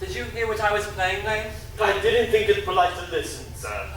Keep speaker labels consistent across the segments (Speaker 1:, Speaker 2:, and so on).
Speaker 1: Did you hear what I was playing, Lane?
Speaker 2: I didn't think it polite to listen, sir.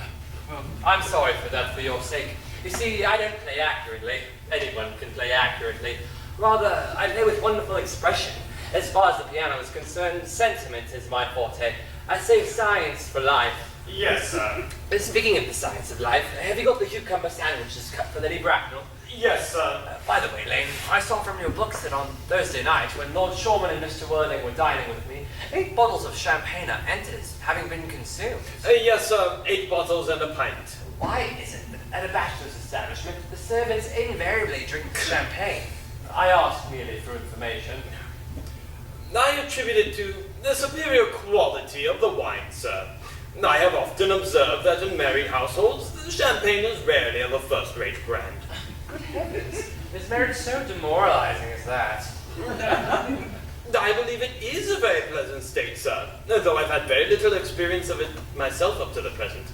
Speaker 1: Well, I'm sorry for that, for your sake. You see, I don't play accurately. Anyone can play accurately. Rather, I play with wonderful expression. As far as the piano is concerned, sentiment is my forte. I say science for life.
Speaker 2: Yes, sir.
Speaker 1: Speaking of the science of life, have you got the cucumber sandwiches cut for Lady Bracknell?
Speaker 2: Yes, sir.
Speaker 1: By the way, Lane, I saw from your books that on Thursday night, when Lord Shorman and Mr. Worthing were dining with me, 8 bottles of champagne are entered as having been consumed.
Speaker 2: Yes, sir. 8 bottles and a pint.
Speaker 1: Why is it that at a bachelor's establishment, the servants invariably drink champagne? I asked merely for information.
Speaker 2: I attribute it to the superior quality of the wine, sir. I have often observed that in married households, the champagne is rarely of a first-rate brand.
Speaker 1: Good heavens, is marriage so demoralizing as that?
Speaker 2: I believe it is a very pleasant state, sir, though I've had very little experience of it myself up to the present.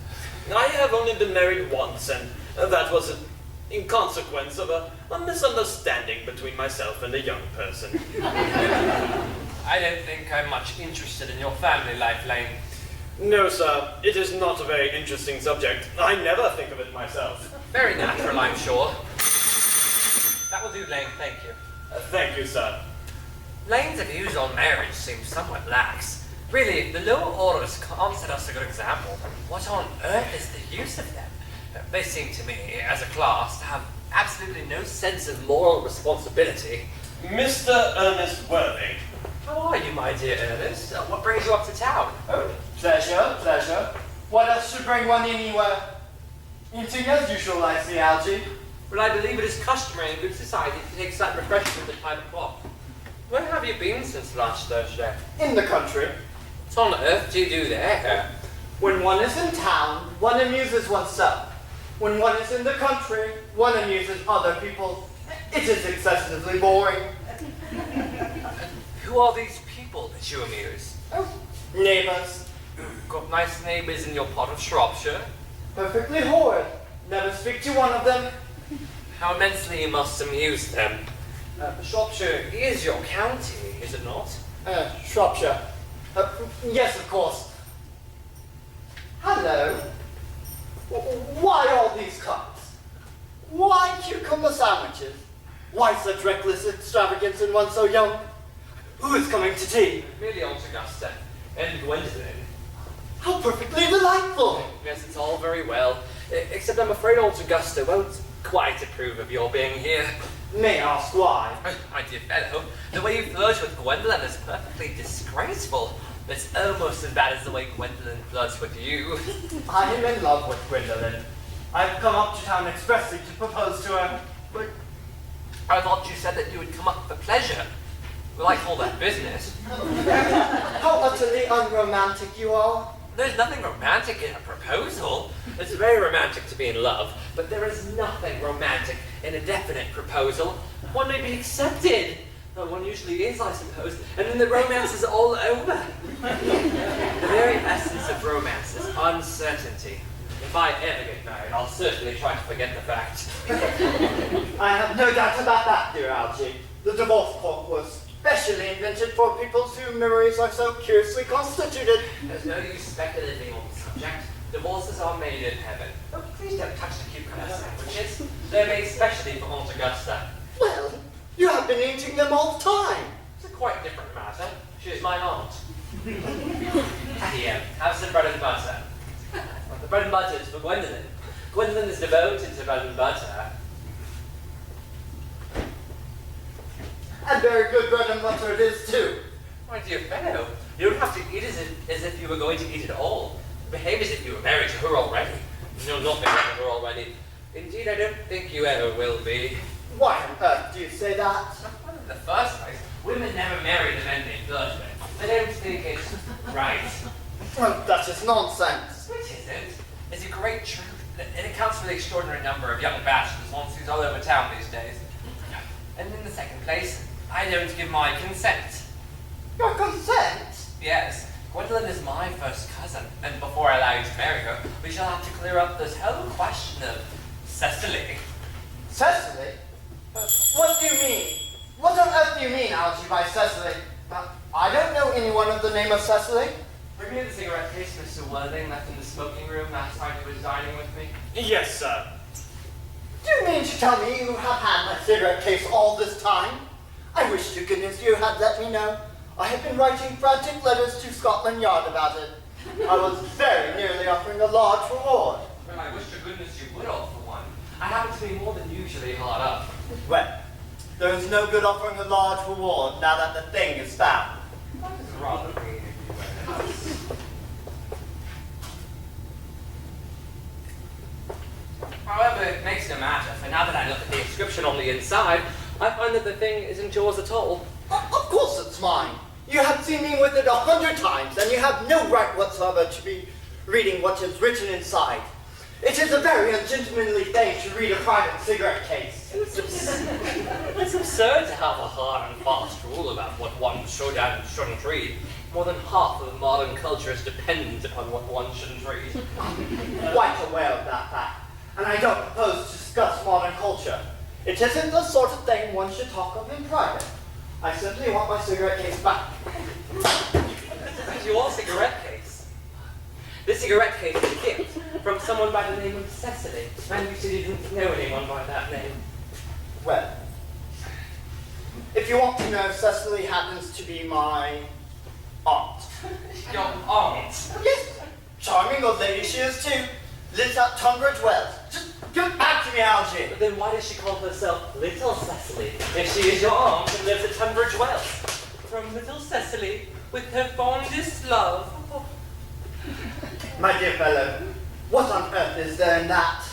Speaker 2: I have only been married once, and that was in consequence of a misunderstanding between myself and a young person.
Speaker 1: I don't think I'm much interested in your family life, Lane.
Speaker 2: No, sir. It is not a very interesting subject. I never think of it myself.
Speaker 1: Very natural, I'm sure. That will do, Lane, thank you.
Speaker 2: Thank you, sir.
Speaker 1: Lane's views on marriage seem somewhat lax. Really, if the lower orders can't set us a good example, what on earth is the use of them? They seem to me, as a class, to have absolutely no sense of moral responsibility.
Speaker 2: Mr. Ernest Worthing.
Speaker 1: How are you, my dear Ernest? What brings you up to town?
Speaker 3: Oh, pleasure, pleasure. What else should bring one anywhere? Eating as usual, I see, Algy.
Speaker 1: Well, I believe it is customary in good society to take slight refreshment at 5 o'clock. Where have you been since last Thursday?
Speaker 3: In the country.
Speaker 1: What on earth do you do there?
Speaker 3: When one is in town, one amuses oneself. When one is in the country, one amuses other people. It is excessively boring.
Speaker 1: Who are these people that you amuse?
Speaker 3: Oh, neighbours.
Speaker 1: Got nice neighbours in your pot of Shropshire?
Speaker 3: Perfectly horrid. Never speak to one of them.
Speaker 1: How immensely you must amuse them. Shropshire is your county, is it not?
Speaker 3: Shropshire. Yes, of course. Hello. Why all these cups? Why cucumber sandwiches? Why such reckless extravagance in one so young? Who is coming to tea?
Speaker 1: Merely Aunt Augusta and Gwendolyn.
Speaker 3: How perfectly delightful!
Speaker 1: Yes, it's all very well. Except I'm afraid Aunt Augusta won't quite approve of your being here.
Speaker 3: May I ask why?
Speaker 1: My dear fellow, the way you flirt with Gwendolyn is perfectly disgraceful. It's almost as bad as the way Gwendolyn flirts with you.
Speaker 3: I am in love with Gwendolyn. I've come up to town expressly to propose to her, but...
Speaker 1: I thought you said that you would come up for pleasure. Well, I call that business.
Speaker 3: How utterly unromantic you are.
Speaker 1: There's nothing romantic in a proposal. It's very romantic to be in love, but there is nothing romantic in a definite proposal. One may be accepted. Well, one usually is, I suppose, and then the romance is all over. The very essence of romance is uncertainty. If I ever get married, I'll certainly try to forget the fact.
Speaker 3: I have no doubt about that, dear Algy. The divorce court was specially invented for people whose memories are so curiously constituted.
Speaker 1: There's no use speculating on the subject. Divorces are made in heaven. Oh, please don't touch the cucumber sandwiches. They're made specially for Aunt Augusta.
Speaker 3: Well, you have been eating them all the time.
Speaker 1: It's a quite different matter. She is my aunt. Here, have some bread and butter. Well, the bread and butter is for Gwendolyn. Gwendolyn is devoted to bread and butter.
Speaker 3: And very good bread and butter it is, too.
Speaker 1: My dear fellow, you don't have to eat as if you were going to eat it all. Behave as if you were married to her already. No, not married to her already. Indeed, I don't think you ever will be.
Speaker 3: Why on earth do you say that?
Speaker 1: Well, in the first place, women never marry the men they flirt with. They don't think it's right.
Speaker 3: Well, that is nonsense.
Speaker 1: It isn't. It's a great truth. It accounts for the extraordinary number of young bachelors one sees all over town these days. And in the second place, I don't give my consent.
Speaker 3: Your consent?
Speaker 1: Yes. Gwendolyn is my first cousin, and before I allow you to marry her, we shall have to clear up this whole question of Cecily.
Speaker 3: Cecily? What do you mean? What on earth do you mean, Algy, by Cecily? I don't know anyone of the name of Cecily.
Speaker 1: Bring me the cigarette case Mr. Worthing left in the smoking room last time he was dining with me.
Speaker 2: Yes, sir.
Speaker 3: Do you mean to tell me you have had my cigarette case all this time? I wish to goodness you had let me know. I have been writing frantic letters to Scotland Yard about it. I was very nearly offering a large reward.
Speaker 1: Well, I wish to goodness you would offer one. I happen to be more than usually hard up.
Speaker 3: Well, there is no good offering a large reward now that the thing is found.
Speaker 1: That is rather mean of you, Ernest. However, it makes no matter, for now that I look at the inscription on the inside, I find that the thing isn't yours at all.
Speaker 3: Of course it's mine. You have seen me with it 100 times, and you have no right whatsoever to be reading what is written inside. It is a very ungentlemanly thing to read a private cigarette case.
Speaker 1: It's absurd to have a hard and fast rule about what one should and shouldn't read. More than half of modern culture is dependent upon what one shouldn't read.
Speaker 3: Quite aware of that fact, and I don't propose to discuss modern culture. It isn't the sort of thing one should talk of in private. I simply want my cigarette case back.
Speaker 1: It's your cigarette case. This cigarette case is a gift from someone by the name of Cecily, and you said you didn't know anyone by that name.
Speaker 3: Well, if you want to know, Cecily happens to be my aunt.
Speaker 1: Your aunt?
Speaker 3: Yes, charming old lady she is too. Lives at Tunbridge Wells. Just get back to me, Algie.
Speaker 1: But then why does she call herself Little Cecily if she is your aunt and lives at Tunbridge Wells? From Little Cecily, with her fondest love.
Speaker 3: My dear fellow, what on earth is there in that?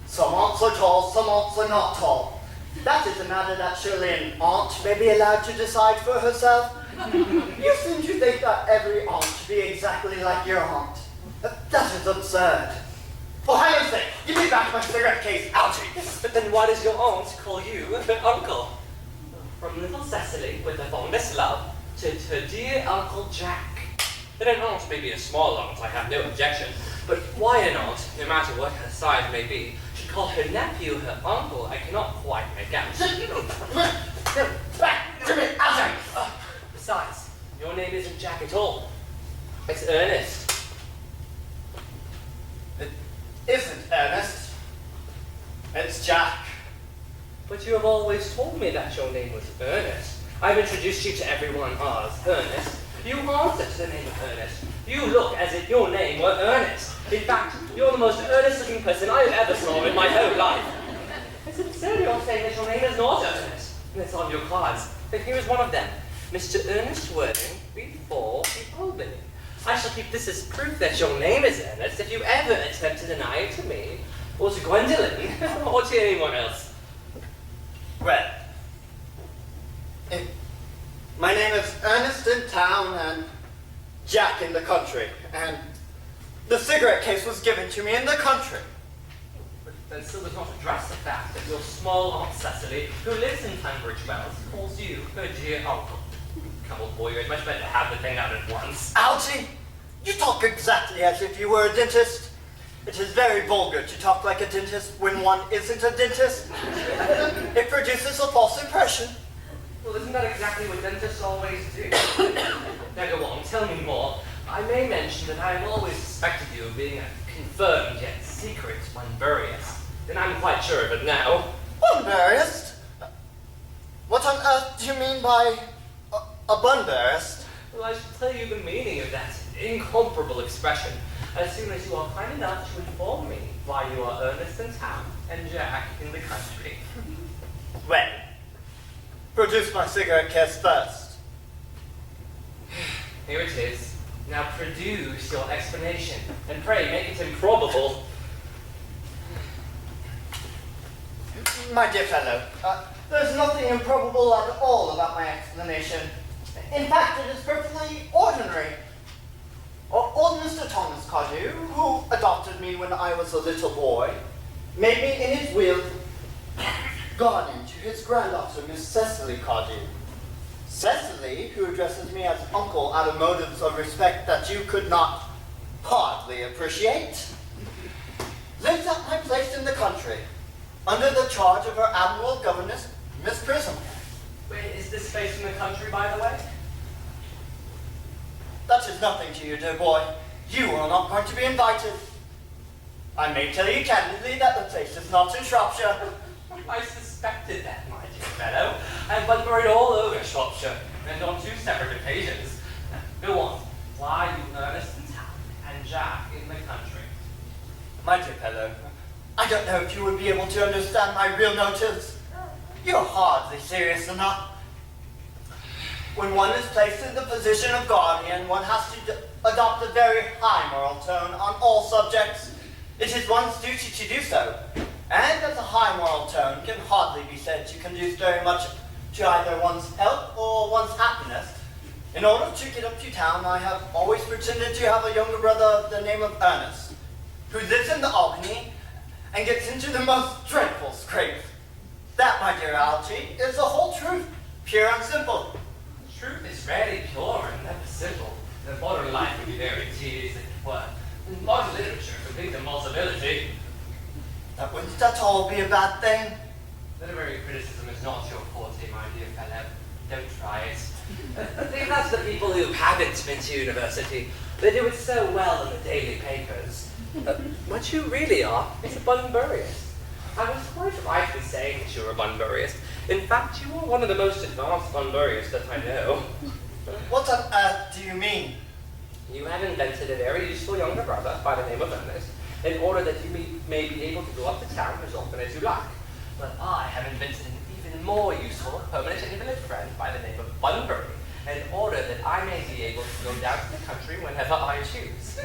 Speaker 3: Some aunts are tall, some aunts are not tall. That is a matter that surely an aunt may be allowed to decide for herself. You seem to think that every aunt should be exactly like your aunt. That is absurd. For heaven's sake, give me back my cigarette case, Algie.
Speaker 1: But then why does your aunt call you her uncle? From Little Cecily, with her fondest love, to her dear Uncle Jack. That an aunt may be a small aunt, I have no objection, but why an aunt, no matter what her size may be, should call her nephew her uncle, I cannot quite make out.
Speaker 3: Back to me, Algie.
Speaker 1: Besides, your name isn't Jack at all. It's Ernest.
Speaker 3: It isn't Ernest. It's Jack.
Speaker 1: But you have always told me that your name was Ernest. I've introduced you to everyone as Ernest. You answer to the name of Ernest. You look as if your name were Ernest. In fact, you're the most earnest-looking person I have ever saw in my whole life. It's absurd you're saying that your name is not Ernest. And it's on your cards. But here is one of them. Mr. Ernest Worthing, before the Albany. I shall keep this as proof that your name is Ernest if you ever attempt to deny it to me, or to Gwendolyn, or to anyone else.
Speaker 3: Well, my name is Ernest in town and Jack in the country, and the cigarette case was given to me in the country.
Speaker 1: But that still does not address the fact that your small Aunt Cecily, who lives in Tunbridge Wells, calls you her dear uncle. Come on, boy, it's much better to have the thing out at once.
Speaker 3: Algie, you talk exactly as if you were a dentist. It is very vulgar to talk like a dentist when one isn't a dentist. It produces a false impression.
Speaker 1: Well, isn't that exactly what dentists always do? Now go on, tell me more. I may mention that I have always suspected you of being a confirmed yet secret Bunburyist. And I'm quite sure of it now.
Speaker 3: Bunburyist? What on earth do you mean by a Bunburyist?
Speaker 1: Well, I shall tell you the meaning of that incomparable expression as soon as you are kind enough to inform me why you are Ernest in town and Jack in the country.
Speaker 3: Well, produce my cigarette case first.
Speaker 1: Here it is. Now produce your explanation, and pray make it improbable.
Speaker 3: My dear fellow, there's nothing improbable at all about my explanation. In fact, it is perfectly ordinary. Old Mr. Thomas Cardew, who adopted me when I was a little boy, made me in his will guardian to his granddaughter, Miss Cecily Cardew. Cecily, who addresses me as uncle out of motives of respect that you could not hardly appreciate, lives at my place in the country, under the charge of her admirable governess, Miss Prism.
Speaker 1: Wait, is this space in the country, by the way?
Speaker 3: that is nothing to you, dear boy. You are not going to be invited. I may tell you candidly that the place is not in Shropshire.
Speaker 1: I suspected that, my dear fellow. I've Bunburied all over Shropshire, and on 2 separate occasions. Now, go on. Why are you Ernest in town, and Jack in the country?
Speaker 3: My dear fellow, I don't know if you would be able to understand my real motives. You're hardly serious enough. When one is placed in the position of guardian, one has to adopt a very high moral tone on all subjects. It is one's duty to do so. And as a high moral tone can hardly be said to conduce very much to either one's health or one's happiness. In order to get up to town, I have always pretended to have a younger brother of the name of Ernest, who lives in the Albany and gets into the most dreadful scrapes. That, my dear Algie, is the whole truth, pure and simple.
Speaker 1: Truth is rarely pure and never simple. The modern life would be very tedious if it were. And modern literature complete impossibility.
Speaker 3: That wouldn't at all be a bad thing.
Speaker 1: Literary criticism is not your forte, my dear fellow. Don't try it. Leave that to the people who haven't been to university. They do it so well in the daily papers. What you really are is a Bunburyist. I was quite right in saying that you're a Bunburyist. In fact, you are one of the most advanced Bunburyists that I know.
Speaker 3: What on earth do you mean?
Speaker 1: You have invented a very useful younger brother by the name of Ernest, in order that you may be able to go up to town as often as you like. But I have invented an even more useful, permanent invalid friend by the name of Bunbury, in order that I may be able to go down to the country whenever I choose.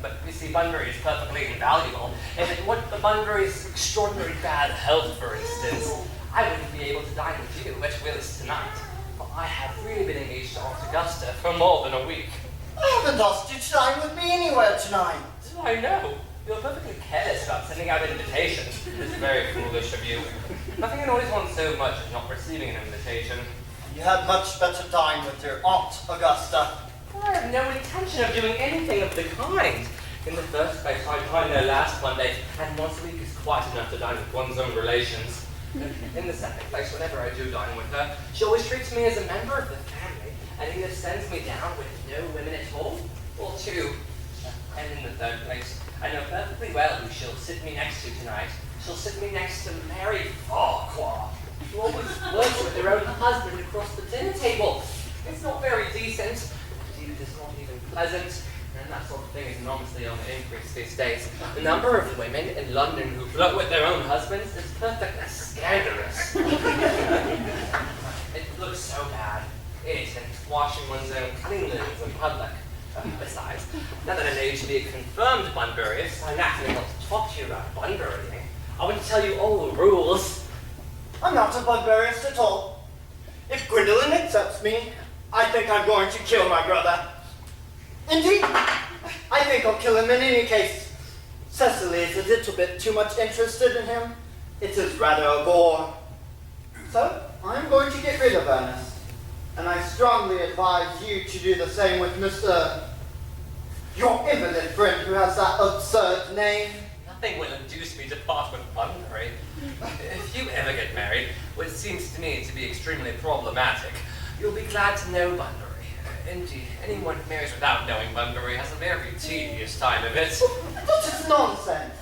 Speaker 1: But you see, Bunbury is perfectly invaluable, and it would the Bunbury's extraordinary bad health, for instance, I wouldn't be able to dine with you at Willis tonight. For I have really been engaged to Aunt Augusta for more than a week.
Speaker 3: I haven't asked you to dine with me anywhere tonight.
Speaker 1: I know. You're perfectly careless about sending out invitations. It's very foolish of you. Nothing annoys one so much as not receiving an invitation.
Speaker 3: You had much better dine with your Aunt Augusta.
Speaker 1: I have no intention of doing anything of the kind. In the first place, I dined there last Monday, and once a week is quite enough to dine with one's own relations. In the second place, whenever I do dine with her, she always treats me as a member of the family, and either sends me down with no women at all, or 2. And in the third place, I know perfectly well who she'll sit me next to tonight. She'll sit me next to Mary Farquhar, who always works with her own husband across the dinner table. It's not very decent. Indeed, it is not even pleasant. And that sort of thing is enormously on the increase these days. The number of women in London who flirt with their own husbands is perfectly scandalous. It looks so bad. It and washing one's own cleanliness in public. Besides, now that I'm age to be a confirmed Bunburyist, I naturally want to talk to you about Bunburying. I want to tell you all the rules.
Speaker 3: I'm not a Bunburyist at all. If Gwendolyn accepts me, I think I'm going to kill my brother. Indeed, I think I'll kill him in any case. Cecily is a little bit too much interested in him. It is rather a bore. So, I'm going to get rid of Ernest. And I strongly advise you to do the same with your invalid friend who has that absurd name.
Speaker 1: Nothing will induce me to part with Bunbury. If you ever get married, which seems to me to be extremely problematic, you'll be glad to know Bunbury. Indeed, anyone who marries without knowing Bunbury has a very tedious time of it.
Speaker 3: That is nonsense.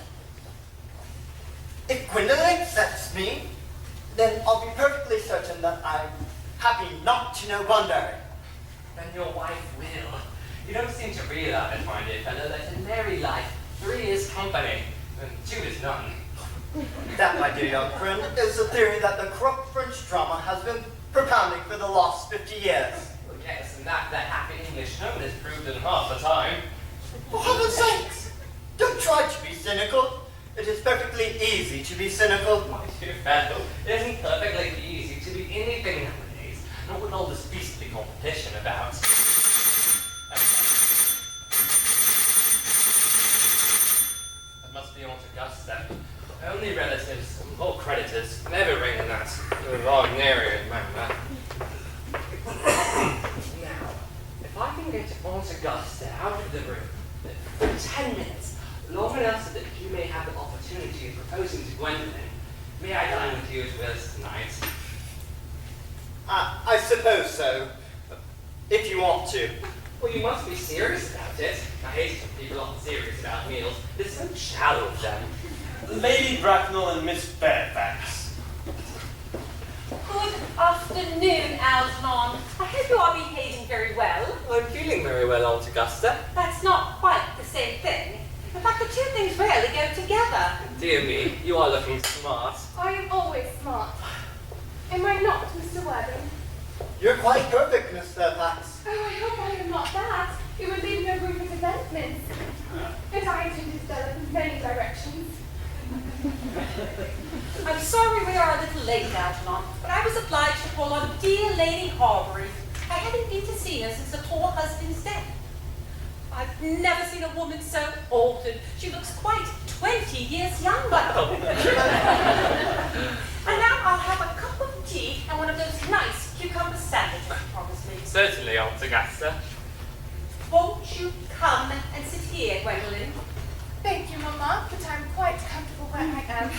Speaker 3: If Gwendolyn accepts me, then I'll be perfectly certain that I'm happy not to know Bunbury.
Speaker 1: Then your wife will. You don't seem to realize, my dear fellow, that in married life, 3 is company, and 2 is none.
Speaker 3: That, my dear young friend, is the theory that the corrupt French drama has been propounding for the last 50 years.
Speaker 1: Well, yes, and that the happy English tone is proved in half the time.
Speaker 3: For heaven's sakes, don't try to be cynical. It is perfectly easy to be cynical.
Speaker 1: My dear fellow, it isn't perfectly easy to be anything nowadays, not with all this beastly competition about. That must be Aunt Augusta. Only relatives or creditors never ring in that Wagnerian manner. Now, if I can get Aunt Augusta out of the room for 10 minutes, long enough so that you may have the opportunity of proposing to Gwendolyn, may I dine with you as well as tonight?
Speaker 3: I suppose so, if you want to.
Speaker 1: Well, you must be serious about it. I hate when people aren't serious about meals. It's so shallow of them.
Speaker 2: Lady Bracknell and Miss Fairfax.
Speaker 4: Good afternoon, Algernon. I hope you are behaving very well.
Speaker 1: I'm feeling very well, Aunt Augusta.
Speaker 4: That's not quite the same thing. In fact, the two things rarely go together.
Speaker 1: Dear me, you are looking smart.
Speaker 5: I am always smart. Am I not, Mr. Worthing?
Speaker 3: You're quite perfect, Miss Fairfax.
Speaker 5: Oh, I hope I am not that. It would leave no room for development. But I intend to develop in many directions.
Speaker 4: I'm sorry we are a little late, Algernon, but I was obliged to call on dear Lady Horbury. I hadn't been to see her since her poor husband's death. I've never seen a woman so altered. She looks quite 20 years younger. And now I'll have a cup of tea and one of those nice cucumber sandwiches, promise me.
Speaker 1: Certainly, Aunt Augusta.
Speaker 4: Won't you come and sit here, Gwendolyn?
Speaker 5: Thank you, Mamma, but I'm quite comfortable where I am.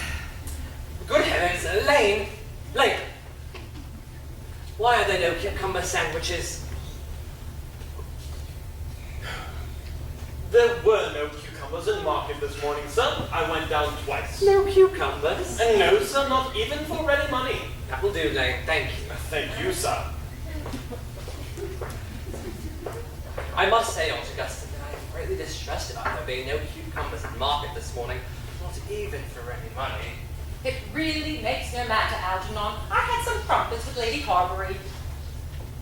Speaker 1: Good heavens, Lane! Lane! Why are there no cucumber sandwiches?
Speaker 2: There were no cucumbers in market this morning, sir. I went down twice.
Speaker 1: No cucumbers?
Speaker 2: And no, sir, not even for ready money.
Speaker 1: That will do, Lane. Thank you.
Speaker 2: Thank you, sir.
Speaker 1: I must say, Aunt Augusta, that I am greatly distressed about there being no cucumbers in market this morning, not even for ready money.
Speaker 4: It really makes no matter, Algernon. I had some crumpets with Lady Horbury,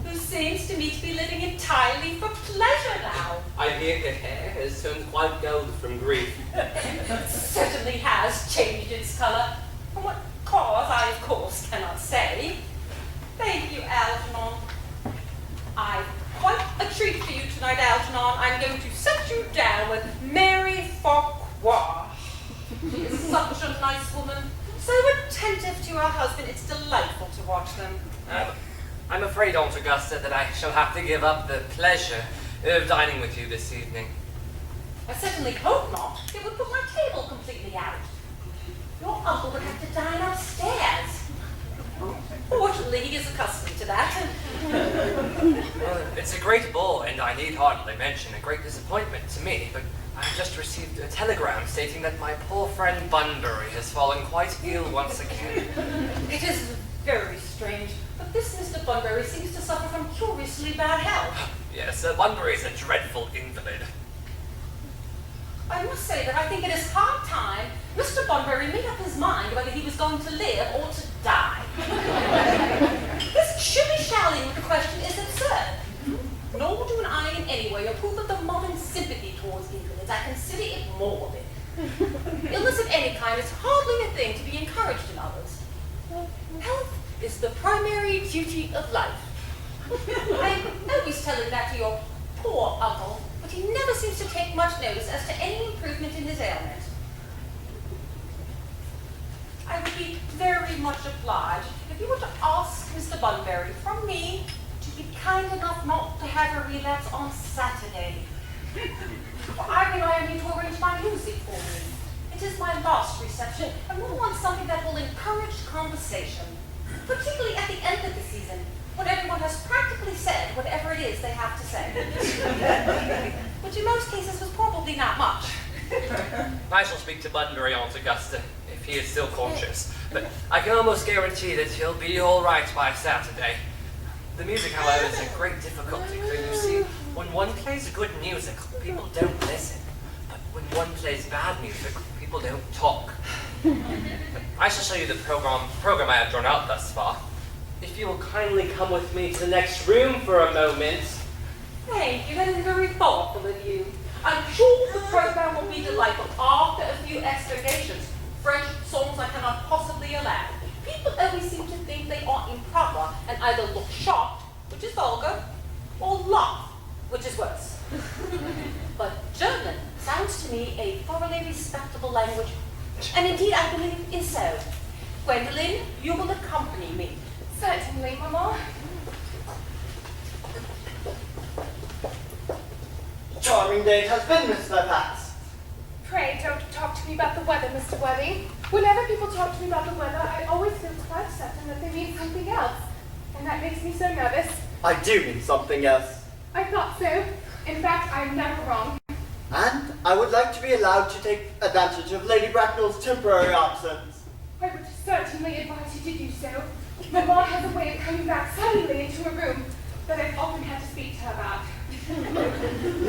Speaker 4: who seems to me to be living entirely for pleasure now.
Speaker 1: I hear her hair has turned quite gold from grief.
Speaker 4: It certainly has changed its colour. From what cause, I of course cannot say. Thank you, Algernon. I've quite a treat for you tonight, Algernon. I'm going to set you down with Mary Farquhar. She is such a nice woman, so attentive to her husband. It's delightful to watch them.
Speaker 1: I'm afraid, Aunt Augusta, that I shall have to give up the pleasure of dining with you this evening.
Speaker 4: I certainly hope not. It would put my table completely out. Your uncle would have to dine upstairs. Fortunately, he is accustomed to that.
Speaker 1: Well, it's a great bore, and I need hardly mention a great disappointment to me, but I've just received a telegram stating that my poor friend Bunbury has fallen quite ill once again.
Speaker 4: It is very strange, but this Mr. Bunbury seems to suffer from curiously bad health.
Speaker 1: Yes, Bunbury is a dreadful invalid.
Speaker 4: I must say that I think it is high time Mr. Bunbury made up his mind whether he was going to live or to die. This shilly-shallying with the question is absurd. Nor do I in any way approve of the modern sympathy towards invalids. I consider it morbid. Illness of any kind is hardly a thing to be encouraged in others. Health is the primary duty of life. I'm always telling that to your poor uncle, but he never seems to take much notice as to any improvement in his ailment. I would be very much obliged if you were to ask Mr. Bunbury from me to be kind enough not to have a relapse on Saturday. For I rely on you to arrange my music for me. It is my last reception, and we want something that will encourage conversation, particularly at the end of the season, when everyone has practically said whatever it is they have to say. Which in most cases was probably not much.
Speaker 1: I shall speak to Bunbury, Aunt Augusta, if he is still conscious, but I can almost guarantee that he'll be all right by Saturday. The music, however, is a great difficulty, for you see, when one plays good music, people don't listen. But when one plays bad music, people don't talk. I shall show you the program I have drawn out thus far. If you will kindly come with me to the next room for a moment.
Speaker 4: Thank you, that is very thoughtful of you. I'm sure the program will be delightful after a few expurgations. French songs I cannot possibly allow. People always seem to think they are improper and either look shocked, which is vulgar, or laugh, which is worse. But German sounds to me a thoroughly respectable language, and indeed I believe is so. Gwendolyn, you will accompany me.
Speaker 5: Certainly, Mamma.
Speaker 3: Charming day it has been, Miss Fairfax.
Speaker 5: Pray don't talk to me about the weather, Mr. Worthing. Whenever people talk to me about the weather, I always feel quite certain that they mean something else. And that makes me so nervous.
Speaker 3: I do mean something else.
Speaker 5: I thought so. In fact, I'm never wrong.
Speaker 3: And I would like to be allowed to take advantage of Lady Bracknell's temporary absence.
Speaker 5: I would certainly advise you to do so. Mamma has a way of coming back suddenly into a room that I've often had to speak to her about.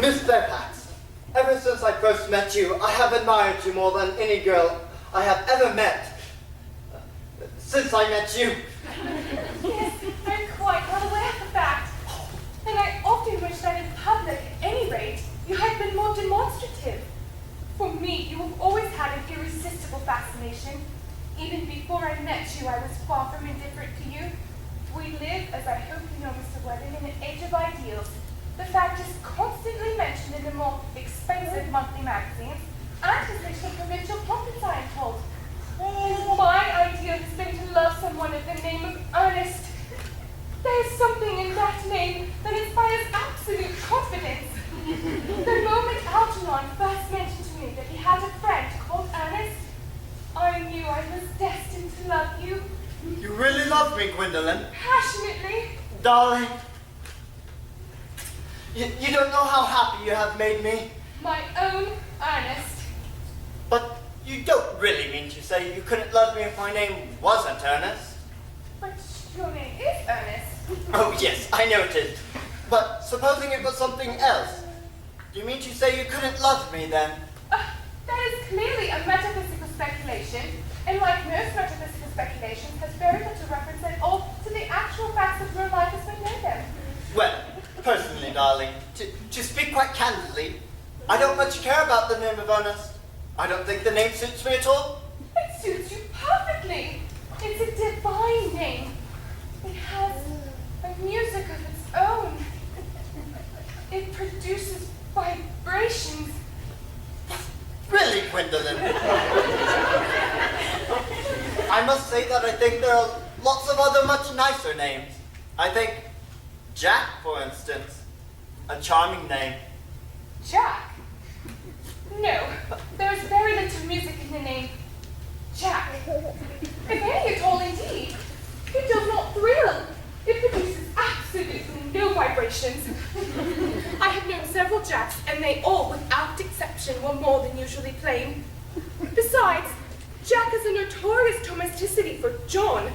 Speaker 3: Miss Fairfax, ever since I first met you, I have admired you more than any girl I have ever met. Since I met you.
Speaker 5: Yes, I'm quite well aware of the fact. And I often wish that in public, at any rate, you had been more demonstrative. For me, you have always had an irresistible fascination. Even before I met you, I was far from indifferent to you. We live, as I hope you know, Mr. Worthing, in an age of ideals. The fact is constantly mentioned in the more expensive monthly magazines, and especially provincial pockets, I am told. My ideal has been to love someone of the name of Ernest. There is something in that name that inspires absolute confidence. The moment Algernon first mentioned to me that he had a friend called Ernest, I knew I was destined to love you.
Speaker 3: You really love me, Gwendolyn.
Speaker 5: Passionately.
Speaker 3: Darling. You don't know how happy you have made me.
Speaker 5: My own Ernest.
Speaker 3: But you don't really mean to say you couldn't love me if my name wasn't Ernest?
Speaker 5: But your name is Ernest.
Speaker 3: Oh yes, I know it is. But supposing it was something else, do you mean to say you couldn't love me then?
Speaker 5: That is clearly a metaphysical speculation, and like most metaphysical speculations, has very little reference at all to the actual facts of real life as we know them.
Speaker 3: Well, personally, darling, to speak quite candidly, I don't much care about the name of Ernest. I don't think the name suits me at all.
Speaker 5: It suits you perfectly. It's a divine name. It has a music of its own. It produces vibrations.
Speaker 3: Really, Gwendolyn? I must say that I think there are lots of other much nicer names. I think Jack, for instance, a charming name.
Speaker 5: Jack? No, there's very little music in the name Jack. If any at all, indeed. It does not thrill. It produces absolutely no vibrations. I have known several Jacks, and they all, without exception, were more than usually plain. Besides, Jack is a notorious domesticity for John,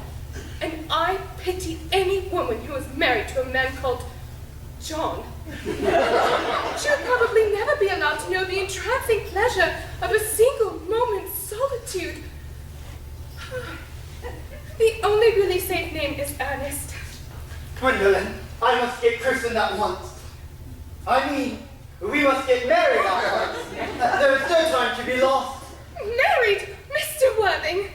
Speaker 5: and I pity any woman who is married to a man called John. She would probably never be allowed to know the entrancing pleasure of a single moment's solitude. The only really safe name is Ernest.
Speaker 3: Gwendolyn, I must get christened at once. I mean, we must get married at once. There is no time to be lost.
Speaker 5: Married, Mr. Worthing?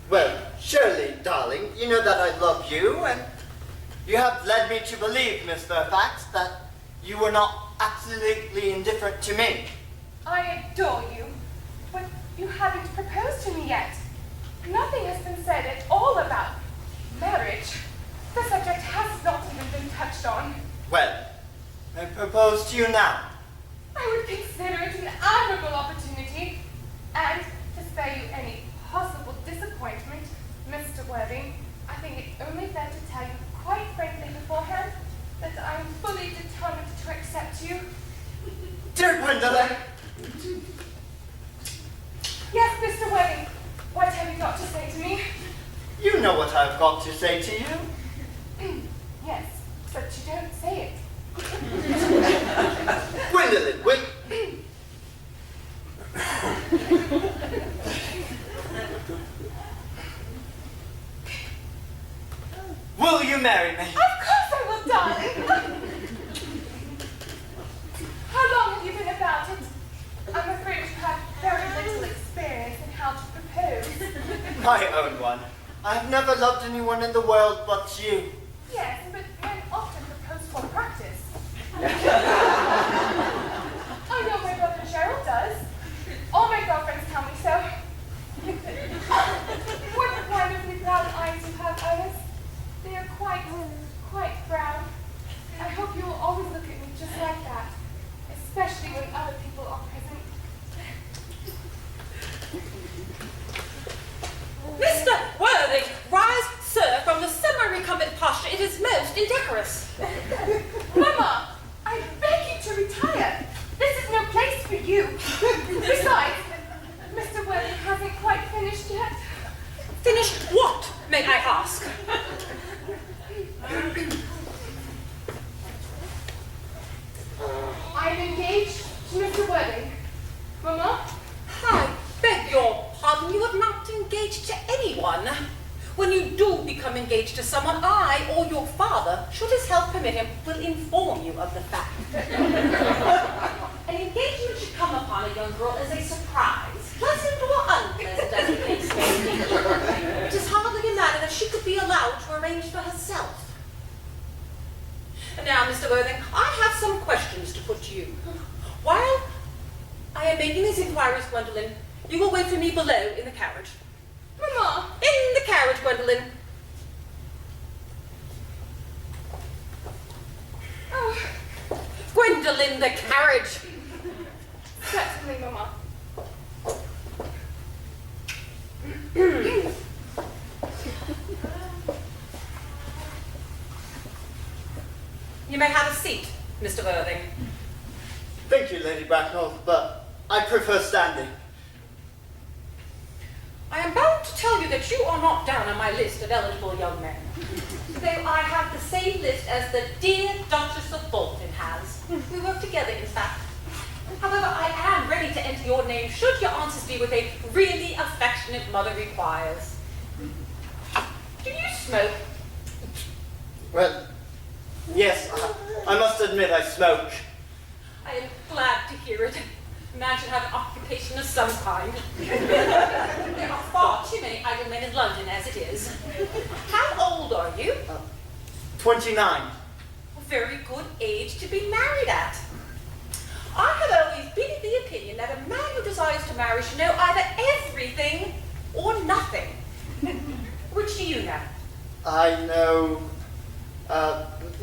Speaker 3: Well, surely, darling, you know that I love you, and you have led me to believe, Miss Fairfax, that you were not absolutely indifferent to me.
Speaker 5: I adore you, but you haven't proposed to me yet. Nothing has been said at all about marriage. The subject has not even been touched on.
Speaker 3: Well, I propose to you now.
Speaker 5: I would consider it an admirable opportunity, and to spare you any possible disappointment, Mr. Worthing, I think it only fair to tell you quite frankly beforehand that I am fully determined to accept you.
Speaker 3: Dear Gwendolyn!
Speaker 5: Yes, Mr. Worthing, what have you got to say to me?
Speaker 3: You know what I've got to say to you.
Speaker 5: Yes, but you don't say it.
Speaker 3: Gwendolyn, wait. Will you marry me?
Speaker 5: Of course I will, darling. How long have you been about it? I'm afraid you have very little experience in how to propose.
Speaker 3: My own one. I have never loved anyone in the world but you.
Speaker 5: Yes, but men often propose for practice. I know my brother Gerald does. All my girlfriends tell me so. What wonderfully brown eyes you have, Ernest. They are quite brown. I hope you will always look at me just like that, especially when other people are present.
Speaker 4: Mr. Worthing, rise, sir, from the semi-recumbent posture. It is most indecorous.
Speaker 5: Mama, I beg for you. Besides, Mr. Worthing hasn't quite finished yet.
Speaker 4: Finished what, may I ask?
Speaker 5: I'm engaged to Mr. Worthing. Mama?
Speaker 4: I beg your pardon, you are not engaged to anyone. When you do become engaged to someone, I or your father, should his health permit him, will inform you of the fact. An engagement should come upon a young girl as a surprise, pleasant or unpleasant as the case may be. It is hardly a matter that she could be allowed to arrange for herself. And now, Mr. Worthing, I have some questions to put to you. While I am making these inquiries, Gwendolen, you will wait for me below in the carriage.
Speaker 5: Mama!
Speaker 4: In the carriage, Gwendolen.
Speaker 5: Oh,
Speaker 4: Gwendolen, the carriage.
Speaker 5: certainly, Mama.
Speaker 4: You may have a seat, Mr. Worthing.
Speaker 3: Thank you, Lady Bracknell, but I prefer standing.
Speaker 4: I am bound to tell you that you are not down on my list of eligible young men. Though I have the same list as the dear Duchess of Bolton has. We work together, in fact. However, I am ready to enter your name should your answers be what a really affectionate mother requires. Do you smoke?
Speaker 3: Well, yes, I must admit I smoke.
Speaker 4: I am glad to hear it. A man should have an occupation of some kind. There are far too many idle men in London as it is. How old are you?
Speaker 3: 29.
Speaker 4: A very good age to be married at. I have always been of the opinion that a man who desires to marry should know either everything or nothing. Which do you know?
Speaker 3: I know,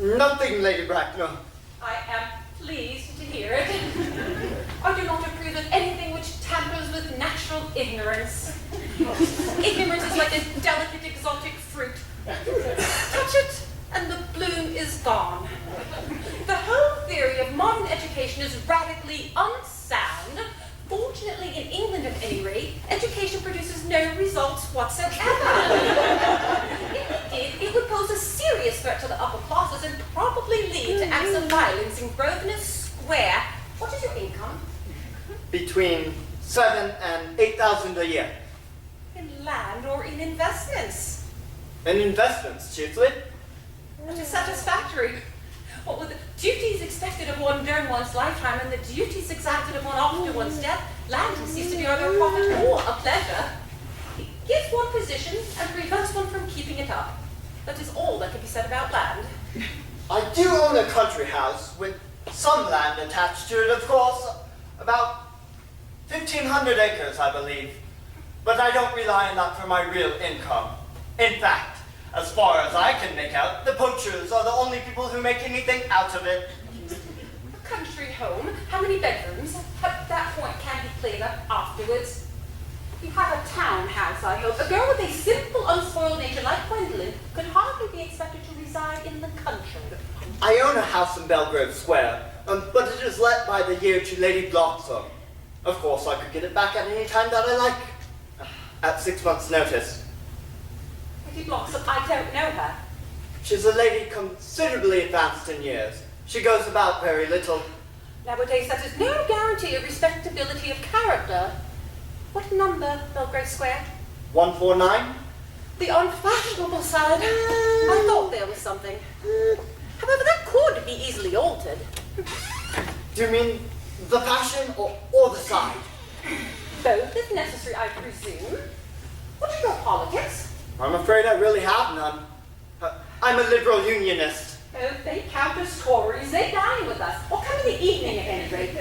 Speaker 3: nothing, Lady Bracknell.
Speaker 4: I am pleased to hear it. I do not approve of anything which tampers with natural ignorance. Ignorance is like a delicate exotic fruit. Touch it, and the bloom is gone. The whole theory of modern education is radically unsound. Fortunately, in England at any rate, education produces no results whatsoever. If it did, it would pose a serious threat to the upper classes and probably lead to acts of violence in Grosvenor Square. What is your income?
Speaker 3: Between 7,000 and 8,000 a year.
Speaker 4: In land or in investments?
Speaker 3: In investments, chiefly.
Speaker 4: That is satisfactory. What with the duties expected of one during one's lifetime and the duties exacted of one after one's death, land can cease to be either a profit or a pleasure. It gives one position and prevents one from keeping it up. That is all that can be said about land.
Speaker 3: I do own a country house with some land attached to it, of course. About 1,500 acres, I believe. But I don't rely on that for my real income. In fact, as far as I can make out, the poachers are the only people who make anything out of it.
Speaker 4: A country home? How many bedrooms? At that point can be cleared up afterwards. You have a townhouse, I hope. A girl with a simple, unspoiled nature like Gwendolen could hardly be expected to reside in the country.
Speaker 3: I own a house in Belgrave Square, but it is let by the year to Lady Blossom. Of course, I could get it back at any time that I like, at 6 months' notice.
Speaker 4: Lady Blossom, I don't know her.
Speaker 3: She's a lady considerably advanced in years. She goes about very little.
Speaker 4: Nowadays, that is no guarantee of respectability of character. What number, Belgrave Square?
Speaker 3: 149?
Speaker 4: The unfashionable side. I thought there was something. However, that could be easily altered.
Speaker 3: Do you mean the fashion or the side?
Speaker 4: Both, if necessary, I presume. What are your politics?
Speaker 3: I'm afraid I really have none. I'm a liberal unionist.
Speaker 4: Oh, they count as Tories. They dine with us, or come in the evening at any rate.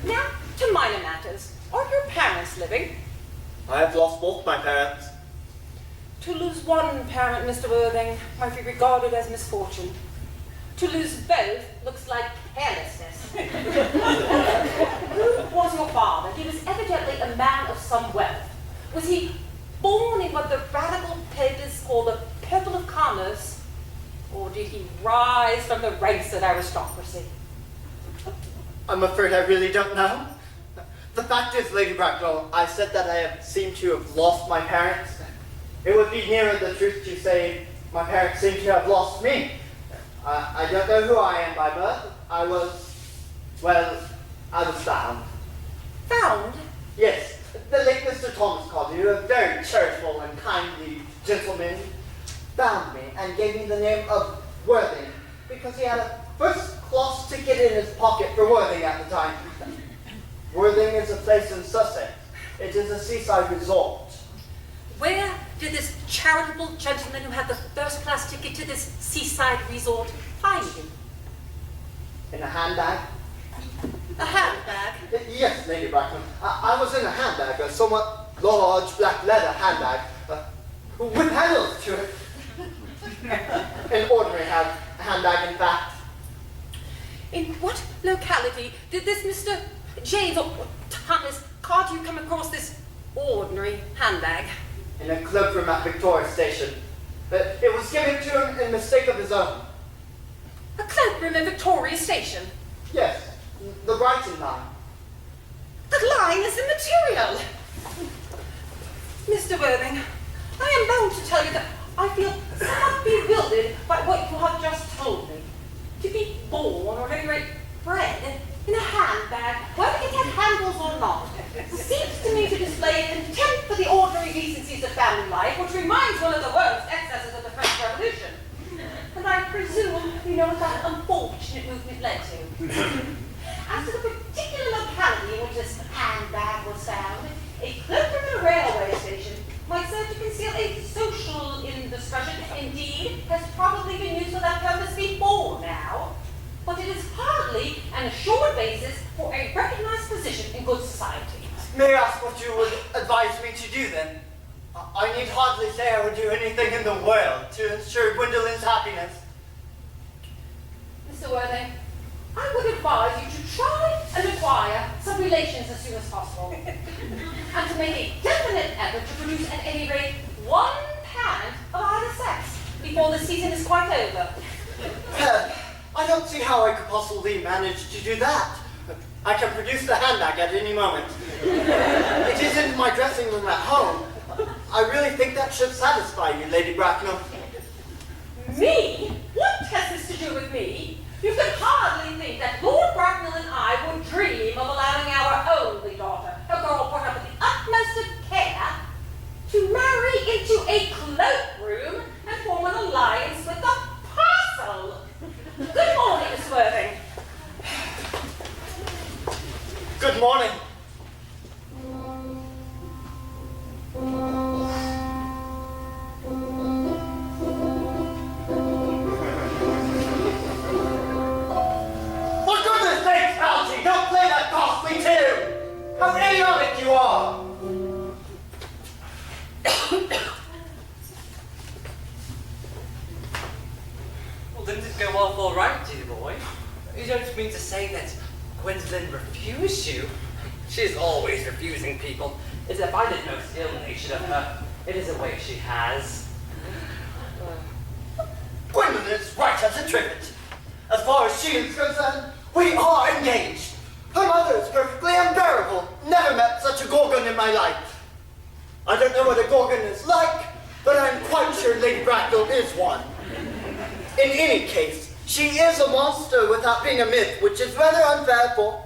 Speaker 4: Now, to minor matters. Are your parents living?
Speaker 3: I have lost both my parents.
Speaker 4: To lose one parent, Mr. Worthing, might be regarded as misfortune. To lose both looks like carelessness. Who was your father? He was evidently a man of some wealth. Was he born in what the radical papers call the purple of commerce, or did he rise from the ranks of aristocracy?
Speaker 3: I'm afraid I really don't know. The fact is, Lady Bracknell, I said that I have seemed to have lost my parents. It would be nearer the truth to say my parents seem to have lost me. I don't know who I am by birth. I was found.
Speaker 4: Found?
Speaker 3: Yes, the late Mr. Thomas Coddy, a very charitable and kindly gentleman, found me and gave me the name of Worthing because he had a first-class ticket in his pocket for Worthing at the time. Worthing is a place in Sussex. It is a seaside resort.
Speaker 4: Where did this charitable gentleman who had the first-class ticket to this seaside resort find you?
Speaker 3: In a handbag?
Speaker 4: A handbag?
Speaker 3: Yes, Lady Bracknell. I was in a handbag, a somewhat large black leather handbag, with handles to it. An ordinary handbag, in fact.
Speaker 4: In what locality did this Mr. James or Thomas Cardew come across this ordinary handbag?
Speaker 3: In a cloakroom at Victoria Station. It was given to him in mistake of his own.
Speaker 4: A cloakroom in Victoria Station?
Speaker 3: Yes, the Brighton line.
Speaker 4: The line is immaterial. Mr. Worthing, I am bound to tell you that I feel somewhat bewildered by what you have just told me. To be born, or at any rate bred, in a handbag, whether it had handles or not, seems to me to display a contempt for the ordinary decencies of family life, which reminds one of the worst excesses of the French Revolution. And I presume you know what that unfortunate movement led to. As to the particular locality in which this handbag was found, a cloakroom in a railway station might serve to conceal a social indiscretion. Indeed, has probably been used for that purpose before now. But it is hardly an assured basis for a recognized position in good society.
Speaker 3: May I ask what you would advise me to do then? I need hardly say I would do anything in the world to ensure Gwendolyn's happiness.
Speaker 4: Mr. Worthing, I would advise you to try and acquire some relations as soon as possible. And to make a definite effort to produce at any rate one parent of either sex before the season is quite over.
Speaker 3: I don't see how I could possibly manage to do that. I can produce the handbag at any moment. It is in my dressing room at home. I really think that should satisfy you, Lady Bracknell.
Speaker 4: Me? What has this to do with me? You can hardly think that Lord Bracknell and I would dream of allowing our only daughter, a girl brought up with the utmost of care, to marry into a cloakroom and form an alliance with a parcel. Good morning, Miss Worthing.
Speaker 3: Good morning. For goodness sakes, Algy, don't play that costly tune! How idiotic you are!
Speaker 1: Well, didn't it go off all right, dear boy? You don't mean to say that Gwendolyn refused you? She's always refusing people. As if I didn't know the ill-nature of her. It is a way she has.
Speaker 3: Gwendolyn is right as a trivet. As far as she is concerned, we are engaged. Her mother is perfectly unbearable. Never met such a gorgon in my life. I don't know what a gorgon is like, but I'm quite sure Lady Bracknell is one. In any case, she is a monster without being a myth, which is rather unfair for...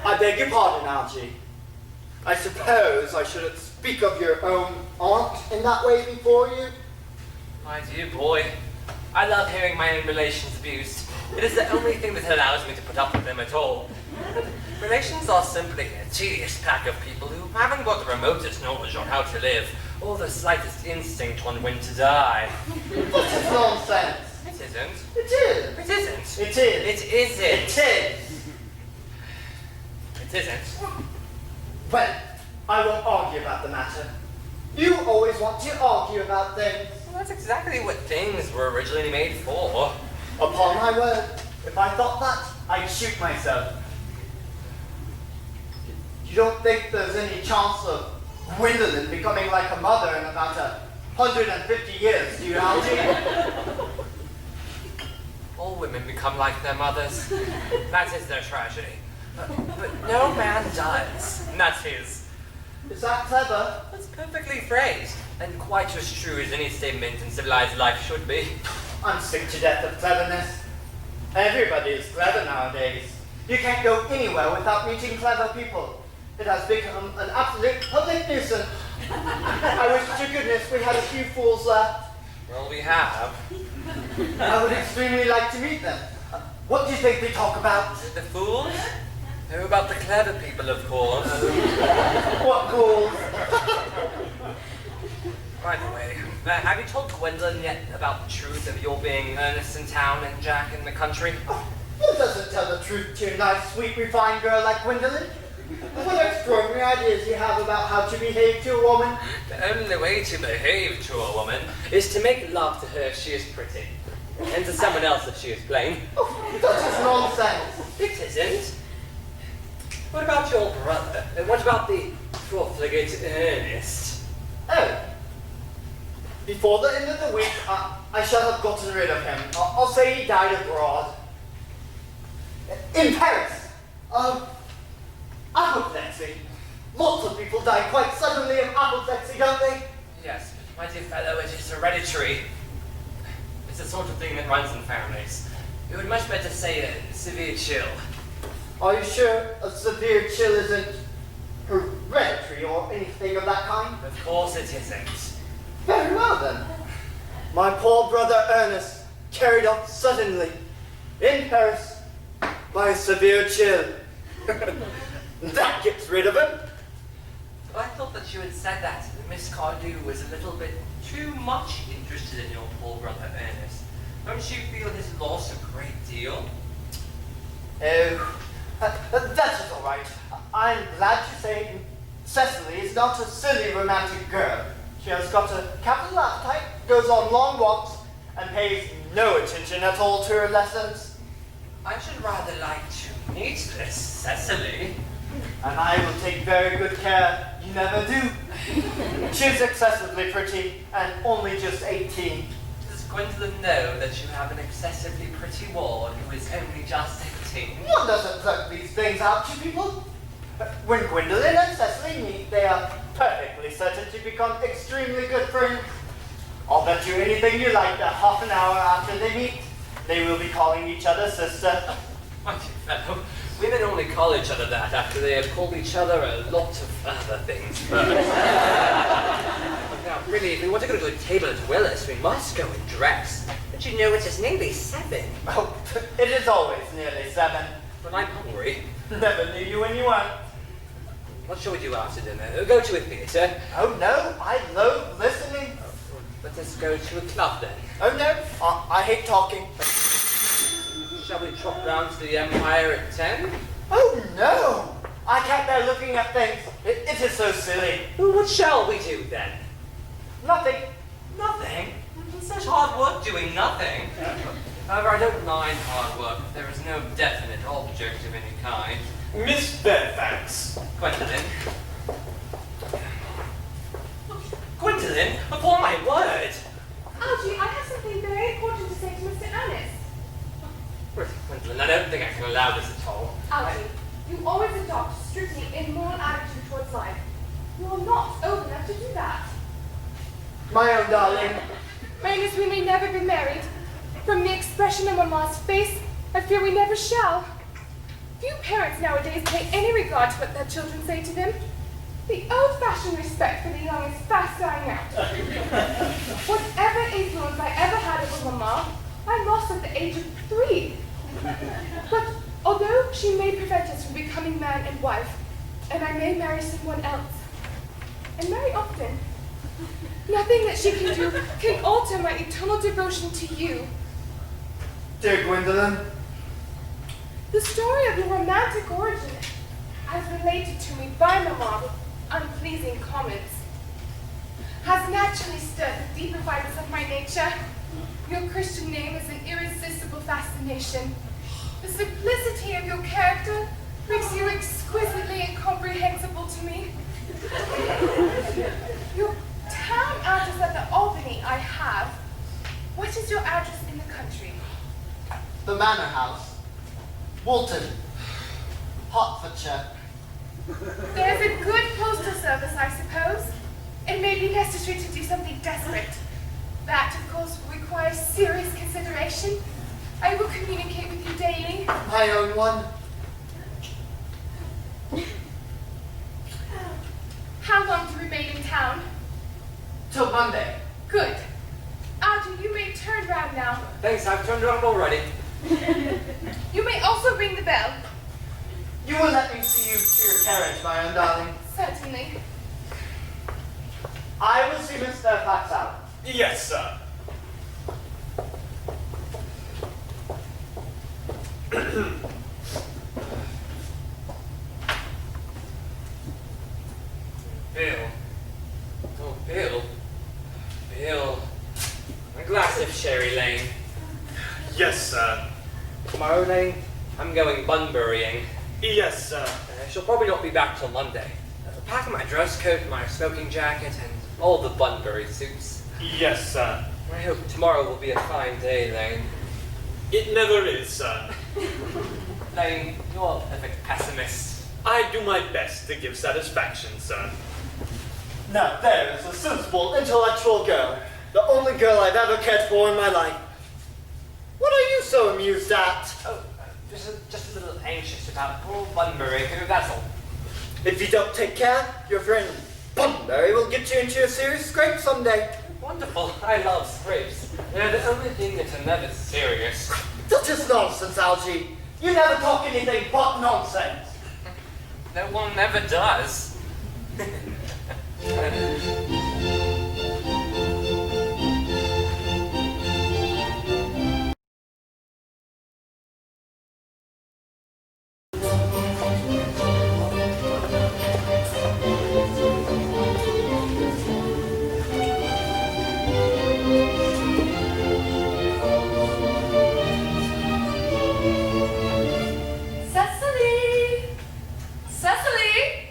Speaker 3: I beg your pardon, Algy. I suppose I shouldn't speak of your own aunt in that way before you.
Speaker 1: My dear boy, I love hearing my own relations abused. It is the only thing that allows me to put up with them at all. Relations are simply a tedious pack of people who haven't got the remotest knowledge on how to live, or the slightest instinct on when to die.
Speaker 3: What is nonsense?
Speaker 1: It isn't.
Speaker 3: It is.
Speaker 1: It isn't.
Speaker 3: It is.
Speaker 1: It isn't.
Speaker 3: It is.
Speaker 1: It isn't.
Speaker 3: Well, I won't argue about the matter. You always want to argue about things.
Speaker 1: Well, that's exactly what things were originally made for.
Speaker 3: Upon my word, if I thought that, I'd shoot myself. You don't think there's any chance of Gwendolyn becoming like a mother in about 150 years, do you, Algy?
Speaker 1: All women become like their mothers. That is their tragedy. But no man does. And that's his.
Speaker 3: Is that clever?
Speaker 1: That's perfectly phrased, and quite as true as any statement in civilized life should be.
Speaker 3: I'm sick to death of cleverness. Everybody is clever nowadays. You can't go anywhere without meeting clever people. It has become an absolute public nuisance. I wish to goodness we had a few fools left.
Speaker 1: Well, we have.
Speaker 3: I would extremely like to meet them. What do you think they talk about?
Speaker 1: The fools? Who about the clever people, of course.
Speaker 3: What fools?
Speaker 1: By the way, have you told Gwendolyn yet about the truth of your being Ernest in town and Jack in the country?
Speaker 3: Oh, who doesn't tell the truth to a nice, sweet, refined girl like Gwendolyn? What extraordinary ideas you have about how to behave to a woman.
Speaker 1: The only way to behave to a woman is to make love to her if she is pretty, and to someone else if she is plain.
Speaker 3: Oh, that is nonsense.
Speaker 1: It isn't. What about your brother? And what about the profligate Ernest?
Speaker 3: Oh. Before the end of the week, I shall have gotten rid of him. I'll say he died abroad. In Paris. Apoplexy. Lots of people die quite suddenly of apoplexy, don't they?
Speaker 1: Yes, my dear fellow, it is hereditary. It's the sort of thing that runs in families. You would much better say a severe chill.
Speaker 3: Are you sure a severe chill isn't hereditary or anything of that kind?
Speaker 1: Of course it isn't.
Speaker 3: Very well then. My poor brother Ernest carried off suddenly in Paris by a severe chill. That gets rid of him.
Speaker 1: I thought that you had said that Miss Cardew was a little bit too much interested in your poor brother Ernest. Don't you feel his loss a great deal?
Speaker 3: Oh, that is all right. I'm glad to say Cecily is not a silly romantic girl. She has got a capital appetite, goes on long walks, and pays no attention at all to her lessons.
Speaker 1: I should rather like to meet this Cecily.
Speaker 3: And I will take very good care you never do. She's excessively pretty and only just 18.
Speaker 1: Does Gwendolyn know that you have an excessively pretty ward who is only just 18?
Speaker 3: One doesn't blurt these things out to people. When Gwendolyn and Cecily meet, they are perfectly certain to become extremely good friends. I'll bet you anything you like that half an hour after they meet, they will be calling each other sister.
Speaker 1: My dear fellow, women only call each other that after they have called each other a lot of other things first. Now, really, if we want to go to a table at Willis, we must go in dress. But you know, it is nearly 7.
Speaker 3: Oh, it is always nearly 7.
Speaker 1: But I'm hungry.
Speaker 3: Never knew you when you weren't.
Speaker 1: What shall we do after dinner? Go to a theatre?
Speaker 3: Oh no, I loathe listening.
Speaker 1: Let us go to a club then.
Speaker 3: Oh no, I hate talking.
Speaker 1: Shall we trot round to the Empire at 10?
Speaker 3: Oh no, I can't bear looking at things. It is so silly.
Speaker 1: Well, what shall we do then?
Speaker 3: Nothing.
Speaker 1: Nothing? It's such hard work doing nothing. However, I don't mind hard work if there is no definite object of any kind.
Speaker 2: Miss Fairfax.
Speaker 1: Gwendolyn? Gwendolyn, upon my word!
Speaker 5: Algie, I have something very important to say to Mr. Ernest.
Speaker 1: Gwendolyn, I don't think I can allow this at all.
Speaker 5: Algie, you always adopt a strictly immoral attitude towards life. You are not old enough to do that.
Speaker 3: My own darling.
Speaker 5: Ernest, we may never be married. From the expression of Mamma's face, I fear we never shall. Few parents nowadays pay any regard to what their children say to them. The old-fashioned respect for the young is fast dying out. Whatever influence I ever had over Mamma, I lost at the age of 3. But although she may prevent us from becoming man and wife, and I may marry someone else, and marry often, nothing that she can do can alter my eternal devotion to you.
Speaker 3: Dear Gwendolyn.
Speaker 5: The story of your romantic origin, as related to me by Mamma with unpleasing comments, has naturally stirred the deeper fibers of my nature. Your Christian name is an irresistible fascination. The simplicity of your character makes you exquisitely incomprehensible to me. Your town address at the Albany I have. What is your address in the country?
Speaker 3: The Manor House. Walton. Hertfordshire.
Speaker 5: There's a good postal service, I suppose. It may be necessary to do something desperate. That, of course, will require serious consideration. I will communicate with you daily.
Speaker 3: My own one.
Speaker 5: How long do you remain in town?
Speaker 3: Till Monday.
Speaker 5: Good. Algy, you may turn round now.
Speaker 1: Thanks, I've turned around already.
Speaker 5: You may also ring the bell.
Speaker 3: You will let me see you to your carriage, my own darling.
Speaker 5: Certainly.
Speaker 3: I will see Miss Fairfax out.
Speaker 2: Yes, sir.
Speaker 1: Bill. Oh, Bill. Bill. A glass of Sherry Lane.
Speaker 2: Yes, sir.
Speaker 1: Tomorrow, Lane, I'm going bunburying.
Speaker 2: Yes, sir.
Speaker 1: I shall probably not be back till Monday. I'll pack my dress coat, my smoking jacket, and all the Bunbury suits.
Speaker 2: Yes, sir.
Speaker 1: I hope tomorrow will be a fine day, Lane.
Speaker 2: It never is, sir.
Speaker 1: Lane, you're a perfect pessimist.
Speaker 2: I do my best to give satisfaction, sir.
Speaker 3: Now there is a sensible, intellectual girl. The only girl I've ever cared for in my life. What are you so amused at?
Speaker 1: Oh, just a little anxious about poor Bunbury, that's all.
Speaker 3: If you don't take care, your friend Bunbury will get you into a serious scrape someday.
Speaker 1: Wonderful, I love scrapes. They're the only thing that are never serious.
Speaker 3: That's just nonsense, Algy. You never talk anything but nonsense.
Speaker 1: No one never does.
Speaker 4: Cecily! Cecily!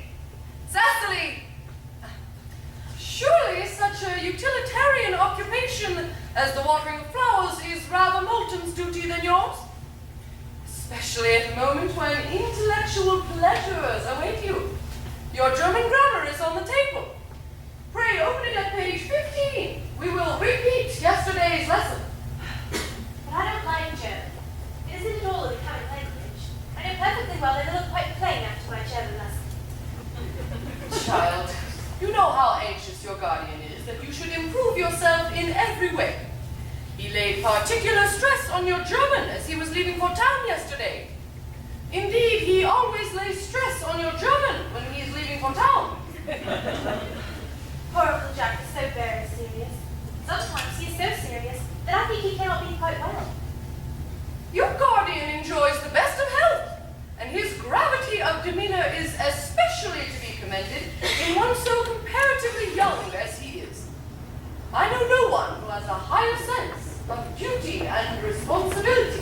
Speaker 4: Cecily! Surely such a utilitarian occupation as the watering of flowers is rather Moulton's duty than yours. Especially at a moment when intellectual pleasures await you. Your German grammar is on the table. Pray open it at page 15. We will repeat yesterday's lesson.
Speaker 6: But I don't like German. It isn't at all a becoming language. I know perfectly well that it look quite plain after my German lesson.
Speaker 4: Child, you know how anxious your guardian is that you should improve yourself in every way. He laid particular stress on your German as he was leaving for town yesterday. Indeed, he always lays stress on your German when he is leaving for town.
Speaker 6: Poor Uncle Jack is so very serious. Sometimes he is so serious that I think he cannot be quite well.
Speaker 4: Your guardian enjoys the best of health, and his gravity of demeanor is especially to be commended in one so comparatively young as he is. I know no one who has a higher sense of duty and responsibility.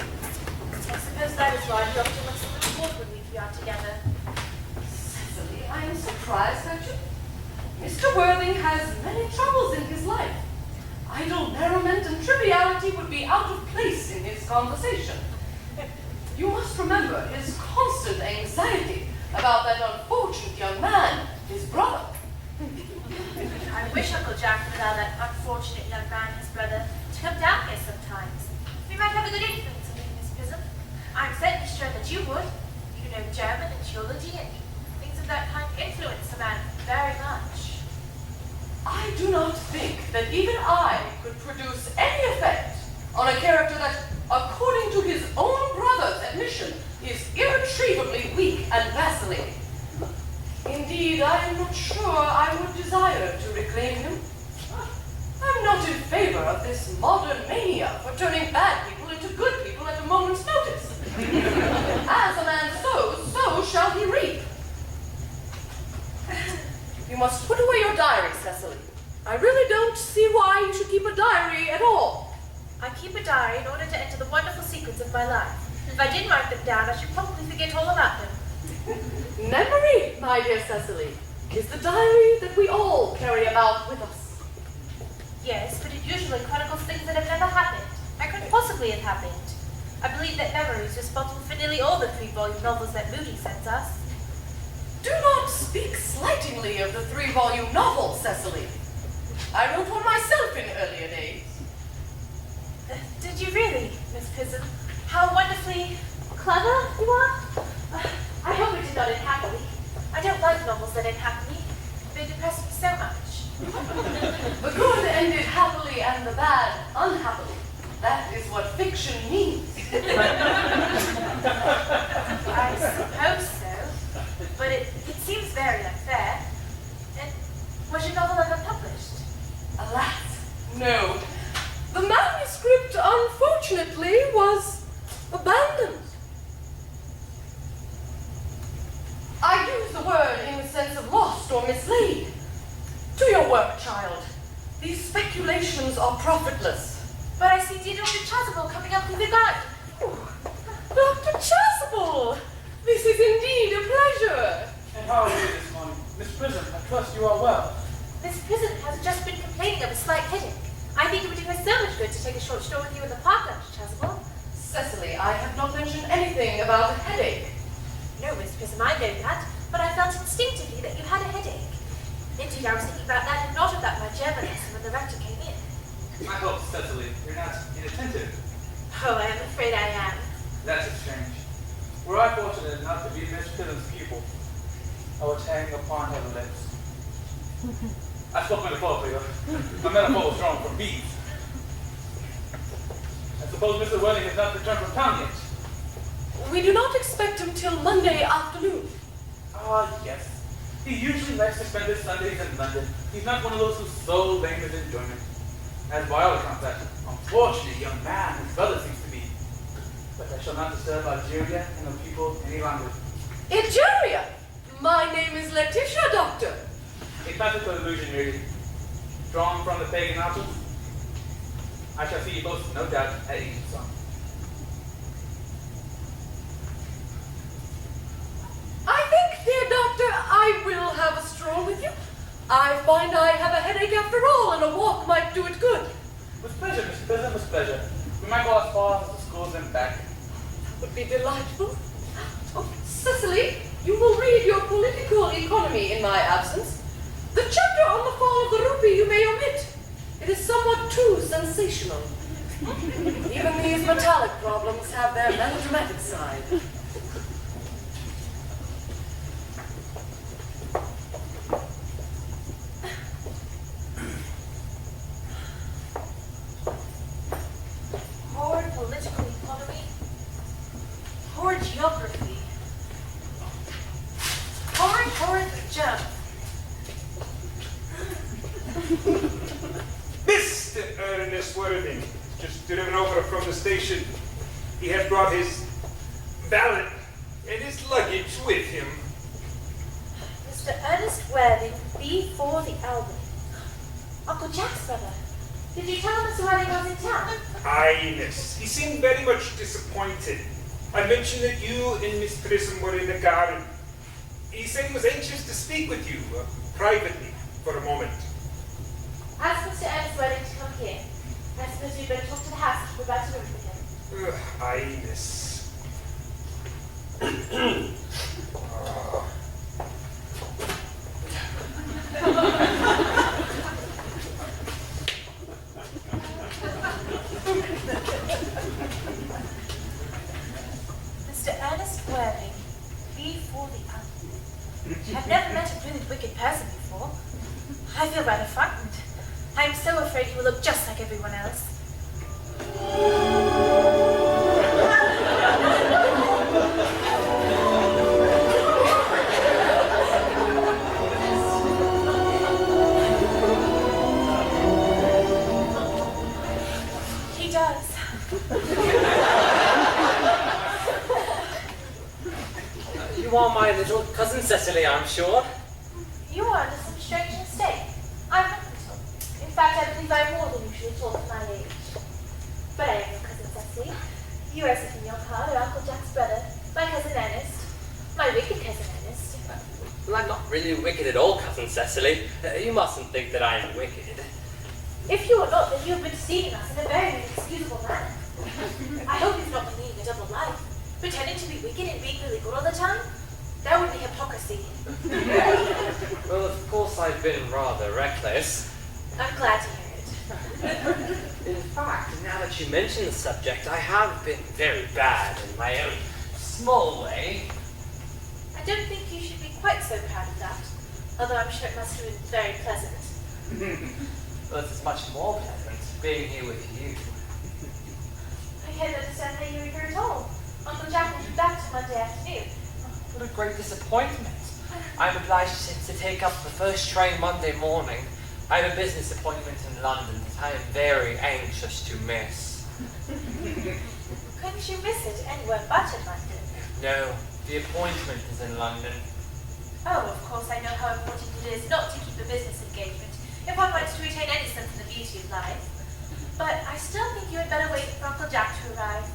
Speaker 6: I suppose that is why he often looks so much more when we are together.
Speaker 4: Cecily, I am surprised at you. Mr. Worthing has many troubles in his life. Idle merriment and triviality would be out of place in his conversation. You must remember his constant anxiety about that unfortunate young man, his brother.
Speaker 6: I wish Uncle Jack would allow that unfortunate young man, his brother, to come down here sometimes. We might have a good influence on him in this prison. I'm certainly sure that you would. You know German and geology and things of that kind influence a man very much.
Speaker 4: I do not think that even I could produce any effect on a character that, according to his own brother's admission, is irretrievably weak and vacillating. Indeed, I am not sure I would desire to reclaim him. I'm not in favor of this modern mania for turning bad people into good people at a moment's notice. As a man sows, so shall he reap. You must put away your diary, Cecily. I really don't see why you should keep a diary at all.
Speaker 6: I keep a diary in order to enter the wonderful secrets of my life. If I didn't write them down, I should probably forget all about them.
Speaker 4: Memory, my dear Cecily, is the diary that we all carry about with us.
Speaker 6: Yes, but it usually chronicles things that have never happened. I couldn't possibly have happened. I believe that memory is responsible for nearly all the 3-volume novels that Moody sends us.
Speaker 7: Do not speak slightingly of the 3-volume novel, Cecily. I wrote one myself in earlier days.
Speaker 6: Did you really, Miss Prism? How wonderfully clever you are. I hope it did not end happily. I don't like novels that end happily. They depress me so much.
Speaker 7: The good ended happily and the bad unhappily. That is what fiction means.
Speaker 6: I suppose so. But it seems very unfair. And was your novel ever published?
Speaker 7: Alas, no. The manuscript, unfortunately, was abandoned. I use the word in the sense of lost or mislaid. To your work, child. These speculations are profitless.
Speaker 6: But I see dear Dr. Chasuble coming up through the garden.
Speaker 7: Dr. Chasuble! This is indeed a pleasure.
Speaker 8: And how are you this morning? Miss Prism, I trust you are well.
Speaker 6: Miss Prism has just been complaining of a slight headache. I think it would do her so much good to take a short stroll with you in the park, Dr. Chasuble.
Speaker 7: Cecily, I have not mentioned anything about a headache.
Speaker 6: No, Miss Prism, I know that, but I felt instinctively that you had a headache. Indeed, I was thinking about that and not about my German lesson when the rector came in.
Speaker 8: I hope, Cecily, you're not inattentive.
Speaker 6: Oh, I am afraid I am.
Speaker 8: That's a strange. Were I fortunate enough to be Miss Prism's pupil, I would hang upon her lips. I spoke metaphorically, though. My metaphor was drawn from bees. I suppose Mr. Worthing has not returned from town yet.
Speaker 7: We do not expect him till Monday afternoon.
Speaker 8: Ah, yes. He usually likes to spend his Sundays in London. He's not one of those whose sole lame is enjoyment. As by all accounts, that unfortunate young man his brother seems to be. But I shall not disturb Algeria and her people any longer.
Speaker 7: Algeria! My name is Letitia, Doctor.
Speaker 8: A classical illusion, really. Drawn from the pagan apples. I shall see you both, no doubt, at evening sun.
Speaker 7: I think, dear Doctor, I will have a stroll with you. I find I have a headache after all, and a walk might do it good.
Speaker 8: With pleasure, Miss Prism, with pleasure. We might go as far as the schools and back.
Speaker 7: That would be delightful. Oh, Cecily, you will read your political economy in my absence. The chapter on the fall of the rupee you may omit. It is somewhat too sensational. Even these metallic problems have their melodramatic side.
Speaker 6: Horrid political economy. Horrid geography. Horrid German.
Speaker 9: Mr. Ernest Worthing, just driven over from the station. He has brought his valet and his luggage with him.
Speaker 6: Mr. Ernest Worthing, B4 the Albany. Uncle Jack's brother. Did you tell him Mr. Worthing was in town?
Speaker 9: Aye, miss. He seemed very much disappointed. I mentioned that you and Miss Prism were in the garden. He said he was anxious to speak with you, privately, for a moment.
Speaker 6: Ask Mr. Ernest Worthing to come here. I suppose you'd better talk to the housekeeper about a room with him.
Speaker 9: Aye, miss.
Speaker 6: Mr. Ernest Worthing, B4 the Albany. I've never met a really wicked person before. I feel rather frightened. I'm so afraid he will look just like everyone else. He does.
Speaker 1: You are my little cousin Cecily, I'm sure.
Speaker 6: You are under some strange mistake. I'm not little. In fact, I believe I'm more than usually tall for my age. But I am your cousin Cecily. You are sitting in your car, are Uncle Jack's brother, my cousin Ernest, my wicked cousin Ernest.
Speaker 1: Well, I'm not really wicked at all, cousin Cecily. You mustn't think that I am wicked.
Speaker 6: If you are not, then you have been deceiving us in a very inexcusable manner. I hope he's not been leading a double life, pretending to be wicked and being really good all the time. That would be hypocrisy.
Speaker 1: Well, of course I've been rather reckless.
Speaker 6: I'm glad to hear it.
Speaker 1: In fact, now that you mention the subject, I have been very bad in my own small way.
Speaker 6: I don't think you should be quite so proud of that, although I'm sure it must have been very pleasant.
Speaker 1: Well, it's much more pleasant being here with you.
Speaker 6: I can't understand how you were here at all. Uncle Jack will be back till Monday afternoon.
Speaker 1: What a great disappointment. I'm obliged to take up the first train Monday morning. I have a business appointment in London that I am very anxious to miss.
Speaker 6: Couldn't you miss it anywhere but in London?
Speaker 1: No, the appointment is in London.
Speaker 6: Oh, of course, I know how important it is not to keep a business engagement if one wants to retain any sense of the beauty of life. But I still think you had better wait for Uncle Jack to arrive.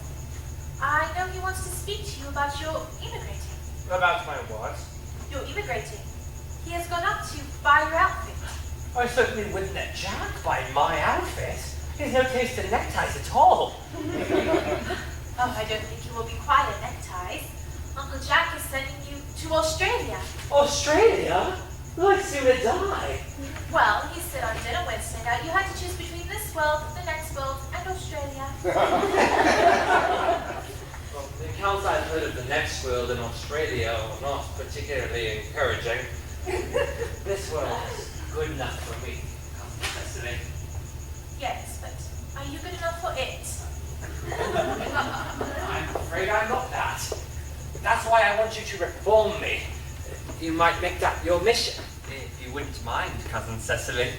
Speaker 6: I know he wants to speak to you about your immigrating.
Speaker 1: About my what?
Speaker 6: Your immigrating. He has gone up to buy your outfit.
Speaker 1: I certainly wouldn't let Jack buy my outfit. He has no taste in neckties at all.
Speaker 6: Oh, I don't think he will require neckties. Uncle Jack is sending you to Australia.
Speaker 1: Australia? I'd sooner die.
Speaker 6: Well, he said on dinner Wednesday night you had to choose between this world, the next world, and Australia.
Speaker 1: Well, the accounts I've heard of the next world in Australia are not particularly encouraging. This world is good enough for me, Cecily.
Speaker 6: Yes, but are you good enough for it?
Speaker 1: I'm afraid I'm not that. That's why I want you to reform me. You might make that your mission, if you wouldn't mind, Cousin Cecily.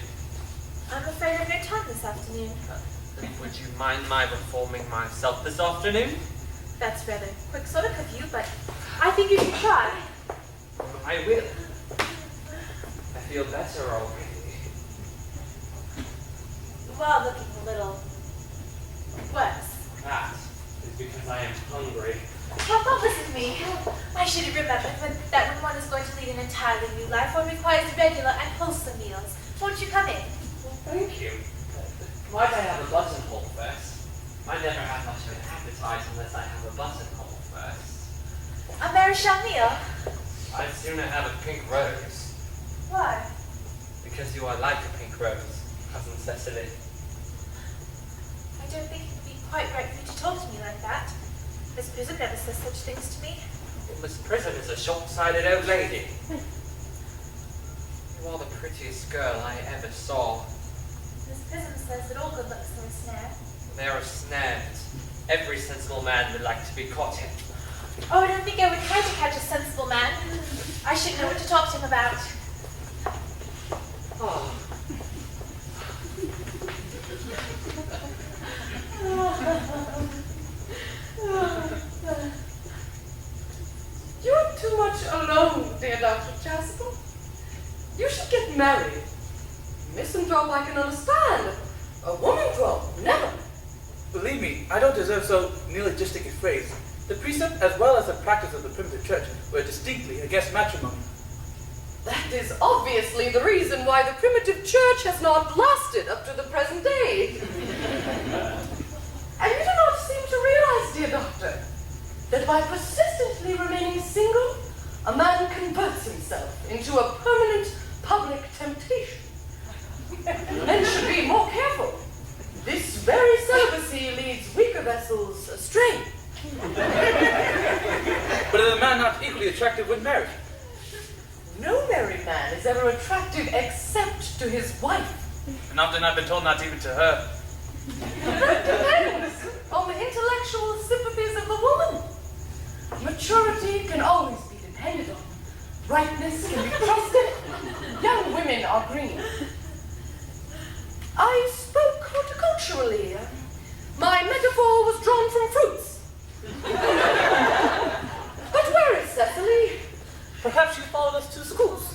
Speaker 6: I'm afraid I've no time this afternoon.
Speaker 1: Would you mind my reforming myself this afternoon?
Speaker 6: That's rather quixotic of you, but I think you should try.
Speaker 1: I will. I feel better already.
Speaker 6: You are looking a little worse.
Speaker 1: That is because I am hungry.
Speaker 6: How thoughtless of me. I should have remembered that when one is going to lead an entirely new life, one requires regular and wholesome meals. Won't you come in?
Speaker 1: Well, thank you. Might I have a buttonhole first? I never have much of an appetite unless I have a buttonhole first.
Speaker 6: A marital meal?
Speaker 1: I'd sooner have a pink rose.
Speaker 6: Why?
Speaker 1: Because you are like a pink rose, Cousin Cecily.
Speaker 6: I don't think it would be quite right for you to talk to me like that. Miss Prism never says such things to me.
Speaker 1: Well, Miss Prism is a short-sighted old lady. You are the prettiest girl I ever saw.
Speaker 6: Miss Prism says that all good looks are a snare.
Speaker 1: They are snares. Every sensible man would like to be caught in.
Speaker 6: Oh, I don't think I would try to catch a sensible man. I should know what to talk to him about.
Speaker 1: Oh.
Speaker 7: You're too much alone, dear Dr. Chasuble. You should get married. Misanthrope I can understand. A womanthrope, never.
Speaker 8: Believe me, I don't deserve so neologistic a phrase. The precept as well as the practice of the primitive church were distinctly against matrimony.
Speaker 7: That is obviously the reason why the primitive church has not lasted up to the present day. And you do not seem to realize, dear doctor, that by persistently remaining single, a man converts himself into a permanent public temptation. Men should be more careful. This very celibacy leads weaker vessels astray.
Speaker 8: But is a man not equally attractive when married?
Speaker 7: No married man is ever attractive except to his wife.
Speaker 8: And often I've been told not even to her.
Speaker 7: That depends on the intellectual sympathies of the woman. Maturity can always be depended on. Ripeness can be trusted. Young women are green. I spoke horticulturally. My metaphor was drawn from fruits. But where is Cecily?
Speaker 8: Perhaps you followed us to schools.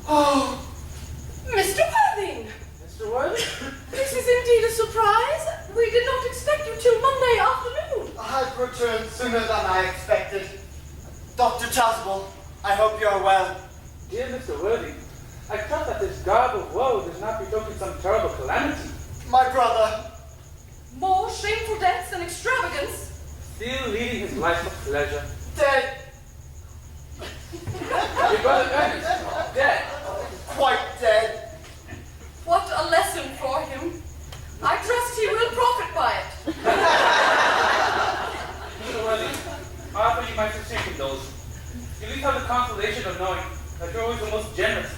Speaker 7: Oh, Mr. Worthing!
Speaker 8: Mr. Worthing?
Speaker 7: This is indeed a surprise. We did not expect you till Monday afternoon.
Speaker 3: I've returned sooner than I expected. Dr. Chasuble, I hope you are well.
Speaker 8: Dear Mr. Worthing, I trust that this garb of woe does not betoken some terrible calamity.
Speaker 3: My brother.
Speaker 7: More shameful deaths and extravagance.
Speaker 8: Still leading his life of pleasure.
Speaker 3: Dead.
Speaker 8: Your brother Ernest, dead.
Speaker 3: Quite dead.
Speaker 7: What a lesson for him. I trust he will profit by it.
Speaker 8: Mr. Worthy, I offer you my sincere condolence. You at least have the consolation of knowing that you're always the most generous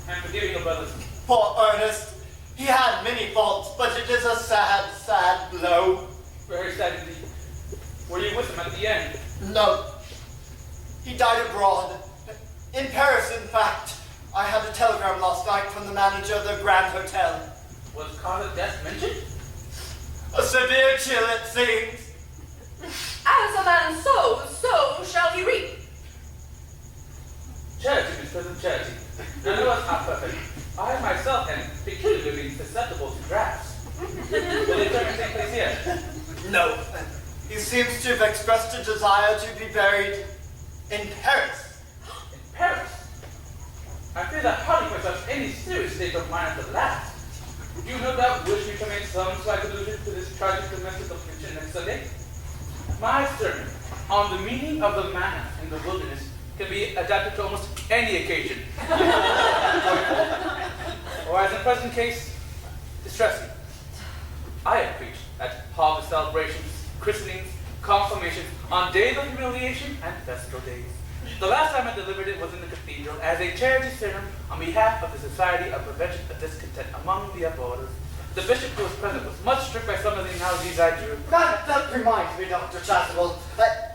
Speaker 8: and forgiving of brothers.
Speaker 3: Poor Ernest. He had many faults, but it is a sad, sad blow.
Speaker 8: Very sad indeed. Were you with him at the end?
Speaker 3: No. He died abroad. In Paris, in fact. I had a telegram last night from the manager of the Grand Hotel.
Speaker 8: Was cause of death mentioned?
Speaker 3: A severe chill, it seems.
Speaker 7: As a man sows, so shall he reap.
Speaker 8: Charity, Miss President, charity. None of us are perfect. I myself am peculiarly susceptible to drafts. Will the interment take place here?
Speaker 3: No. He seems to have expressed a desire to be buried in Paris.
Speaker 8: In Paris? I fear that hardly puts us any serious state of mind at the last. Would you no doubt wish me to make some slight allusion to this tragic domestic affliction next Sunday? My sermon on the meaning of the manna in the wilderness can be adapted to almost any occasion. Or as in the present case, distressing. I have preached at harvest celebrations, christenings, confirmations, on days of humiliation and festal days. The last time I delivered it was in the cathedral as a charity sermon on behalf of the Society of Prevention of Discontent among the Uporders. The bishop who was present was much struck by some of the analogies I drew.
Speaker 3: That reminds me, Dr. Chasuble.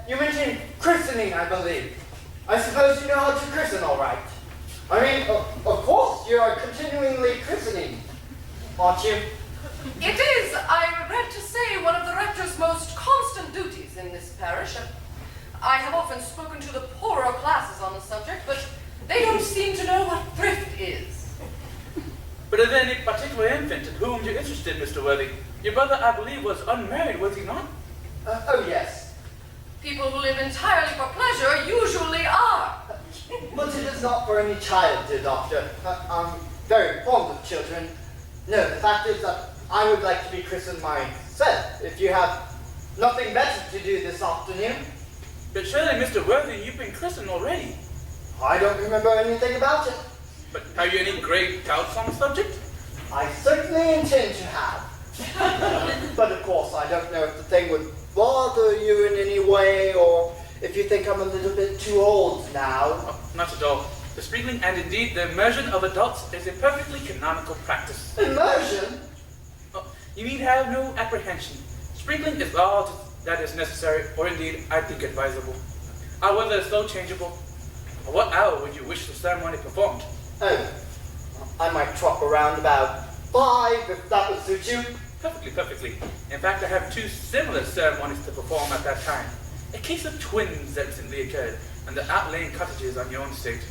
Speaker 3: You mentioned christening, I believe. I suppose you know how to christen all right. I mean, of course, you are continually christening, aren't you?
Speaker 7: It is, I regret to say, one of the rector's most constant duties in this parish. I have often spoken to the poorer classes on the subject, but they don't seem to know what thrift is.
Speaker 8: But is there any particular infant in whom you're interested, Mr. Worthy? Your brother, I believe, was unmarried, was he not?
Speaker 3: Oh, yes.
Speaker 7: People who live entirely for pleasure usually are.
Speaker 3: But it is not for any child, dear doctor. I'm very fond of children. No, the fact is that I would like to be christened myself, if you have nothing better to do this afternoon.
Speaker 8: But surely, Mr. Worthy, you've been christened already.
Speaker 3: I don't remember anything about it.
Speaker 8: But have you any grave doubts on the subject?
Speaker 3: I certainly intend to have. But of course, I don't know if the thing would bother you in any way, or if you think I'm a little bit too old now.
Speaker 8: Oh, not at all. The sprinkling and indeed the immersion of adults is a perfectly canonical practice.
Speaker 3: Immersion?
Speaker 8: Oh, you need have no apprehension. Sprinkling is all that is necessary, or indeed, I think advisable. Our weather is so changeable. At what hour would you wish the ceremony performed?
Speaker 3: Oh, I might trot around about 5, if that would suit you.
Speaker 8: Perfectly. In fact, I have 2 similar ceremonies to perform at that time. A case of twins that recently occurred, and the outlaying cottages on your own estate.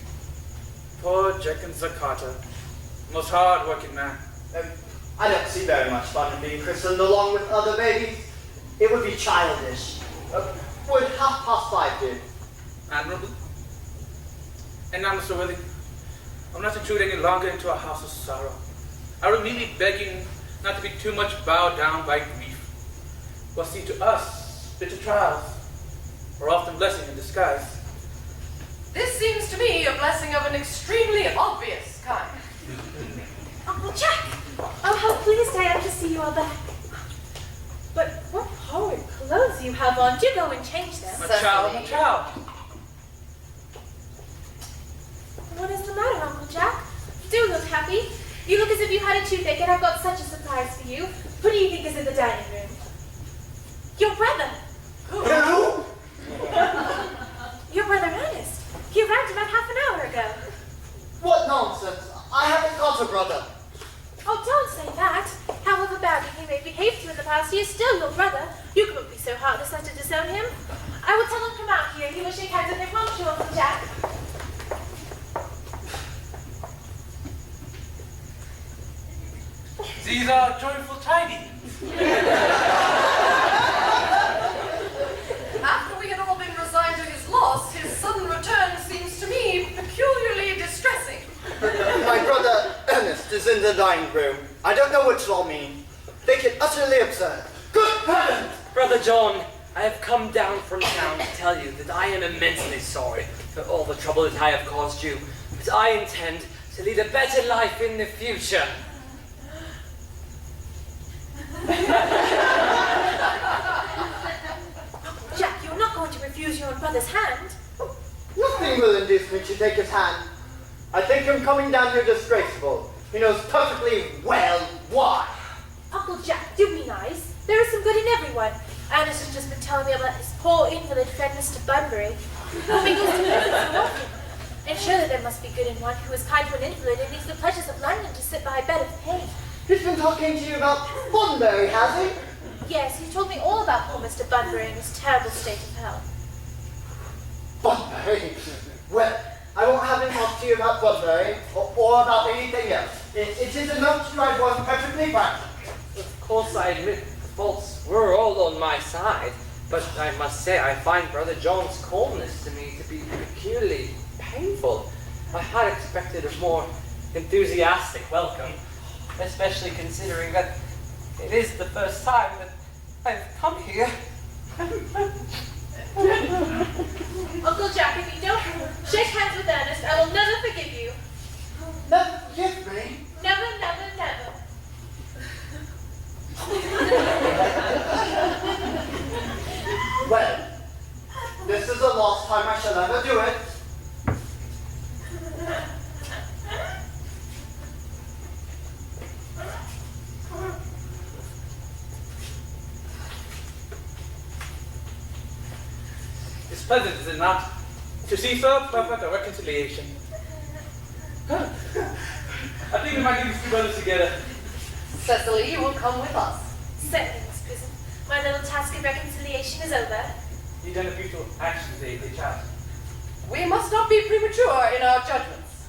Speaker 8: Poor Jenkins Zakata, most hard-working man.
Speaker 3: I don't see very much fun in being christened along with other babies. It would be childish. Would 5:30 do?
Speaker 8: Admirable. And now, Mr. Worthy, I'm not to intrude any longer into a house of sorrow. I remain begging not to be too much bowed down by grief. Well, see, to us, bitter trials are often blessing in disguise.
Speaker 7: This seems to me a blessing of an extremely obvious kind.
Speaker 6: Uncle Jack! Oh, how pleased I am to see you all back. But what horrid clothes you have on. Do go and change them.
Speaker 8: My child.
Speaker 6: What is the matter, Uncle Jack? Do look happy. You look as if you had a toothache, and I've got such a surprise for you. Who do you think is in the dining room? Your brother.
Speaker 3: Who?
Speaker 6: Your brother Ernest. He arrived about half an hour ago.
Speaker 3: What nonsense. I haven't got a brother.
Speaker 6: Oh, don't say that. However badly he may behave to you in the past, he is still your brother. You couldn't be so heartless as to disown him. I will tell him to come out here. He will shake hands with him, won't you, Uncle Jack?
Speaker 8: These are joyful tidings.
Speaker 7: After we had all been resigned to his loss, his sudden return seems to me peculiarly distressing.
Speaker 3: My brother drawing-room. I don't know what it all means. Think it utterly absurd. Good heavens!
Speaker 1: Brother John, I have come down from town to tell you that I am immensely sorry for all the trouble that I have caused you, but I intend to lead a better life in the future.
Speaker 6: Jack, you're not going to refuse your own brother's hand.
Speaker 3: Nothing will induce me to take his hand. I think him coming down here disgraceful. He knows perfectly well why.
Speaker 6: Uncle Jack, do be nice. There is some good in everyone. Ernest has just been telling me about his poor invalid friend, Mr. Bunbury, whom he goes to visit so often. And surely there must be good in one who is kind to an invalid and leaves the pleasures of London to sit by a bed of pain.
Speaker 3: He's been talking to you about Bunbury, has he?
Speaker 6: Yes, he told me all about poor Mr. Bunbury and his terrible state of health.
Speaker 3: Bunbury? Well, I won't have him talk to you about Bunbury or about anything else. It is enough to drive one perfectly practical.
Speaker 1: Of course, I admit the faults were all on my side, but I must say I find Brother John's coldness to me to be peculiarly painful. I had expected a more enthusiastic welcome, especially considering that it is the first time that I've come here.
Speaker 6: Uncle Jack, if you don't shake hands with Ernest, I will never forgive you.
Speaker 3: Never forgive me?
Speaker 6: Never, never, never.
Speaker 3: Well, this is the last time I shall ever do it.
Speaker 8: It's pleasant, is it not, to see so perfect a reconciliation? I think we might get these two brothers together.
Speaker 7: Cecily, you will come with us.
Speaker 6: Certainly, Miss Prism. My little task of reconciliation is over.
Speaker 8: You've done a beautiful action today, dear child.
Speaker 7: We must not be premature in our judgments.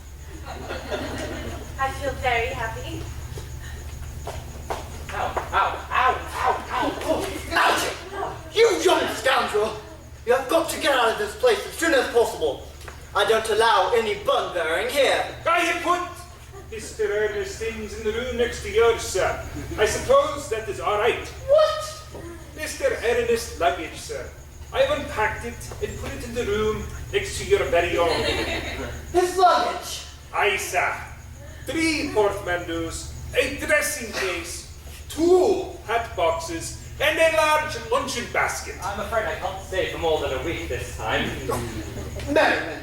Speaker 6: I feel very happy.
Speaker 1: Ow, ow, ow, ow, ow.
Speaker 3: Ouch! You young scoundrel! You have got to get out of this place as soon as possible. I don't allow any bun bearing here.
Speaker 9: I have put Mr. Ernest things in the room next to yours, sir. I suppose that is all right.
Speaker 3: What?
Speaker 9: Mr. Ernest's luggage, sir. I have unpacked it and put it in the room next to your very own.
Speaker 3: His luggage.
Speaker 9: Aye, sir. 3 portmanteaus, a dressing case, 2 hat boxes, and a large luncheon basket.
Speaker 1: I'm afraid I can't stay for more than a week this time.
Speaker 3: Merriman,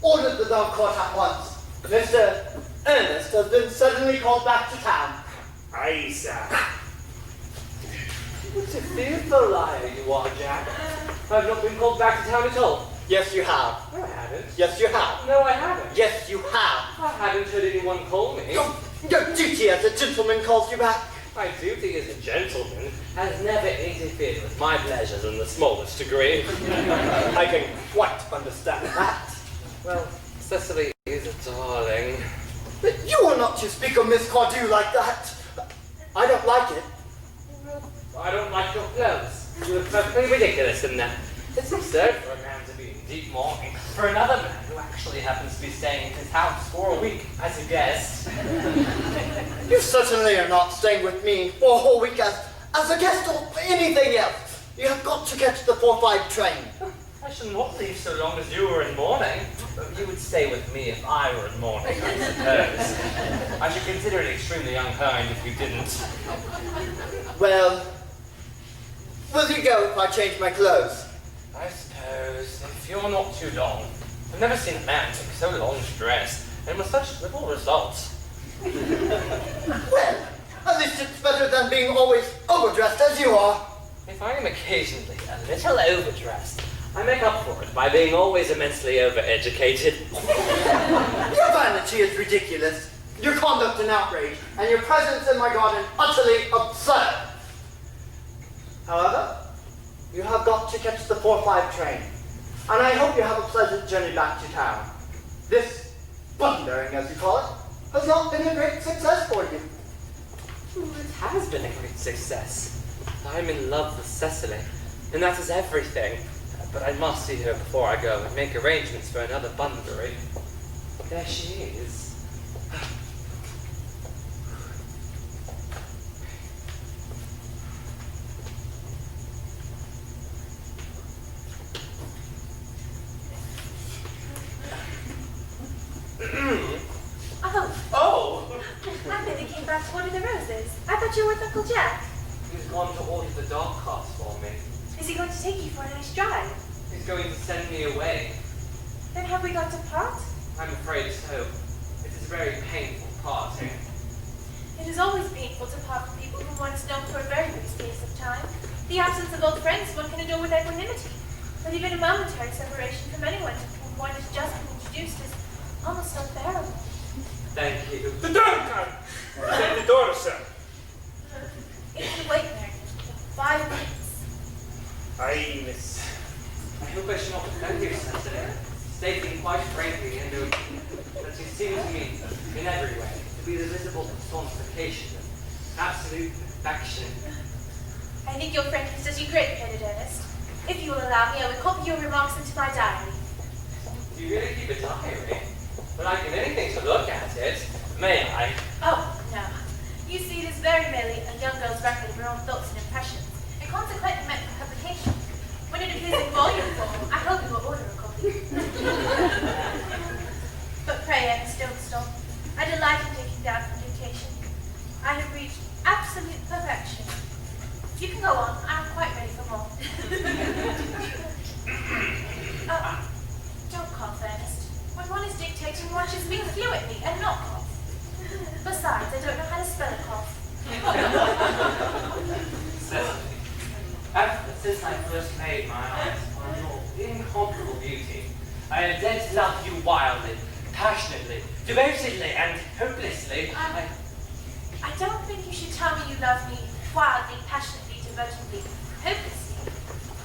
Speaker 3: order the dog caught at once. Mr. Ernest has been suddenly called back to town.
Speaker 9: Aye, sir.
Speaker 1: What a fearful liar you are, Jack. I've not been called back to town at all.
Speaker 3: Yes, you have.
Speaker 1: No, I haven't.
Speaker 3: Yes, you have.
Speaker 1: No, I haven't.
Speaker 3: Yes, you have.
Speaker 1: I haven't heard anyone call me.
Speaker 3: Your duty as a gentleman calls you back.
Speaker 1: My duty as a gentleman has never interfered with my pleasures in the smallest degree.
Speaker 3: I can quite understand that.
Speaker 1: Well, Cecily is a darling.
Speaker 3: But you are not to speak of Miss Cardew like that. I don't like it.
Speaker 1: I don't like your clothes. You look perfectly ridiculous in them. It's absurd for a man to be in deep mourning for another man who actually happens to be staying in his house for a week as a guest.
Speaker 3: You certainly are not staying with me for a whole week as a guest or anything else. You have got to catch the 4-5 train.
Speaker 1: I shall not leave so long as you were in mourning. But you would stay with me if I were in mourning, I suppose. I should consider it extremely unkind if you didn't.
Speaker 3: Well, will you go if I change my clothes?
Speaker 1: I suppose, if you're not too long. I've never seen a man take so long to dress, and with such little results.
Speaker 3: Well, at least it's better than being always overdressed as you are.
Speaker 1: If I am occasionally a little overdressed, I make up for it by being always immensely overeducated.
Speaker 3: Your vanity is ridiculous, your conduct an outrage, and your presence in my garden utterly absurd. However, you have got to catch the 4-5 train, and I hope you have a pleasant journey back to town. This blundering, as you call it, has not been a great success for you.
Speaker 1: It has been a great success. I'm in love with Cecily, and that is everything. But I must see her before I go and make arrangements for another Bunbury. There she is.
Speaker 6: thought you were with Uncle Jack.
Speaker 1: He's gone to order the dog cart for me.
Speaker 6: Is he going to take you for a nice drive?
Speaker 1: He's going to send me away.
Speaker 6: Then have we got to part?
Speaker 1: I'm afraid so. It is a very painful parting.
Speaker 6: It is always painful to part with people whom one has known for a very brief space of time. The absence of old friends one can endure with equanimity. But even a momentary separation from anyone to whom one has just been introduced is almost unbearable.
Speaker 1: Thank you.
Speaker 9: The door, Karen! The door, sir.
Speaker 6: If you wait there for 5 minutes.
Speaker 9: Aye, miss.
Speaker 1: I hope I shall not offend you, Cecilia. Stating quite frankly and openly that you seem to me, in every way, to be the visible personification of absolute perfection.
Speaker 6: I think your friend has does you great credit, Ernest. If you will allow me, I will copy your remarks into my diary.
Speaker 1: Do you really keep a diary? But I can anything to look at it. May I?
Speaker 6: Oh, no. You see, it is very merely a young girl's record of her own thoughts and impressions, and consequently meant for publication. When it appears in volume form, I hope you will order a copy. But pray, Ernest, don't stop. I delight in taking down from dictation. I have reached absolute perfection. You can go on. I am quite ready for more. Don't cough, Ernest. When one is dictating, one should speak fluently and not cough. Besides, I don't know how to spell a cough.
Speaker 1: Cecily, ever since I first laid my eyes upon your incomparable beauty, I have dared to love you wildly, passionately, devotedly, and hopelessly.
Speaker 6: I don't think you should tell me you love me wildly, passionately, devotedly, hopelessly.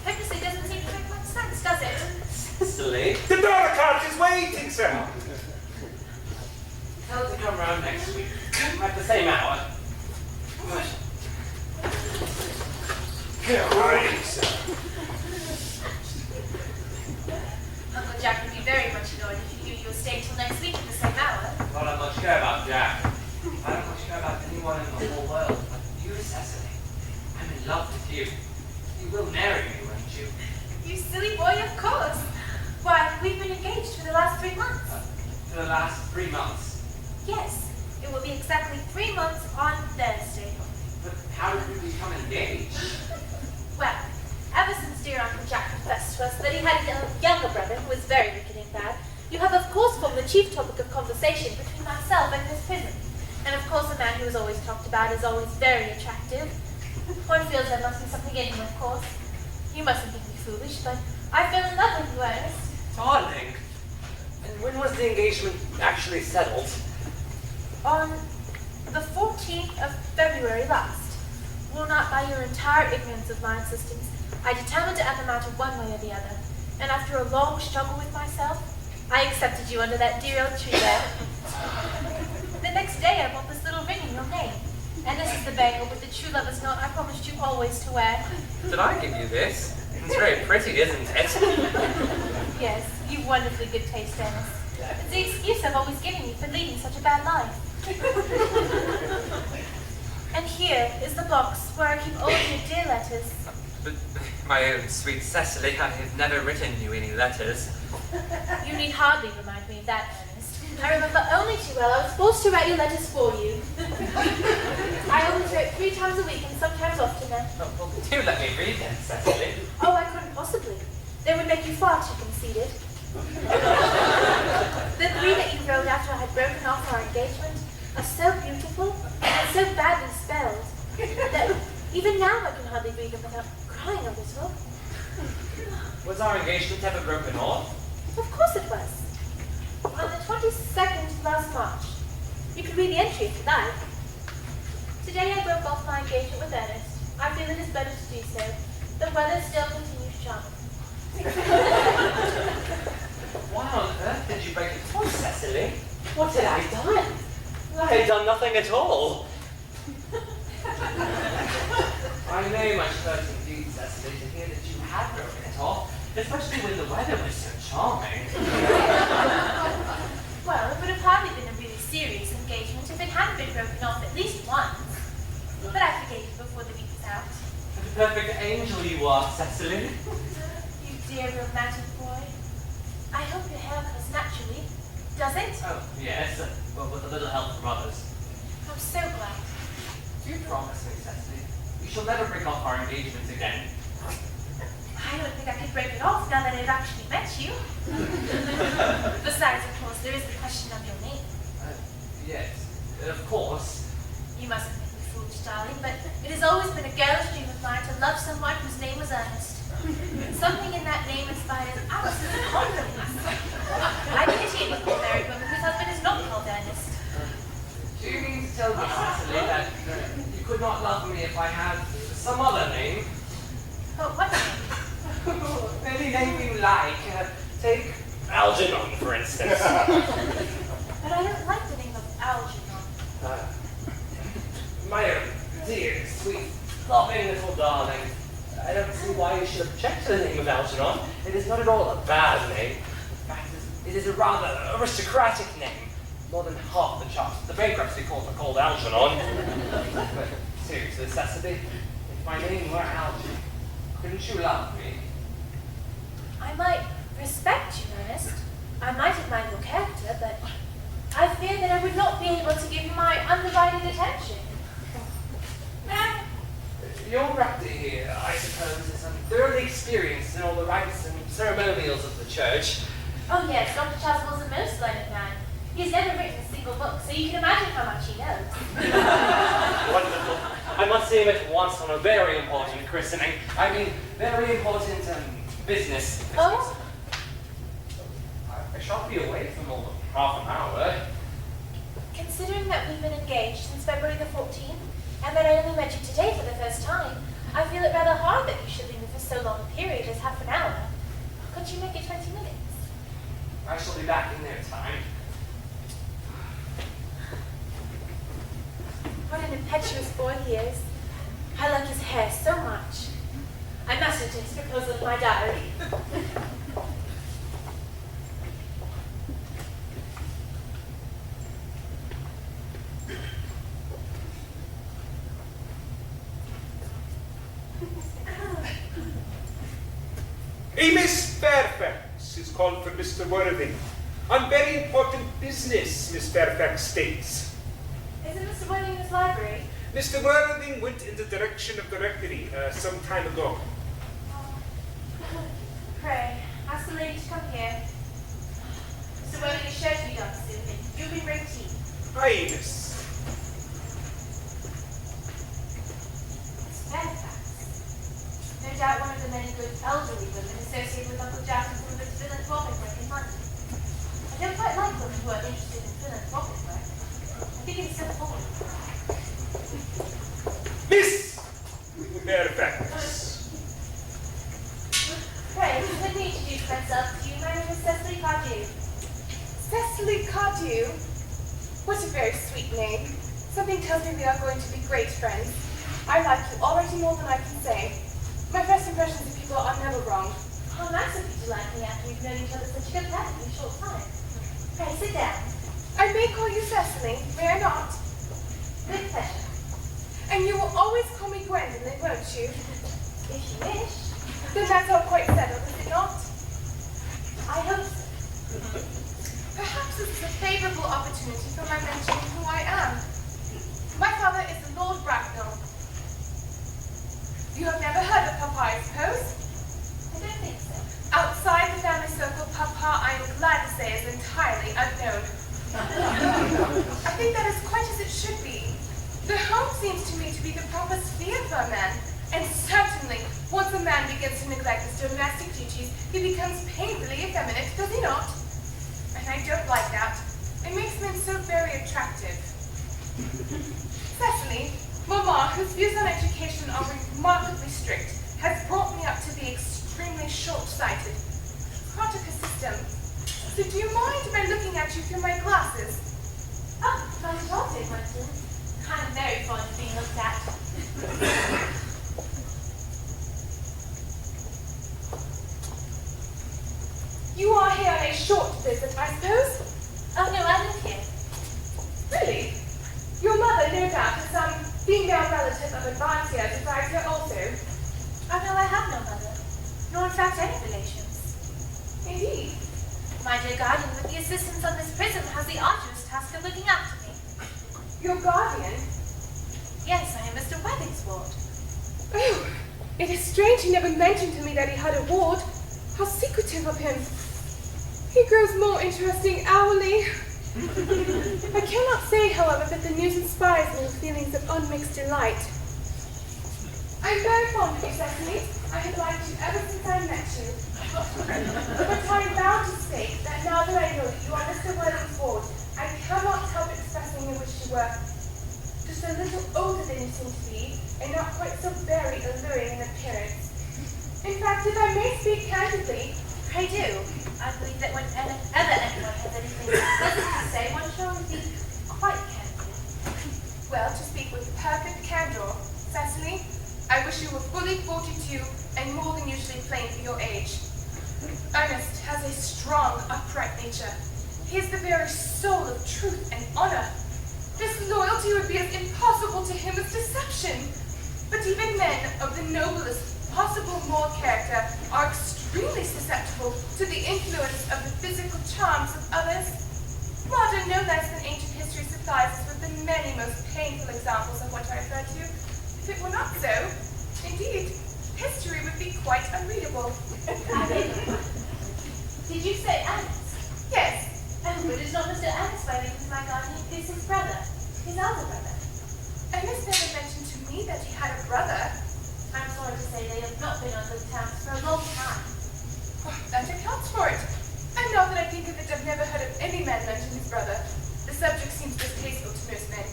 Speaker 6: Hopelessly doesn't seem to make much sense, does it?
Speaker 1: Cecily,
Speaker 9: The door cart is waiting, sir.
Speaker 1: tell her to come round next week at the same hour.
Speaker 9: Aye, sir.
Speaker 6: Uncle Jack would be very much annoyed if he knew you were staying till next week at the same hour.
Speaker 1: I don't much care about Jack. I don't much care about anyone in the whole world but you, Cecily. I'm in love with you. You will marry me, won't you?
Speaker 6: You silly boy, of course. Why, we've been engaged for the last 3 months.
Speaker 1: For the last 3 months.
Speaker 6: Yes, it will be exactly 3 months on Thursday.
Speaker 1: But how did we become engaged?
Speaker 6: Well, ever since dear Uncle Jack confessed to us that he had a younger brother who was very wicked and bad, you have of course formed the chief topic of conversation between myself and Miss Prism. And of course a man who is always talked about is always very attractive. One feels there must be something in him, of course. You mustn't think me foolish, but I fell in love with you, Ernest.
Speaker 1: Darling. And when was the engagement actually settled?
Speaker 6: On the 14th of February last. Will not by your entire ignorance of my existence, I determined to end the matter one way or the other. And after a long struggle with myself, I accepted you under that dear old tree there. The next day I bought this little ring in your name. And this is the bagel with the true lover's knot I promised you always to wear.
Speaker 1: Did I give you this? It's very pretty, isn't it?
Speaker 6: Yes, you've wonderfully good taste, Ernest. It's the excuse I've always given you for leading such a bad life. And here is the box where I keep all of your dear letters.
Speaker 1: But, my own sweet Cecily, I have never written you any letters.
Speaker 6: You need hardly remind me of that, Ernest. I remember only too well I was forced to write your letters for you. I always wrote 3 times a week and sometimes oftener.
Speaker 1: Oh, well, do let me read them, Cecily.
Speaker 6: Oh, I couldn't possibly. They would make you far too conceited. The 3 that you wrote after I had broken off our engagement are so beautiful and so badly spelled that even now I can hardly read them without crying a little.
Speaker 1: Was our engagement ever broken off?
Speaker 6: Of course it was. On the 22nd of last March. You can read the entry if you like. Today I broke off my engagement with Ernest. I feel it is better to do so. The weather still continues charming.
Speaker 1: Why on earth did you break it off, Cecily? What had I done? I had done nothing at all. I may much hurt indeed, Cecily, to hear that you had broken it off, especially when the weather was so charming.
Speaker 6: Well, it would have hardly been a really serious engagement if it hadn't been broken off at least once. But I forgave you before the week was out.
Speaker 1: What a perfect angel you are, Cecily.
Speaker 6: You dear romantic boy. I hope your hair comes naturally. Does it?
Speaker 1: Oh, yes. Well, with a little help from others.
Speaker 6: I'm so glad.
Speaker 1: Do promise me, Cecily, you shall never break off our engagement again.
Speaker 6: I don't think I could break it off now that I've actually met you. Besides, of course, there is the question of your name.
Speaker 1: Yes, of course.
Speaker 6: You mustn't make me foolish, darling, but it has always been a girl's dream of mine to love someone whose name was Ernest. Something in that name inspires absolute confidence. I pity any poor married woman whose husband is not called Ernest.
Speaker 1: Do you mean to tell me, Cecily, that you could not love me if I had some other name?
Speaker 6: Oh, what name?
Speaker 1: Any name you like. Take Algernon, for instance.
Speaker 6: But I don't like the name of Algernon.
Speaker 1: My own dear, sweet, loving little darling. I don't see why you should object to the name of Algernon. It is not at all a bad name. In fact, it is a rather aristocratic name. More than half the charts of the bankruptcy court are called Algernon. But seriously, Cecily, if my name were Algernon, couldn't you love me?
Speaker 6: I might respect you, Ernest. I might admire your character, but I fear that I would not be able to give you my undivided attention.
Speaker 1: Your rector here, I suppose, is thoroughly experienced in all the rites and ceremonials of the church.
Speaker 6: Oh yes, Dr. Chaswell's a most learned man. He's never written a single book, so you can imagine how much he knows.
Speaker 1: Wonderful. I must see him at once on a very important christening. I mean, very important business.
Speaker 6: Oh?
Speaker 1: I shan't be away for more than half an hour.
Speaker 6: Considering that we've been engaged since February the 14th, and that I only met you today for the first time, I feel it rather hard that you should leave me for so long a period as half an hour. Could you make it 20 minutes?
Speaker 1: I shall be back in no time.
Speaker 6: What an impetuous boy he is. I like his hair so much. I must enter his proposal in my diary.
Speaker 9: A Miss Fairfax is called for Mr. Worthing. On very important business, Miss Fairfax states.
Speaker 6: Isn't Mr. Worthing in his library?
Speaker 9: Mr. Worthing went in the direction of the rectory some time ago.
Speaker 6: Pray, ask the lady to come here. Mr. Worthing is sure to be done soon, and you'll be bring tea.
Speaker 9: Aye, miss.
Speaker 6: Miss Fairfax. No doubt one of the many good elderly women associated with Uncle Jack and some of its philanthropic work in London. I don't quite like women who are interested in philanthropic work. I think it's so foreign.
Speaker 9: Miss Fairfax.
Speaker 6: Pray, let me introduce myself to you. My name is Cecily Cardew.
Speaker 5: Cecily Cardew? What a very sweet name. Something tells me we are going to be great friends. I like you already more than I can say. My first impressions of people are never wrong.
Speaker 6: How nice of you to like me after we've known each other such a good time in a short time. Pray, sit down.
Speaker 5: I may call you Cecily, may I not?
Speaker 6: With pleasure.
Speaker 5: And you will always call me Gwendolyn, won't you?
Speaker 6: If you wish.
Speaker 5: Then that's all quite settled, is it not?
Speaker 6: I hope so.
Speaker 5: Perhaps this is a favourable opportunity for my mentioning who I am. My father is the Lord Bracknell. You have never heard of Papa, I suppose?
Speaker 6: I don't think so.
Speaker 5: Outside the family circle, Papa, I am glad to say, is entirely unknown. I think that is quite as it should be. The home seems to me to be the proper sphere for a man, and certainly, once a man begins to neglect his domestic duties, he becomes painfully effeminate, does he not? And I don't like that. It makes men so very attractive. Cecily, Mamma, whose views on education are remarkably strict, has brought me up to be extremely short-sighted. Part of her system. So do you mind if I'm looking at you through my glasses?
Speaker 6: Oh, not at all, dear Winston. I'm very fond of being looked at.
Speaker 5: You are here on a short visit, I suppose?
Speaker 6: Oh no, I live here.
Speaker 5: Really? Your mother, no doubt, is some female relative of advanced years besides her also.
Speaker 6: Oh no, I have no mother. Nor in fact any relations.
Speaker 5: Indeed.
Speaker 6: My dear guardian, with the assistance of this prism, has the arduous task of looking after me.
Speaker 5: Your guardian?
Speaker 6: Yes, I Hastings ward.
Speaker 5: Oh, it is strange he never mentioned to me that he had a ward. How secretive of him. He grows more interesting hourly. I cannot say, however, that the news inspires me with feelings of unmixed delight. I'm very fond of you, Cecily. I have liked you ever since I met you. But I am bound to state that now that I know that you are Mr. Worthing's ward, I cannot help expressing a wish you were just a little older than you seem to be, and not quite so very alluring in appearance. In fact, if I may speak candidly,
Speaker 6: Pray do. I believe that whenever anyone has anything pleasant to say, one should always be quite candid.
Speaker 5: well, to speak with perfect candor, Cecily, I wish you were fully 42 and more than usually plain for your age. Ernest has a strong, upright nature. He is the very soul of truth and honor. Disloyalty would be as impossible to him as deception. But even men of the noblest possible moral character are extremely susceptible to the influence of the physical charms of others. Modern no less than ancient history supplies us with the many most painful examples of what I refer to. If it were not so, indeed, history would be quite unreadable.
Speaker 6: Did you say Ernest?
Speaker 5: Yes,
Speaker 6: Oh, but it's not Mr. Ernest Worthing who's my guardian, it's his brother, his elder brother.
Speaker 5: Ernest never mentioned to me that he had a brother.
Speaker 6: I'm sorry to say they have not been on good terms for a long time.
Speaker 5: Oh, that accounts for it. And now that I think of it, I've never heard of any man mention his brother. The subject seems distasteful to most men.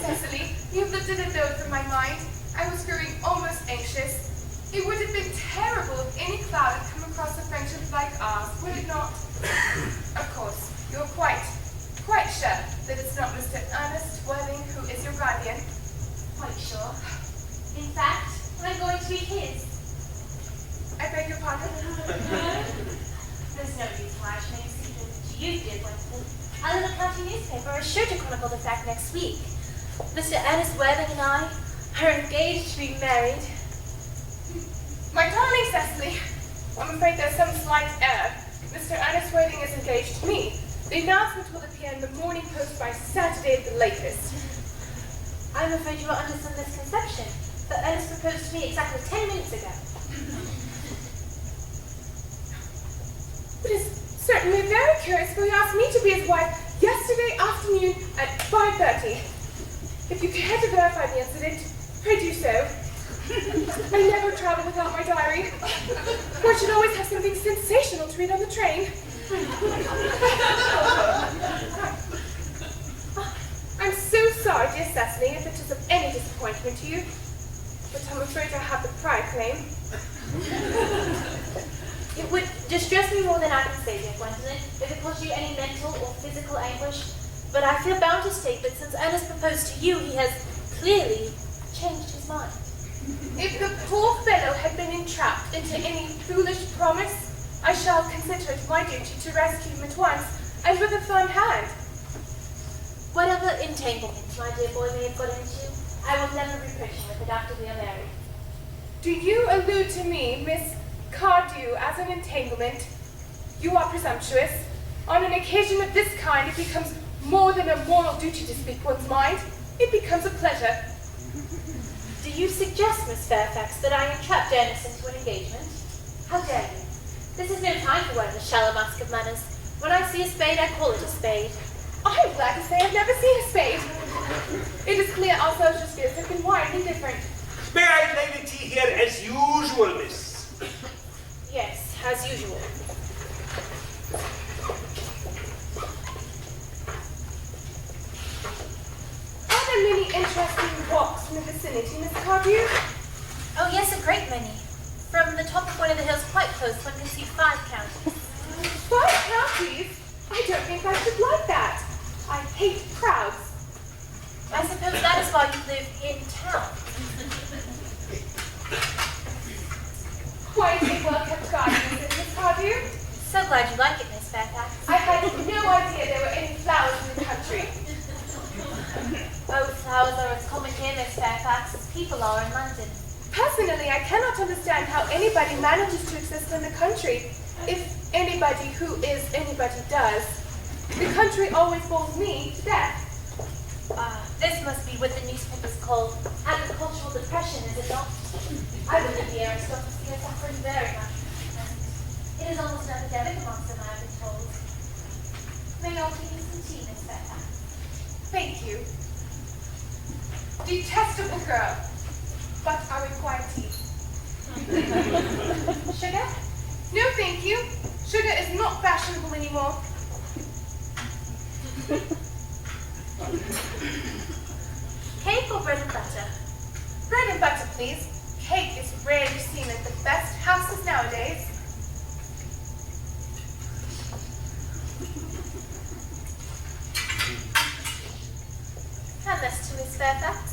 Speaker 5: Cecily, you've lifted a load from my mind. I was growing almost anxious. It would have been terrible if any cloud had come across a friendship like ours, would it not? Of course, you're quite sure that it's not Mr. Ernest Worthing who is your guardian.
Speaker 6: Quite sure. In fact, I'm going to be his.
Speaker 5: I beg your pardon?
Speaker 6: There's no reason why I should make a secret to you, dear Gwendolyn. Our little county newspaper is sure to chronicle the fact next week. Mr. Ernest Worthing and I are engaged to be married.
Speaker 5: My darling Cecily, I'm afraid there's some slight error. Mr. Ernest Worthing is engaged to me. The announcement will appear in the Morning Post by Saturday at the latest.
Speaker 6: I'm afraid you are under some misconception, but Ernest proposed to me exactly 10 minutes ago.
Speaker 5: It is certainly very curious, for he asked me to be his wife yesterday afternoon at 5:30. If you care to verify the incident, pray do so. I never travel without my diary. One should always have something sensational to read on the train. I'm so sorry, dear Cecily, if it is of any disappointment to you, but I'm afraid I have the prior claim.
Speaker 6: It would distress me more than I can say, dear Gwendolyn, if it caused you any mental or physical anguish, but I feel bound to state that since Ernest proposed to you, he has clearly changed his mind.
Speaker 5: If the poor fellow had been entrapped into any foolish promise, I shall consider it my duty to rescue him at once, and with a firm hand.
Speaker 6: Whatever entanglement my dear boy may have got into, I will never reproach him with it after we are married.
Speaker 5: Do you allude to me, Miss Cardew, as an entanglement? You are presumptuous. On an occasion of this kind, it becomes more than a moral duty to speak one's mind. It becomes a pleasure.
Speaker 6: Do you suggest, Miss Fairfax, that I entrapped Ernest into an engagement? How dare you? This is no time for wearing a shallow mask of manners. When I see a spade, I call it a spade.
Speaker 5: I'm glad to say I've never seen a spade. It is clear our social spheres have been widely different.
Speaker 9: May I lay the tea here as usual, miss?
Speaker 6: Yes, as usual.
Speaker 5: Are there many interesting walks in the vicinity, Miss Cardew?
Speaker 6: Oh yes, a great many. From the top of one of the hills quite close, one can see 5 counties.
Speaker 5: 5 counties? I don't think I should like that. I hate crowds.
Speaker 6: I suppose that is why you live in town.
Speaker 5: Quite a well-kept garden, isn't it, Miss Cardew?
Speaker 6: So glad you like it, Miss Fairfax.
Speaker 5: I had no idea there were any flowers in the country.
Speaker 6: Oh, flowers are as common here, Miss Fairfax, as people are in London.
Speaker 5: Personally, I cannot understand how anybody manages to exist in the country. If anybody who is anybody does. The country always bores me to death.
Speaker 6: This must be what the newspapers call agriculture. cultural depression, is it not? I believe the aristocracy are suffering very much from it at present. It is almost an epidemic amongst them, I have been told. May I give you some tea, Miss Fairfax?
Speaker 5: Thank you. Detestable girl, but I require tea.
Speaker 6: Sugar?
Speaker 5: No, thank you. Sugar is not fashionable anymore.
Speaker 6: Cake or bread and butter?
Speaker 5: Bread and butter, please. Cake is rarely seen at the best houses nowadays.
Speaker 6: Hand this to Miss Fairfax.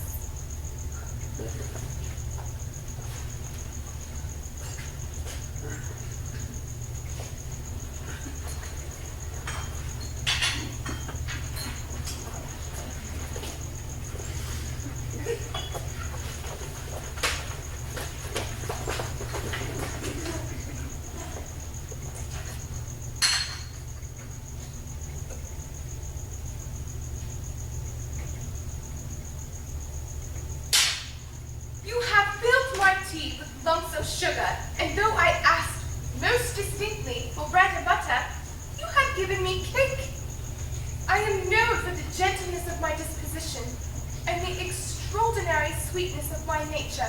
Speaker 5: You have filled my tea with lumps of sugar, and though I asked most distinctly for bread and butter, you have given me cake. I am known for the gentleness of my disposition and the extraordinary sweetness of my nature.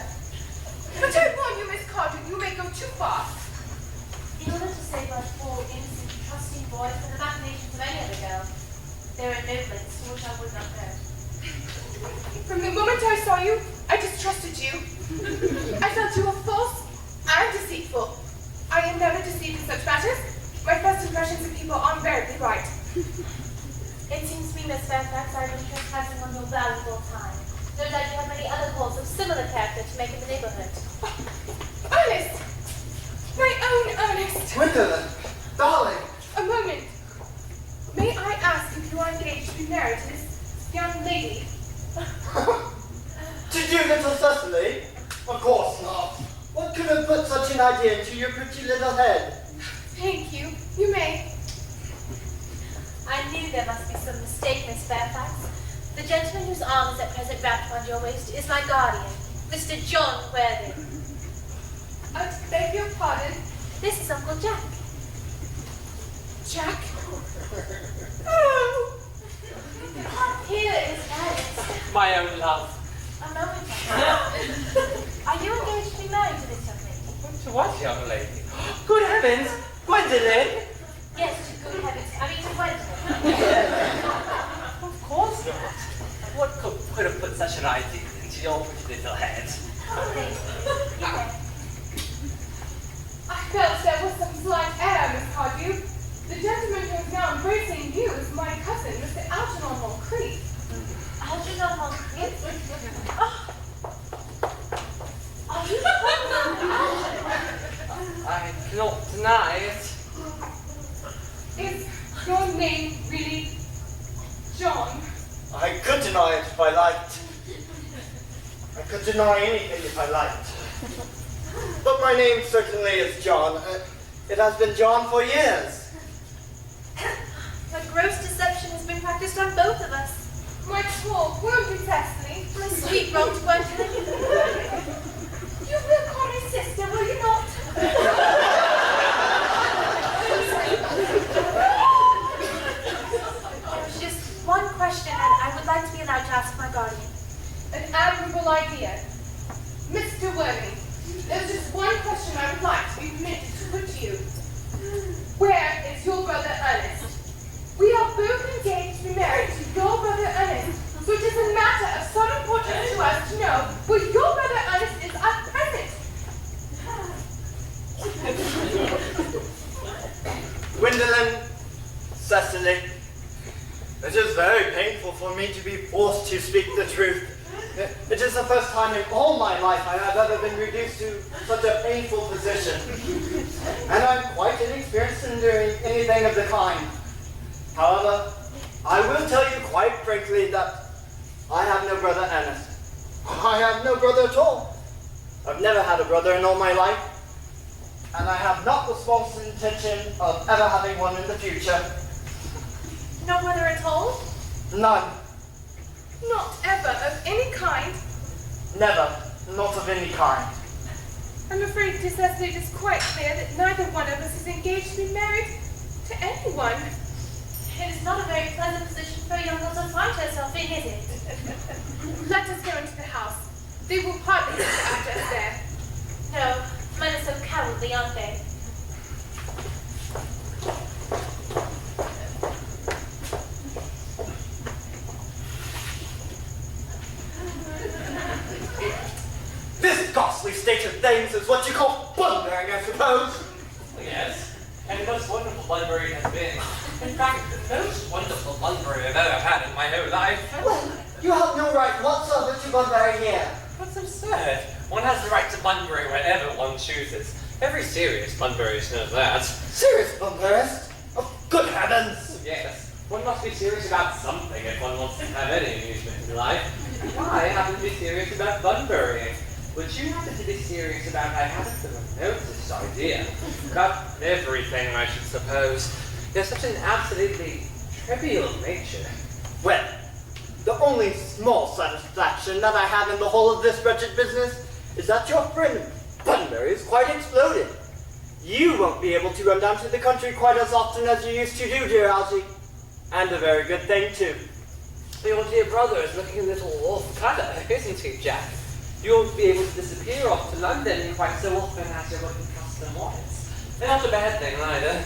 Speaker 5: But I warn you, Miss Cardew, you may go too far.
Speaker 6: In order to save our poor, innocent, trusting boy from the machinations of any other girl, there are no lengths to which I would not go.
Speaker 5: From the moment I saw you, I distrusted you. I felt you were false and deceitful. I am never deceived in such matters. My first impressions of people are invariably right.
Speaker 6: It seems to me, Miss Fairfax, I have been trespassing on your valuable time. No doubt you have many other calls of similar character to make in the neighborhood.
Speaker 5: Ernest! My own Ernest!
Speaker 3: Gwendolyn, darling.
Speaker 5: A moment. May I ask if you are engaged to be married to this young lady?
Speaker 3: Did you, little Cecily? Of course not. What could have put such an idea into your pretty little head?
Speaker 5: Thank you. You may.
Speaker 6: I knew there must be some mistake, Miss Fairfax. The gentleman whose arm is at present wrapped around your waist is my guardian, Mr. John Worthing.
Speaker 5: I beg your pardon.
Speaker 6: This is Uncle Jack.
Speaker 5: Jack? Oh!
Speaker 6: Here is Ernest.
Speaker 1: My own love.
Speaker 6: A moment. Are you engaged to be married to this young lady?
Speaker 1: To what young lady? Good heavens! Gwendolyn!
Speaker 6: Yes, to good heavens. I mean, to Gwendolyn.
Speaker 1: Of course not. What could have put such an idea into your pretty little head?
Speaker 6: Oh, thank you. You may.
Speaker 5: I felt there was some slight error, Miss Cardew. The gentleman who is now embracing you is my cousin, Mr. Algernon Moncrief.
Speaker 6: Algernon Moncrief? Oh. Are you the cousin of Algernon?
Speaker 1: I cannot deny it.
Speaker 5: Is your name really John?
Speaker 3: I could deny it if I liked. I could deny anything if I liked. But my name certainly is John. It has been John for years.
Speaker 6: A gross deception has been practiced on both of us.
Speaker 5: My poor wounded Cecily.
Speaker 6: My sweet wronged Gwendolyn.
Speaker 5: You will call me sister, will you not?
Speaker 6: There's just one question that I would like to be allowed to ask my guardian.
Speaker 5: An admirable idea. Mr. Worthing, there's just one question I would like to be permitted to put to you. Where is your brother Ernest? We are both engaged to be married to your brother Ernest, so it is a matter of some importance to us to know where your brother Ernest is at present.
Speaker 3: Gwendolyn, Cecily, it is very painful for me to be forced to speak the truth. It is the first time in all my life I have ever been reduced to such a painful position. And I'm quite inexperienced in doing anything of the kind. However, I will tell you quite frankly that I have no brother Ernest. I have no brother at all. I've never had a brother in all my life. And I have not the smallest intention of ever having one in the future.
Speaker 6: No brother at all?
Speaker 3: None.
Speaker 5: Not ever of any kind.
Speaker 3: Never. Not of any kind.
Speaker 5: I'm afraid, Miss Cecily, it is quite clear that neither one of us is engaged to be married to anyone.
Speaker 6: It is not a very pleasant position for a young girl to find herself in, is it?
Speaker 5: Let us go into the house. They will hardly look after us there.
Speaker 6: No, men are so cowardly, aren't they?
Speaker 3: This ghastly state of things is what you call bun-bearing, I suppose.
Speaker 1: Yes, and the most wonderful library has been. In fact, the most wonderful library I've ever had in my whole life.
Speaker 3: Well, you have no right whatsoever to bun-bearing here.
Speaker 1: What's absurd? One has the right to bun-bearing whenever one chooses. Every serious bun-bearist knows that.
Speaker 3: Serious bun-bearist? Oh, good heavens!
Speaker 1: Yes, one must be serious about something if one wants to have any amusement in life. I happen to be serious about bun-burying. But you happen to be serious about, I haven't the remotest idea. About everything, I should suppose. You're such an absolutely trivial nature.
Speaker 3: Well, the only small satisfaction that I have in the whole of this wretched business is that your friend Bunbury is quite exploded. You won't be able to run down to the country quite as often as you used to do, dear Algy. And a very good thing, too.
Speaker 1: Your dear brother is looking a little off-colour, isn't he, Jack? You won't be able to disappear off to London quite so often as your looking custom was. Not a bad thing, either.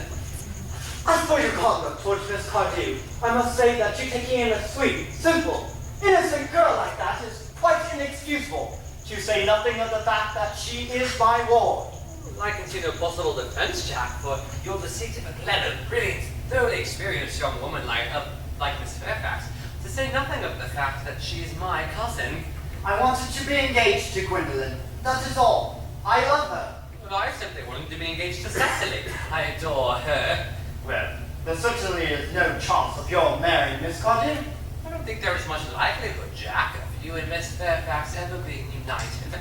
Speaker 3: As for your conduct towards Miss Cardew, I must say that you taking in a sweet, simple, innocent girl like that is quite inexcusable, to say nothing of the fact that she is my ward.
Speaker 1: I can see no possible defense, Jack, for you're the seat of a clever, brilliant, thoroughly experienced young woman like Miss Fairfax, to say nothing of the fact that she is my cousin.
Speaker 3: I wanted to be engaged to Gwendolyn. That is all. I love her.
Speaker 1: Well, I simply wanted to be engaged to Cecily. I adore her.
Speaker 3: Well, there certainly is no chance of your marrying Miss Cardew.
Speaker 1: I don't think there is much likelihood, Jack, of you and Miss Fairfax ever being united.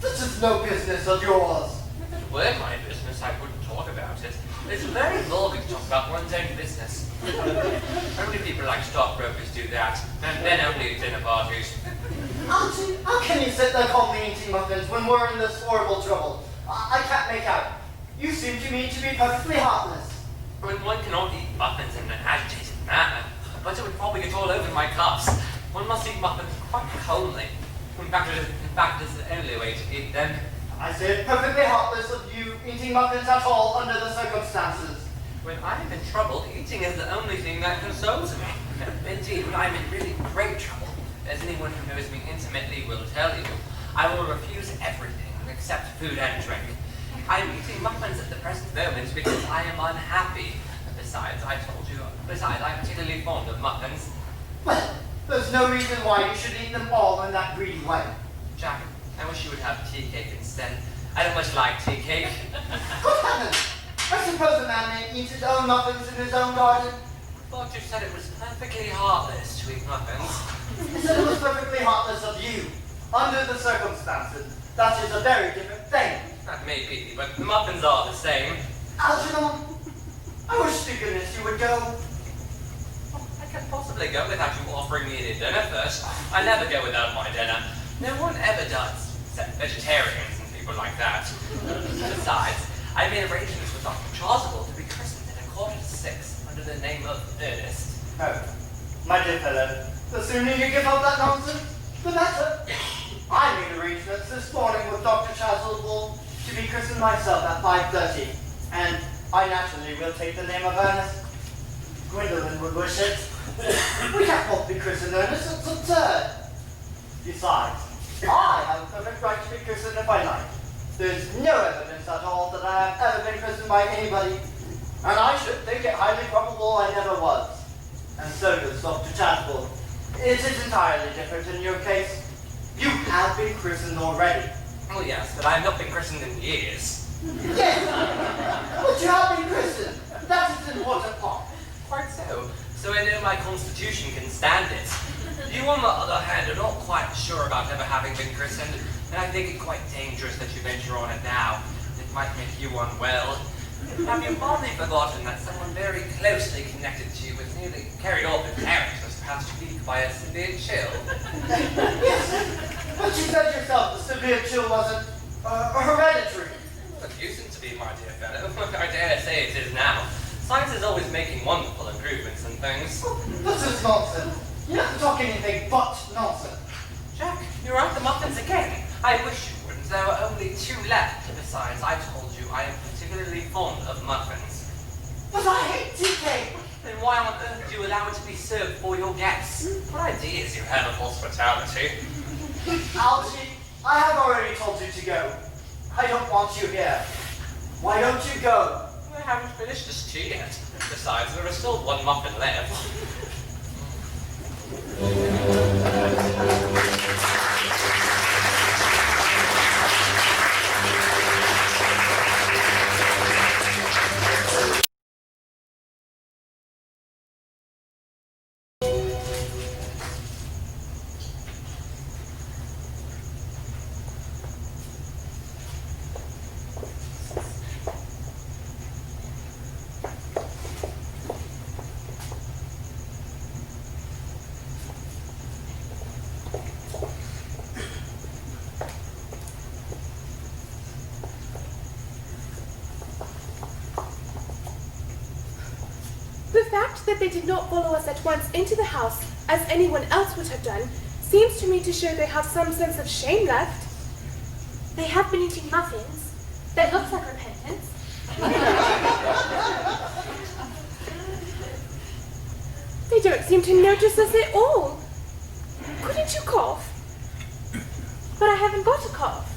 Speaker 3: This is no business of yours.
Speaker 1: If it were my business, I wouldn't talk about it. It's very vulgar to talk about one's own business. Only people like stockbrokers do that, and then only at dinner parties.
Speaker 3: Auntie, how can you sit there calmly eating muffins when we're in this horrible trouble? I can't make out. You seem to me to be perfectly heartless.
Speaker 1: When one cannot eat muffins in an agitated manner, but it would probably get all over my cups. One must eat muffins quite calmly. In fact, it is the only way to eat them.
Speaker 3: I say it's perfectly heartless of you eating muffins at all under the circumstances.
Speaker 1: When I am in trouble, eating is the only thing that consoles me. Indeed, when I am in really great trouble, as anyone who knows me intimately will tell you, I will refuse everything except food and drink. I am eating muffins at the present moment because I am unhappy. Besides, I am particularly fond of muffins.
Speaker 3: Well, there's no reason why you should eat them all in that greedy way.
Speaker 1: Jack, I wish you would have tea cake instead. I don't much like tea cake.
Speaker 3: Good heavens! I suppose a man may eat his own muffins in his own garden.
Speaker 1: I thought you said it was perfectly heartless to eat muffins.
Speaker 3: I said it was perfectly heartless of you, under the circumstances. That is a very different thing.
Speaker 1: That may be, but the muffins are the same.
Speaker 3: Algernon, I wish to goodness you would go.
Speaker 1: I can't possibly go without you offering me any dinner first. I never go without my dinner. No one ever does, except vegetarians and people like that. Besides, I made arrangements with Dr. Chasuble to be christened at 5:45 under the name of Ernest.
Speaker 3: Oh, my dear fellow, the sooner you give up that nonsense, the better. I made arrangements this morning with Dr. Chasuble to be christened myself at 5:30, and I naturally will take the name of Ernest. Gwendolyn would wish it. We can't both be christened Ernest, it's absurd. Besides, I have a perfect right to be christened if I like. There's no evidence at all that I have ever been christened by anybody, and I should think it highly probable I never was. And so does Dr. Chasuble. It is entirely different in your case. You have been christened already.
Speaker 1: Oh yes, but I have not been christened in years.
Speaker 3: Yes, but you have been christened. That is the important part.
Speaker 1: Quite so. So I know my constitution can stand it. You, on the other hand, are not quite sure about ever having been christened, and I think it quite dangerous that you venture on it now. It might make you unwell. Have you hardly forgotten that someone very closely connected to you was nearly carried off in marriage this have tweaked by a severe chill.
Speaker 3: Yes, but you said yourself the severe chill wasn't hereditary.
Speaker 1: It used to be, my dear fellow. I dare say it is now. Science is always making wonderful improvements in things.
Speaker 3: Oh, this is nonsense. You don't talk anything but nonsense.
Speaker 1: Jack, you're at the muffins again. I wish you wouldn't. There were only 2 left. Besides, I told you I am particularly fond of muffins.
Speaker 3: But I hate tea cake.
Speaker 1: Then why on earth do you allow it to be served for your guests? What ideas you have of hospitality?
Speaker 3: Algie, I have already told you to go. I don't want you here. Why don't you go?
Speaker 1: I haven't finished this tea yet. Besides, there is still 1 muffin left.
Speaker 5: The fact that they did not follow us at once into the house, as anyone else would have done, seems to me to show they have some sense of shame left.
Speaker 6: They have been eating muffins. That looks like repentance.
Speaker 5: They don't seem to notice us at all. Couldn't you cough?
Speaker 6: But I haven't got a cough.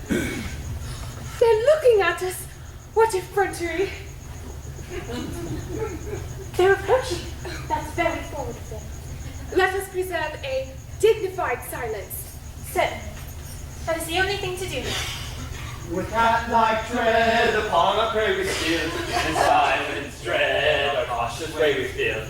Speaker 5: They're looking at us. What effrontery.
Speaker 6: They're approaching. That's very forward of them.
Speaker 5: Let us preserve a dignified silence.
Speaker 6: Certainly. That is the only thing to do now.
Speaker 2: With cat-like tread upon our prairie we steal, in silence dread our cautious way we feel.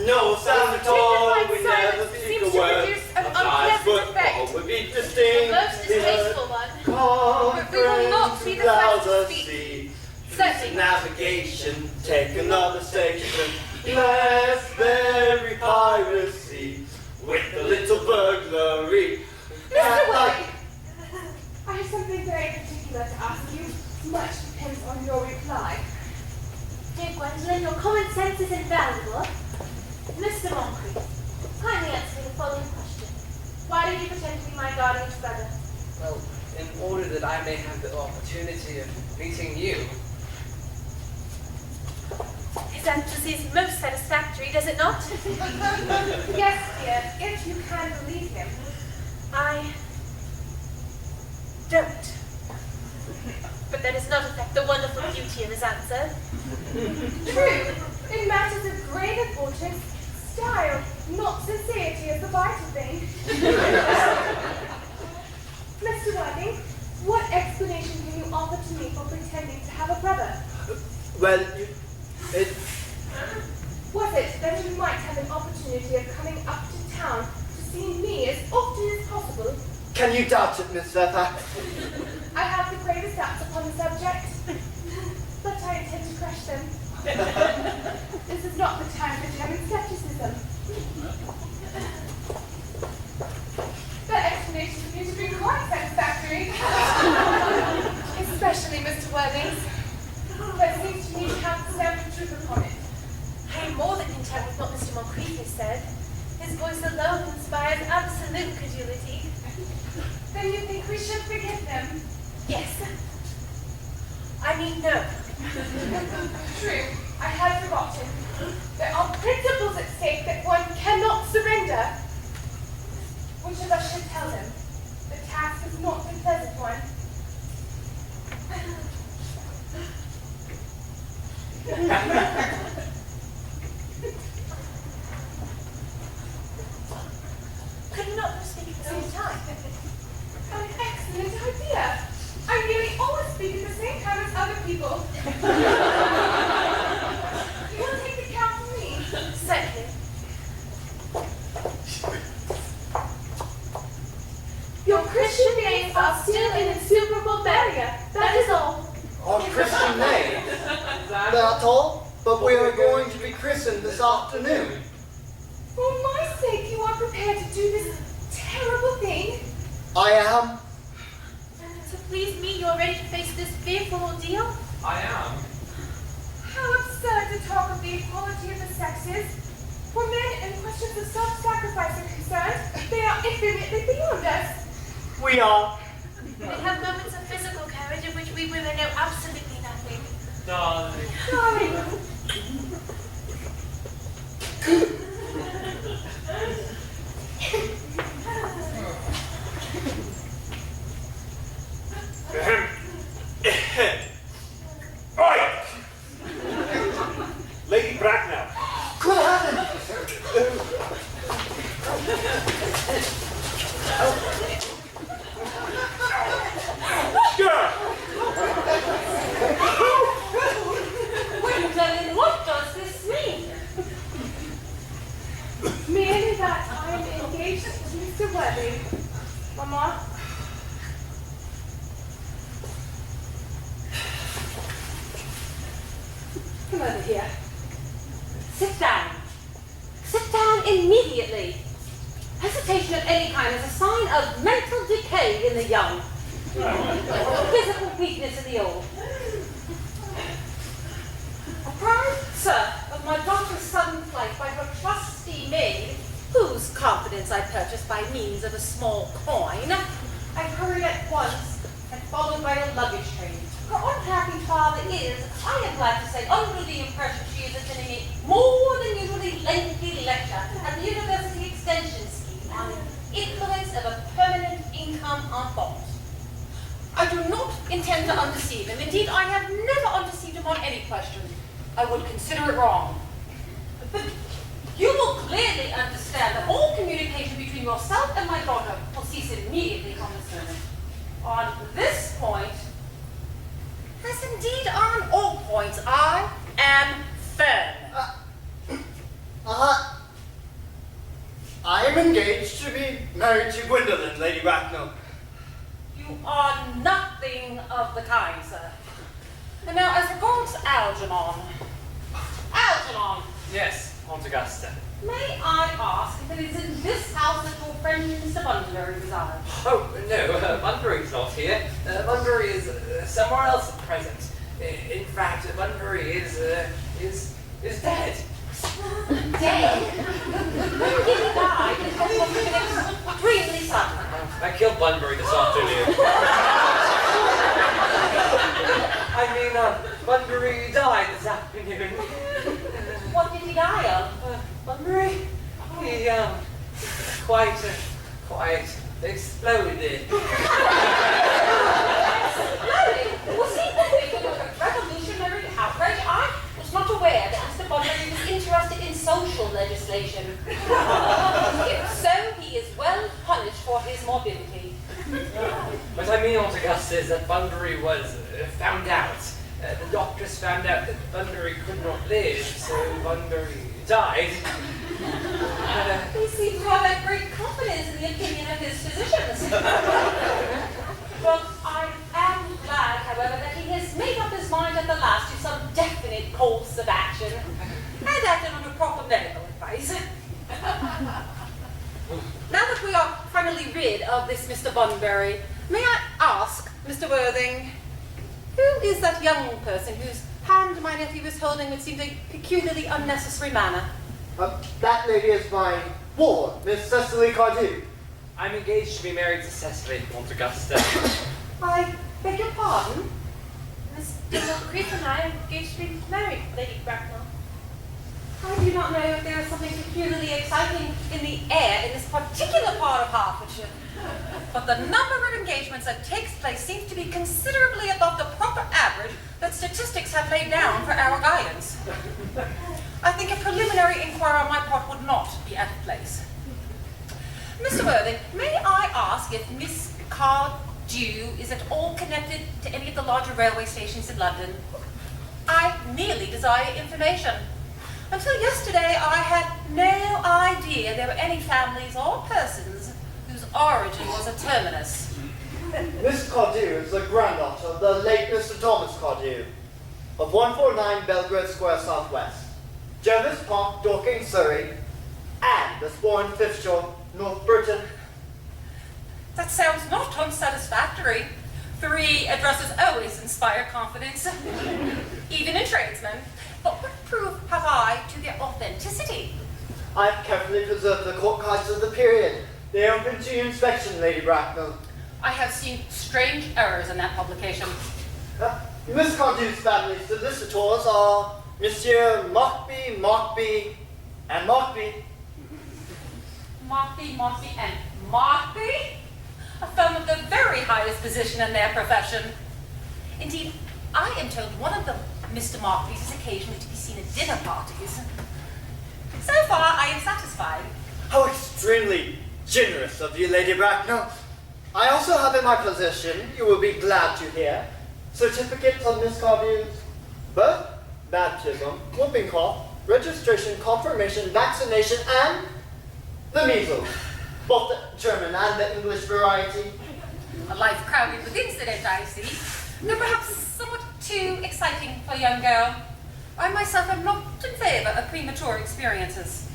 Speaker 2: No sound at all, we
Speaker 5: Dignified
Speaker 2: never
Speaker 5: silence
Speaker 2: speak
Speaker 5: seems
Speaker 2: a
Speaker 5: to
Speaker 2: word.
Speaker 5: produce an
Speaker 2: A tired
Speaker 5: unpleasant
Speaker 2: footfall
Speaker 5: effect.
Speaker 2: would be
Speaker 6: The
Speaker 2: distinct.
Speaker 6: most distasteful one.
Speaker 5: But we will not be the first to speak.
Speaker 6: Certainly.
Speaker 2: Navigation, take another station. Raspberry piracy with a little burglary.
Speaker 5: Mr. Wilde, I have something very particular to ask you. Much depends on your reply.
Speaker 6: Dear Gwendolyn, your common sense is invaluable. Mr. Moncrief, kindly answer me the following question. Why did you pretend to be my guardian brother?
Speaker 1: Well, in order that I may have the opportunity of meeting you.
Speaker 6: His answer is most satisfactory, does it not?
Speaker 5: Yes, dear, if you can believe him.
Speaker 6: I don't. But that does not affect the wonderful beauty of his answer.
Speaker 5: True, in matters of grave importance, style, not sincerity, is the vital thing. Mr. Worthing, what explanation can you offer to me for pretending to have a brother?
Speaker 2: Well,
Speaker 5: Was it that you might have an opportunity of coming up to town to see me as often as possible?
Speaker 3: Can you doubt it, Miss Fairfax?
Speaker 5: I have the gravest doubts upon the subject, but I intend to crush them. This is not the time for German skepticism. The explanation seems to be quite satisfactory. Especially Mr. Worthing's. There seems to me to have some truth upon it.
Speaker 6: I am more than content with what Mr. Moncrief has said. His voice alone inspires absolute credulity.
Speaker 5: Then you think we should forgive them?
Speaker 6: Yes. I mean, no.
Speaker 5: True, I had forgotten. There are principles at stake that one cannot surrender. Which of us should tell them? The task is not a pleasant one.
Speaker 6: Could you not both speak at the same time?
Speaker 5: An excellent idea. I nearly always speak at the same time as other people. You will take the count from me?
Speaker 6: Certainly.
Speaker 5: Your Christian names are still an insuperable barrier. That is all.
Speaker 3: Our Christian name? That's all? But we are going to be christened this afternoon.
Speaker 5: Oh dare to do this terrible thing?
Speaker 3: I am.
Speaker 6: To please me, you're ready to face this fearful ordeal?
Speaker 1: I am.
Speaker 5: How absurd to talk of the equality of the sexes. For men, in questions of self-sacrifice are concerned, they are infinitely beyond us.
Speaker 3: We are.
Speaker 6: They have moments of physical courage of which we women know absolutely nothing.
Speaker 1: Darling.
Speaker 5: Darling.
Speaker 9: Oi! Lady Bracknell.
Speaker 3: Good heavens!
Speaker 9: Girl!
Speaker 4: Gwendolyn, what does this mean?
Speaker 5: Merely that I am engaged to Mr. Worthing. Mama,
Speaker 4: Come over here. Sit down. Sit down immediately. Hesitation of any kind is a sign of mental decay in the young. Physical weakness in the old. Apprised, sir, of my daughter's sudden flight by her trusty maid, whose confidence I purchased by means of a small coin, I hurried at once and followed by a luggage train. Her unhappy father is, I am glad to say, under the impression she is attending a more than usually lengthy lecture at the University Extension Scheme on the influence of a permanent income on bonds. I do not intend to undeceive him. Indeed, I have never undeceived him on any question. I would consider it wrong. But you will clearly understand that all communication between yourself and my daughter will cease immediately on this moment. On this point, as indeed on all points, I am firm.
Speaker 3: I am engaged to be married to Gwendolyn, Lady Bracknell.
Speaker 4: You are nothing of the kind, sir. And now, as regards Algernon. Algernon,
Speaker 1: Yes, Aunt Augusta.
Speaker 4: may I ask if it is in this house that your friend Mr. Bunbury resides?
Speaker 1: Oh, no, Bunbury's not here. Bunbury is somewhere else at present. In fact, Bunbury is dead.
Speaker 4: Dead? When did he die? It must have been extremely sudden.
Speaker 1: I killed Bunbury this afternoon. I mean, Bunbury died this afternoon.
Speaker 4: What did he die of?
Speaker 1: Bunbury? He, quite exploded.
Speaker 4: Exploding? Was he the victim of a revolutionary outrage? I was not aware that Mr. Bunbury was interested in social legislation. If so, he is well punished for his morbidity.
Speaker 1: What I mean, Aunt Augusta, is that Bunbury was found out. The doctors found out that Bunbury could not live, so Bunbury died.
Speaker 4: He seemed to have great confidence in the opinion of his physicians. But I am glad, however, that he has made up his mind at the last to some definite course of action, and acted under proper medical advice. Now that we are finally rid of this Mr. Bunbury, may I ask, Mr. Worthing, who is that young person whose hand my nephew is holding with seems a peculiarly unnecessary manner?
Speaker 3: That lady is my ward, Miss Cecily Cardew.
Speaker 1: I'm engaged to be married to Cecily, Aunt Augusta.
Speaker 4: I beg your pardon?
Speaker 6: Mr. Chris and I are engaged to be married, Lady Bracknell.
Speaker 4: I do not know if there is something peculiarly exciting in the air in this particular part of Hertfordshire. But the number of engagements that takes place seems to be considerably above the proper average that statistics have laid down for our guidance. I think a preliminary inquiry on my part would not be out of place. Mr. Worthing, may I ask if Miss Cardew is at all connected to any of the larger railway stations in London? I merely desire information. Until yesterday, I had no idea there were any families or persons whose origin was a terminus.
Speaker 3: Miss Cardew is the granddaughter of the late Mr. Thomas Cardew, of 149 Belgrave Square Southwest, Jervis Park, Dorking, Surrey, and was born 5th Shore, North Britain.
Speaker 4: That sounds not unsatisfactory. 3 addresses always inspire confidence, even in tradesmen. But what proof have I to their authenticity?
Speaker 3: I have carefully preserved the court cards of the period. They are open to your inspection, Lady Bracknell.
Speaker 4: I have seen strange errors in that publication.
Speaker 3: Miss Cardew's family solicitors are Monsieur Mockby, and Mockby.
Speaker 4: Mockby, and Mockby? A firm of the very highest position in their profession. Indeed, I am told one of them, Mr. Mockby's, is occasionally to be seen at dinner parties. So far, I am satisfied.
Speaker 3: How extremely generous of you, Lady Bracknell. I also have in my possession, you will be glad to hear, certificates of Miss Cardew's birth, baptism, whooping cough, registration, confirmation, vaccination, and the measles. Both the German and the English variety.
Speaker 4: A life crowded with incident, I see. Though perhaps somewhat too exciting for a young girl. I myself am not in favor of premature experiences.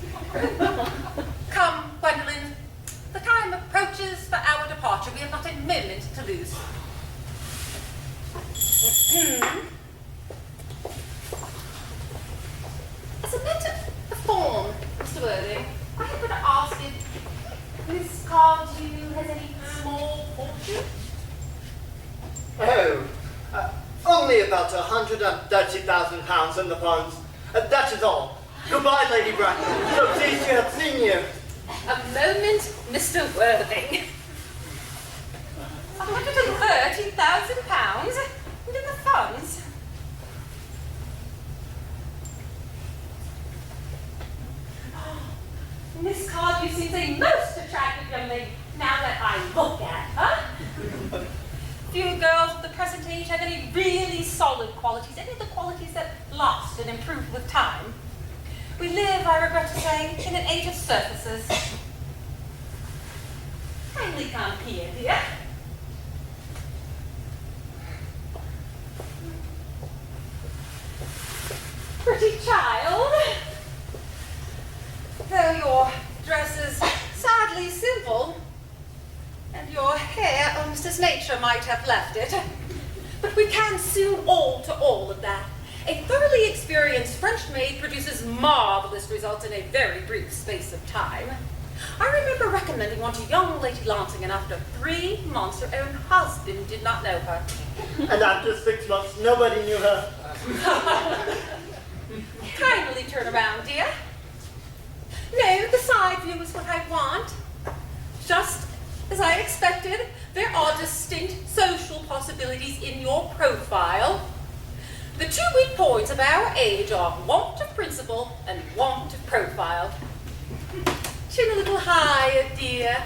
Speaker 4: Come, Gwendolyn. The time approaches for our departure. We have not a moment to lose. As a matter of form, Mr. Worthing, I happen to ask if Miss Cardew has any small fortune?
Speaker 3: Oh, only about £130,000 in the funds. That is all. Goodbye, Lady Bracknell. So pleased to have seen you.
Speaker 4: A moment, Mr. Worthing. £130,000 and in the funds. Miss Cardew seems a most attractive young lady now that I look at her. Few girls of the present age have any really solid qualities, any of the qualities that last and improve with time. We live, I regret to say, in an age of surfaces. Kindly come here, dear. Pretty child. Though your dress is sadly simple, and your hair, almost as nature might have left it, but we can soon alter all of that. A thoroughly experienced French maid produces marvelous results in a very brief space of time. I remember recommending one to young Lady Lansing, and after 3 months, her own husband did not know her.
Speaker 3: And after 6 months, nobody knew her.
Speaker 4: Kindly turn around, dear. No, the side view is what I want. Just as I expected, there are distinct social possibilities in your profile. The 2 weak points of our age are want of principle and want of profile. Chin a little higher, dear.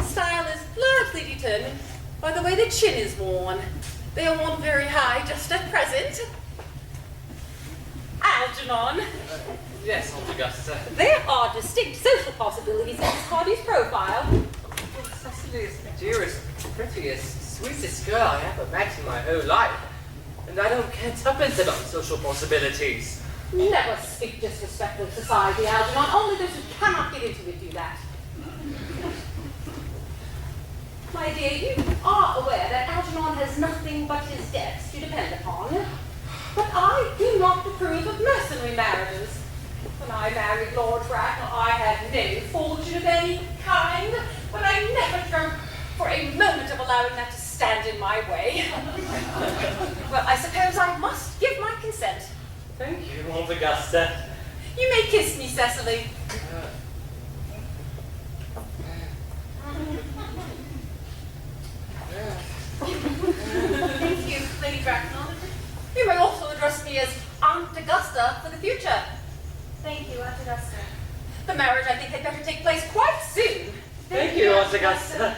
Speaker 4: Style is largely determined by the way the chin is worn. They are worn very high just at present. Algernon.
Speaker 1: Yes, Aunt Augusta.
Speaker 4: There are distinct social possibilities in Miss Cardew's profile.
Speaker 1: Well, Cecily is the dearest, prettiest, sweetest girl I ever met in my whole life. And I don't care tuppence about social possibilities.
Speaker 4: Never speak disrespectful of society, Algernon. Only those who cannot get into it do that. My dear, you are aware that Algernon has nothing but his debts to depend upon. But I do not approve of mercenary marriages. When I married Lord Bracknell, I had no fortune of any kind, but I never dreamt for a moment of allowing that to stand in my way. Well, I suppose I must give my consent.
Speaker 1: Thank you, Aunt Augusta.
Speaker 4: You may kiss me, Cecily.
Speaker 6: Thank you, Lady Bracknell.
Speaker 4: You may also address me as Aunt Augusta for the future.
Speaker 6: Thank you, Aunt Augusta.
Speaker 4: The marriage, I think, had better take place quite soon.
Speaker 1: Thank you, Aunt Augusta.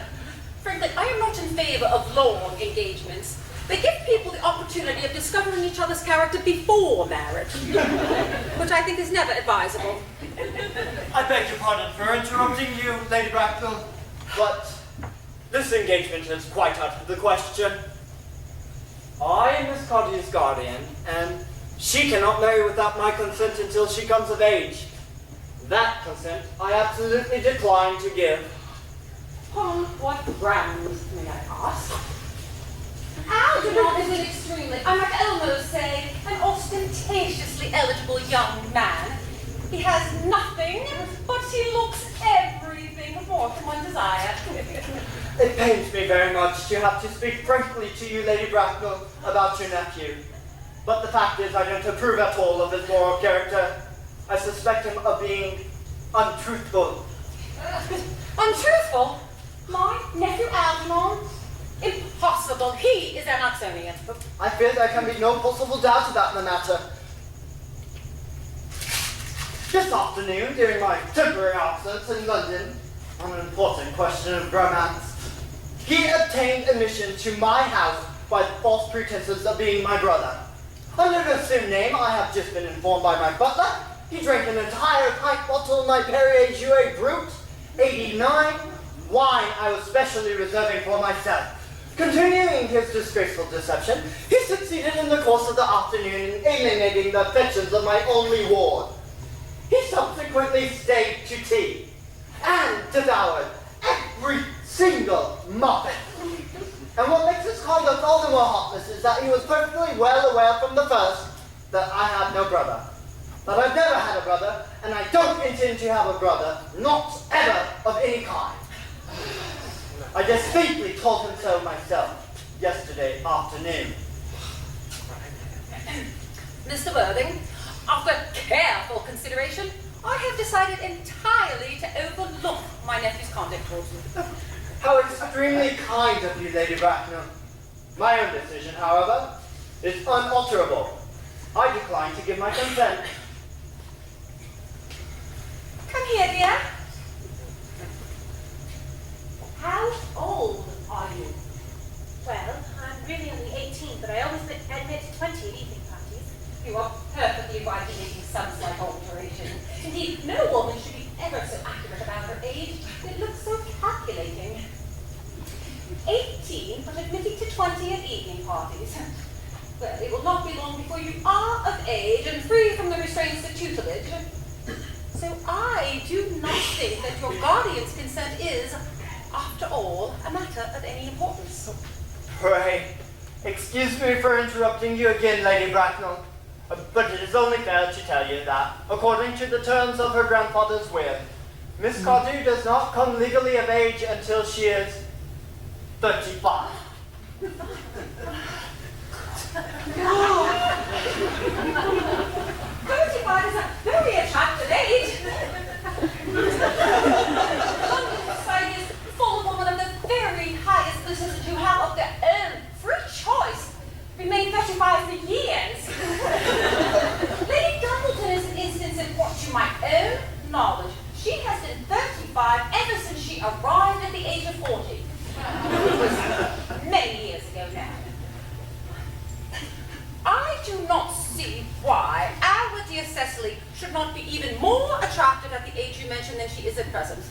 Speaker 4: Frankly, I am not in favor of long engagements. They give people the opportunity of discovering each other's character before marriage, which I think is never advisable.
Speaker 3: I beg your pardon for interrupting you, Lady Bracknell, but this engagement is quite out of the question. I am Miss Cardew's guardian, and she cannot marry without my consent until she comes of age. That consent I absolutely decline to give.
Speaker 4: On what grounds, may I ask? Algernon is an extremely, I might almost say, an ostentatiously eligible young man. He has nothing, but he looks everything more than one desire.
Speaker 3: It pains me very much to have to speak frankly to you, Lady Bracknell, about your nephew. But the fact is, I don't approve at all of his moral character. I suspect him of being untruthful.
Speaker 4: Untruthful? My nephew Algernon? Impossible. He is an Oxonian.
Speaker 3: I fear there can be no possible doubt about the matter. This afternoon, during my temporary absence in London, on an important question of romance, he obtained admission to my house by the false pretenses of being my brother. Under an assumed name, I have just been informed by my butler, he drank an entire pint bottle of my Perrier Jouet Brut, 89, wine I was specially reserving for myself. Continuing his disgraceful deception, he succeeded in the course of the afternoon in alienating the affections of my only ward. He subsequently stayed to tea and devoured every single muffin. And what makes his conduct all the more heartless is that he was perfectly well aware from the first that I had no brother. But I've never had a brother, and I don't intend to have a brother, not ever of any kind. I distinctly told him so myself yesterday afternoon.
Speaker 4: Mr. Worthing, after careful consideration, I have decided entirely to overlook my nephew's conduct towards me.
Speaker 3: How extremely kind of you, Lady Bracknell. My own decision, however, is unalterable. I decline to give my consent.
Speaker 4: Come here, dear. How old are you?
Speaker 6: Well, I'm really only 18, but I always admit 20 at evening parties.
Speaker 4: You are perfectly right in making some slight alteration. Indeed, no woman should be ever so accurate about her age. It looks so calculating. 18, but admitting to 20 at evening parties. Well, it will not be long before you are of age and free from the restraints of tutelage. So I do not think that your guardian's consent is, after all, a matter of any importance.
Speaker 3: Pray, excuse me for interrupting you again, Lady Bracknell, but it is only fair to tell you that, according to the terms of her grandfather's will, Miss Cardew does not come legally of age until she is 35.
Speaker 4: 35 is a very attractive age. London society is full of women of the very highest position who have of their own free choice remained 35 for years. Lady Dumbledon is an instance in point to my own knowledge. She has been 35 ever since she arrived at the age of 40. It was many years ago now. I do not see why our dear Cecily should not be even more attractive at the age you mentioned than she is at present.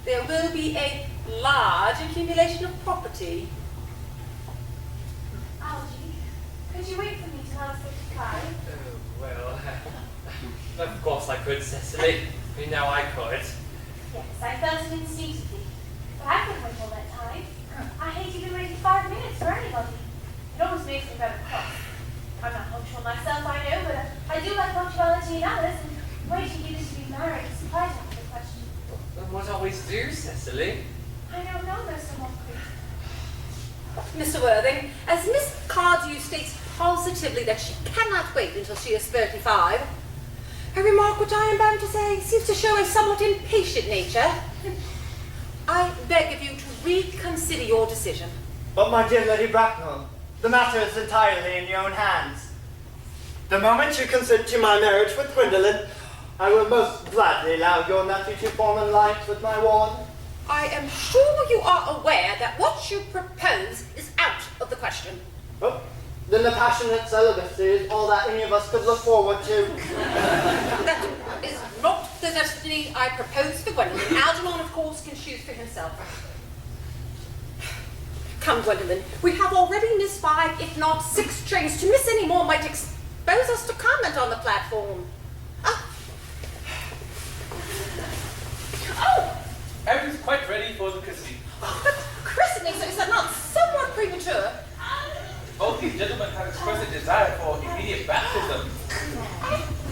Speaker 4: There will be a large accumulation of property.
Speaker 6: Algie, could you wait for me till I was 55?
Speaker 1: Well, of course I could, Cecily. You know I could.
Speaker 6: Yes, I felt it instinctively. But I couldn't wait all that time. I hate even waiting 5 minutes for anybody. It almost makes me rather cross. I'm not punctual myself, I know, but I do like punctuality in others, and waiting you to be married is quite out of the question.
Speaker 1: Then what always do, Cecily?
Speaker 6: I don't know, Mr. Montcrief.
Speaker 4: Mr. Worthing, as Miss Cardew states positively that she cannot wait until she is 35, a remark which I am bound to say seems to show a somewhat impatient nature. I beg of you to reconsider your decision.
Speaker 3: But my dear Lady Bracknell, the matter is entirely in your own hands. The moment you consent to my marriage with Gwendolen, I will most gladly allow your nephew to form an alliance with my ward.
Speaker 4: I am sure you are aware that what you propose is out of the question.
Speaker 3: Oh, then the passionate celibacy is all that any of us could look forward to.
Speaker 4: That is not the destiny I propose for Gwendolen. Algernon, of course, can choose for himself. Come, Gwendolen, we have already missed 5, if not 6 trains. To miss any more might expose us to comment on the platform. Oh!
Speaker 8: Everything's quite ready for the christening.
Speaker 4: But christening, is that not somewhat premature?
Speaker 8: Both these gentlemen have expressed a desire for immediate baptism.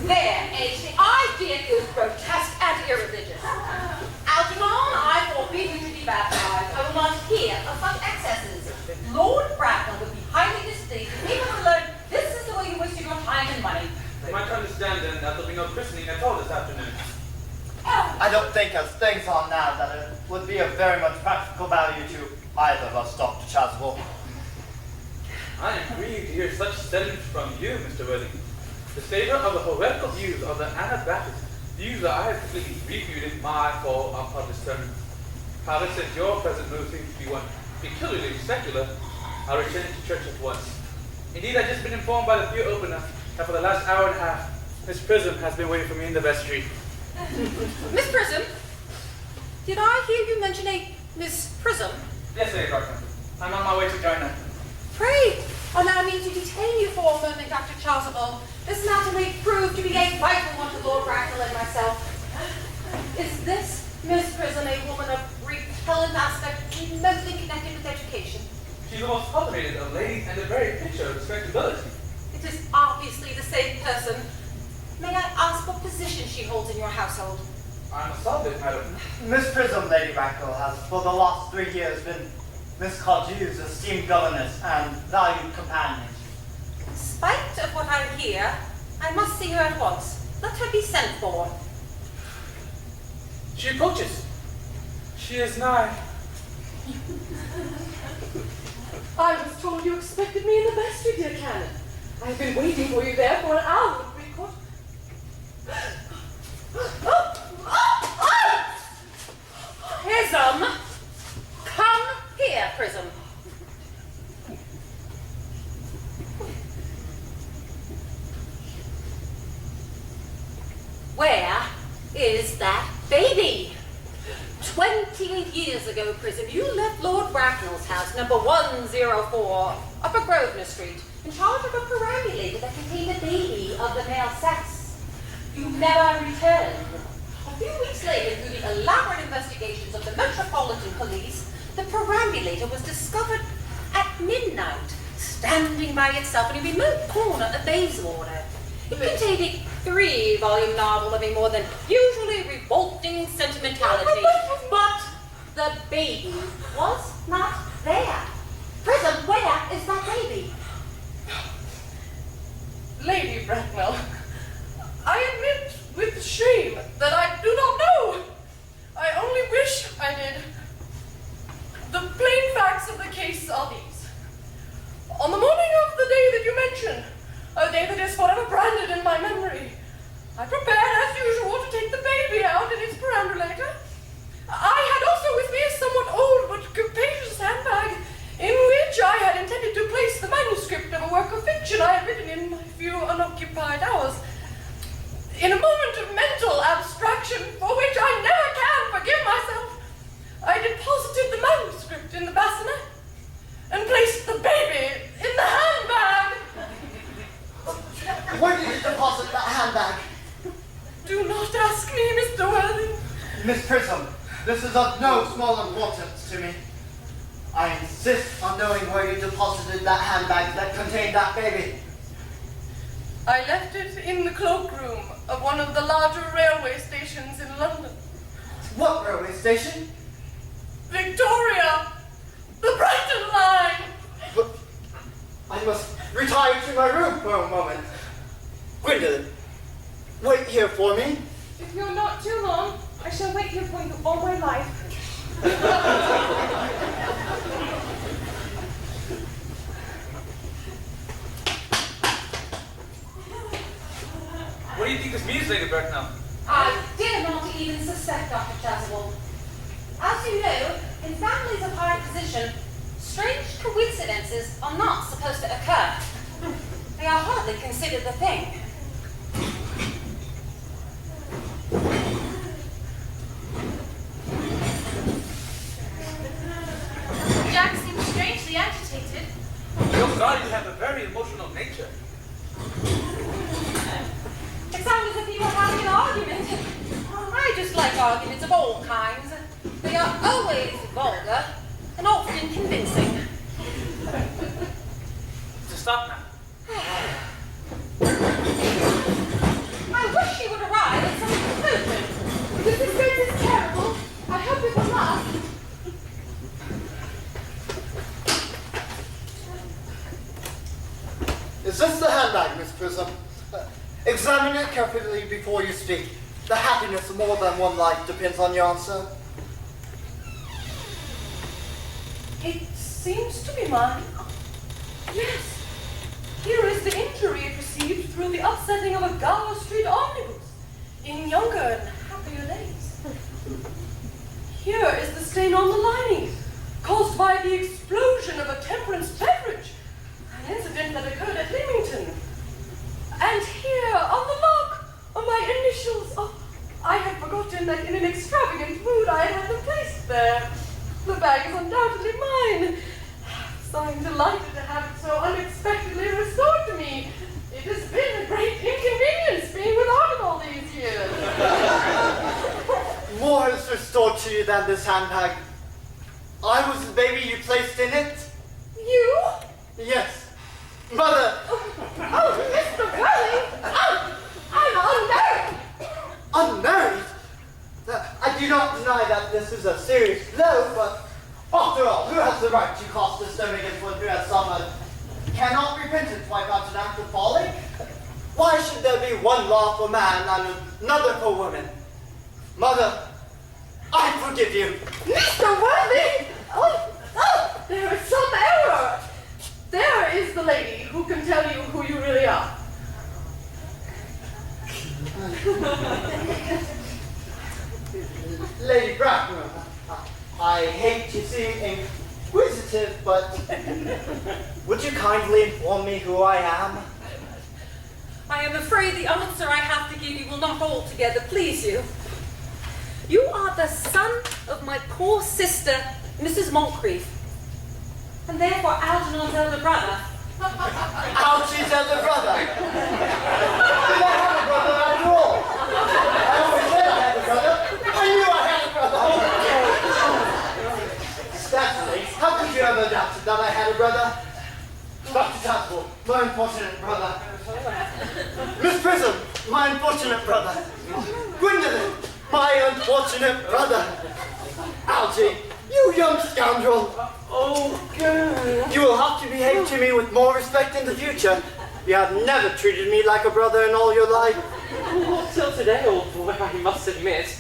Speaker 4: There, H. The idea is grotesque and irreligious. Algernon, I forbid you to be baptized. I will not hear of such excesses. Lord Bracknell would be highly displeased if he were to learn this is the way you wasted your time and money.
Speaker 8: Am I to understand then that there'll be no christening at all this afternoon?
Speaker 3: I don't think, as things are now, that it would be of very much practical value to either of us, Dr. Chasuble.
Speaker 8: I am grieved to hear such sentiments from you, Mr. Worthing. The statement of the heretical views of the Anabaptists, views that I have completely refuted my full unpublished sermon. However, since your present move seems to be one peculiarly secular, I'll return to church at once. Indeed, I've just been informed by the pew opener that for the last hour and a half, Miss Prism has been waiting for me in the vestry.
Speaker 4: Miss Prism? Did I hear you mention a Miss Prism?
Speaker 8: Yes, Lady Bracknell. I'm on my way to join her.
Speaker 4: Pray, allow me to detain you for a moment, Dr. Chasuble. This matter may prove to be a vital one to Lord Bracknell and myself. Is this Miss Prism a woman of repellent aspect, mostly connected with education?
Speaker 8: She's the most cultivated of ladies and a very picture of respectability.
Speaker 4: It is obviously the same person. May I ask what position she holds in your household?
Speaker 8: I'm a solvent, madam.
Speaker 3: Miss Prism, Lady Bracknell, has for the last 3 years been Miss Cardew's esteemed governess and valued companion.
Speaker 4: In spite of what I hear, I must see her at once. Let her be sent for.
Speaker 8: She approaches. She is nigh.
Speaker 7: I was told you expected me in the vestry, dear Canon. I've been waiting for you there for an hour, Woodcourt.
Speaker 4: Prism! Come here, Prism. Where is that baby? 28 years ago, Prism, you left Lord Bracknell's house, number 104, Upper Grosvenor Street, in charge of a perambulator that contained a baby of the male sex. You never returned. A few weeks later, through the elaborate investigations of the Metropolitan Police, the perambulator was discovered at midnight, standing by itself in a remote corner of Bayswater. It contained a 3-volume novel of a more than usually revolting sentimentality, but the baby was not there. Prism, where is that baby?
Speaker 7: Lady Bracknell, I admit with shame that I do not know. I only wish I did. The plain facts of the case are these. On the morning of the day that you mention, a day that is forever branded in my memory, I prepared as usual to take the baby out in its perambulator. I had also with me a somewhat old but capacious handbag in which I had intended to place the manuscript of a work of fiction I had written in my few unoccupied hours. In a moment of mental abstraction for which I never can forgive myself, I deposited the manuscript in the bassinet and placed the baby in the handbag.
Speaker 3: Where did you deposit that handbag?
Speaker 7: Do not ask me, Mr. Worthing.
Speaker 3: Miss Prism, this is of no small importance to me. I insist on knowing where you deposited that handbag that contained that baby.
Speaker 7: I left it in the cloakroom of one of the larger railway stations in London.
Speaker 3: What railway station?
Speaker 7: Victoria! The Brighton line!
Speaker 3: But I must retire to my room for a moment. Gwendolyn, wait here for me.
Speaker 5: If you're not too long, I shall wait here for you all my life.
Speaker 8: What do you think this means, Lady Bracknell?
Speaker 4: I dare not even suspect, Dr. Chasuble. As you know, in families of high position, strange coincidences are not supposed to occur. They are hardly considered a thing.
Speaker 6: Jack seems strangely agitated.
Speaker 8: Your guardians have a very emotional nature.
Speaker 4: It sounds as if you were having an argument. I just dislike arguments of all kinds. They are always vulgar and often convincing.
Speaker 8: So stop now.
Speaker 4: I wish you would arrive at some conclusion.
Speaker 5: The suspense is terrible. I hope it will last.
Speaker 3: Is this the handbag, Miss Prism? Examine it carefully before you speak. The happiness of more than one life depends on your answer.
Speaker 7: It seems to be mine. Yes. Here is the injury it received through the upsetting of a Gower Street omnibus in younger and happier days. Here is the stain on the lining, caused by the explosion of a temperance beverage, an incident that occurred at Leamington. And here, on the lock, are my initials. Oh, I had forgotten that in an extravagant mood I had them placed there. The bag is undoubtedly mine. So I'm delighted to have it so unexpectedly restored to me. It has been a great inconvenience being without it all these years.
Speaker 3: More is restored to you than this handbag. I was the baby you placed in it.
Speaker 7: You?
Speaker 3: Yes. Mother!
Speaker 7: Oh, Mr. Curly! Oh, I'm unmarried!
Speaker 3: Unmarried? I do not deny that this is a serious blow, but after all, who has the right to cast a stone against one who has suffered? Cannot repentance wipe out an act of folly? Why should there be one law for man and another for woman? Mother, I forgive you.
Speaker 7: Mr. Worthy! Oh, there is some error. There is the lady who can tell you who you really are.
Speaker 3: Lady Bracknell, I hate to seem inquisitive, but would you kindly inform me who I am?
Speaker 4: I am afraid the answer I have to give you will not altogether please you. You are the son of my poor sister, Mrs. Moncrief, and therefore Algernon's elder brother.
Speaker 3: Algy's elder brother? Did I have a brother after all? I always said I had a brother. I knew I had a brother. Cecily, how could you ever doubt that I had a brother? Dr. Tadpole, my unfortunate brother. Miss Prism, my unfortunate brother. Gwendolyn, my unfortunate brother. Algy, you young scoundrel.
Speaker 1: Oh, good.
Speaker 3: You will have to behave to me with more respect in the future. You have never treated me like a brother in all your life.
Speaker 1: Not till today, old boy, I must admit.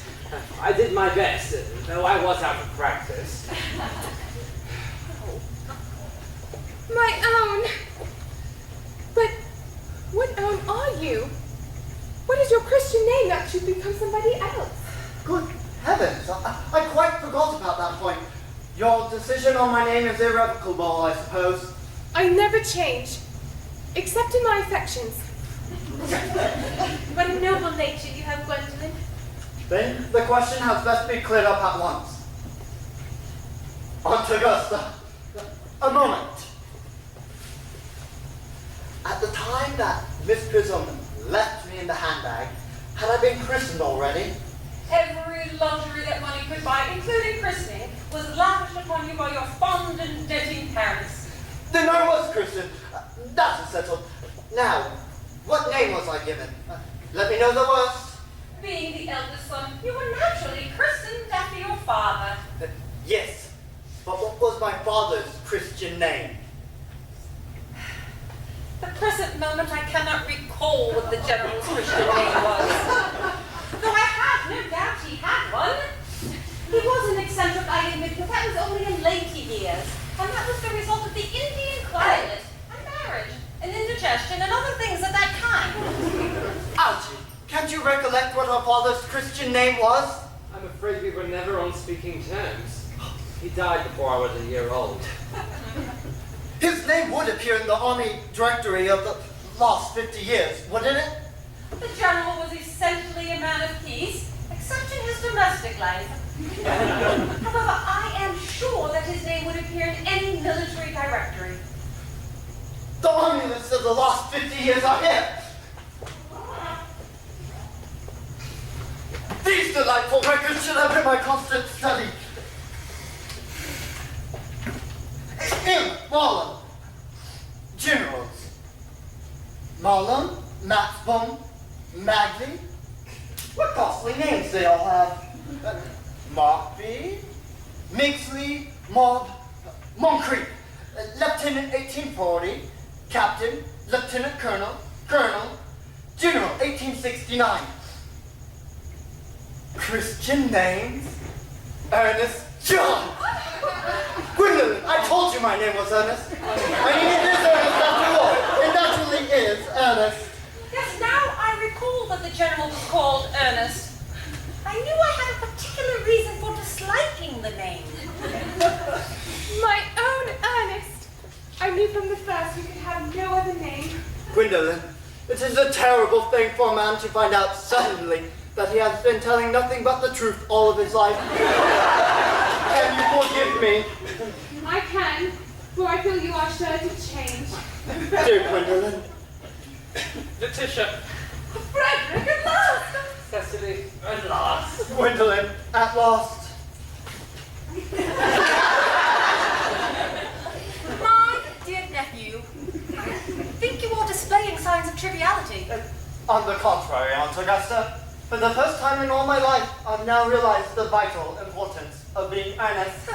Speaker 1: I did my best, though I was out of practice.
Speaker 5: My own. But what own are you? What is your Christian name that should become somebody else?
Speaker 3: Good heavens, I quite forgot about that point. Your decision on my name is irrevocable, I suppose.
Speaker 5: I never change, except in my affections.
Speaker 6: What a noble nature you have, Gwendolyn.
Speaker 3: Then the question has best be cleared up at once. Aunt Augusta, a moment. At the time that Miss Prism left me in the handbag, had I been christened already?
Speaker 4: Every luxury that money could buy, including christening, was lavished upon you by your fond and doting parents.
Speaker 3: Then I was christened. That is settled. Now, what name was I given? Let me know the worst.
Speaker 4: Being the eldest son, you were naturally christened after your father.
Speaker 3: Yes, but what was my father's Christian name?
Speaker 4: At the present moment, I cannot recall what the general's Christian name was. Though I have no doubt he had one. He was an eccentric, I admit, but that was only in later years. And that was the result of the Indian climate, and marriage, and indigestion, and other things of that kind.
Speaker 3: Algy, can't you recollect what our father's Christian name was?
Speaker 1: I'm afraid we were never on speaking terms. He died before I was a year old.
Speaker 3: His name would appear in the army directory of the last 50 years, wouldn't it?
Speaker 4: The general was essentially a man of peace, except in his domestic life. However, I am sure that his name would appear in any military directory.
Speaker 3: The army list of the last 50 years are here. These delightful records should have been my constant study. M. Marlon. Generals. Marlon, Maxbum, Magley. What costly names they all have. Markby, Mixley, Mob, Moncrief. Lieutenant 1840, Captain, Lieutenant Colonel, Colonel, General 1869. Christian names? Ernest John! Gwendolyn, I told you my name was Ernest. I mean, it is Ernest after all. It naturally is Ernest.
Speaker 4: Yes, now I recall that the general was called Ernest. I knew I had a particular reason for disliking the name.
Speaker 5: My own Ernest. I knew from the first we could have no other name.
Speaker 3: Gwendolyn, it is a terrible thing for a man to find out suddenly that he has been telling nothing but the truth all of his life. Can you forgive me?
Speaker 5: I can, for I feel you are sure to change.
Speaker 3: Dear Gwendolyn.
Speaker 1: Letitia.
Speaker 7: Frederick, at last!
Speaker 1: Cecily. At last.
Speaker 3: Gwendolyn, at last.
Speaker 6: My dear nephew, I think you are displaying signs of triviality.
Speaker 3: On the contrary, Aunt Augusta, for the first time in all my life, I've now realized the vital importance of being earnest.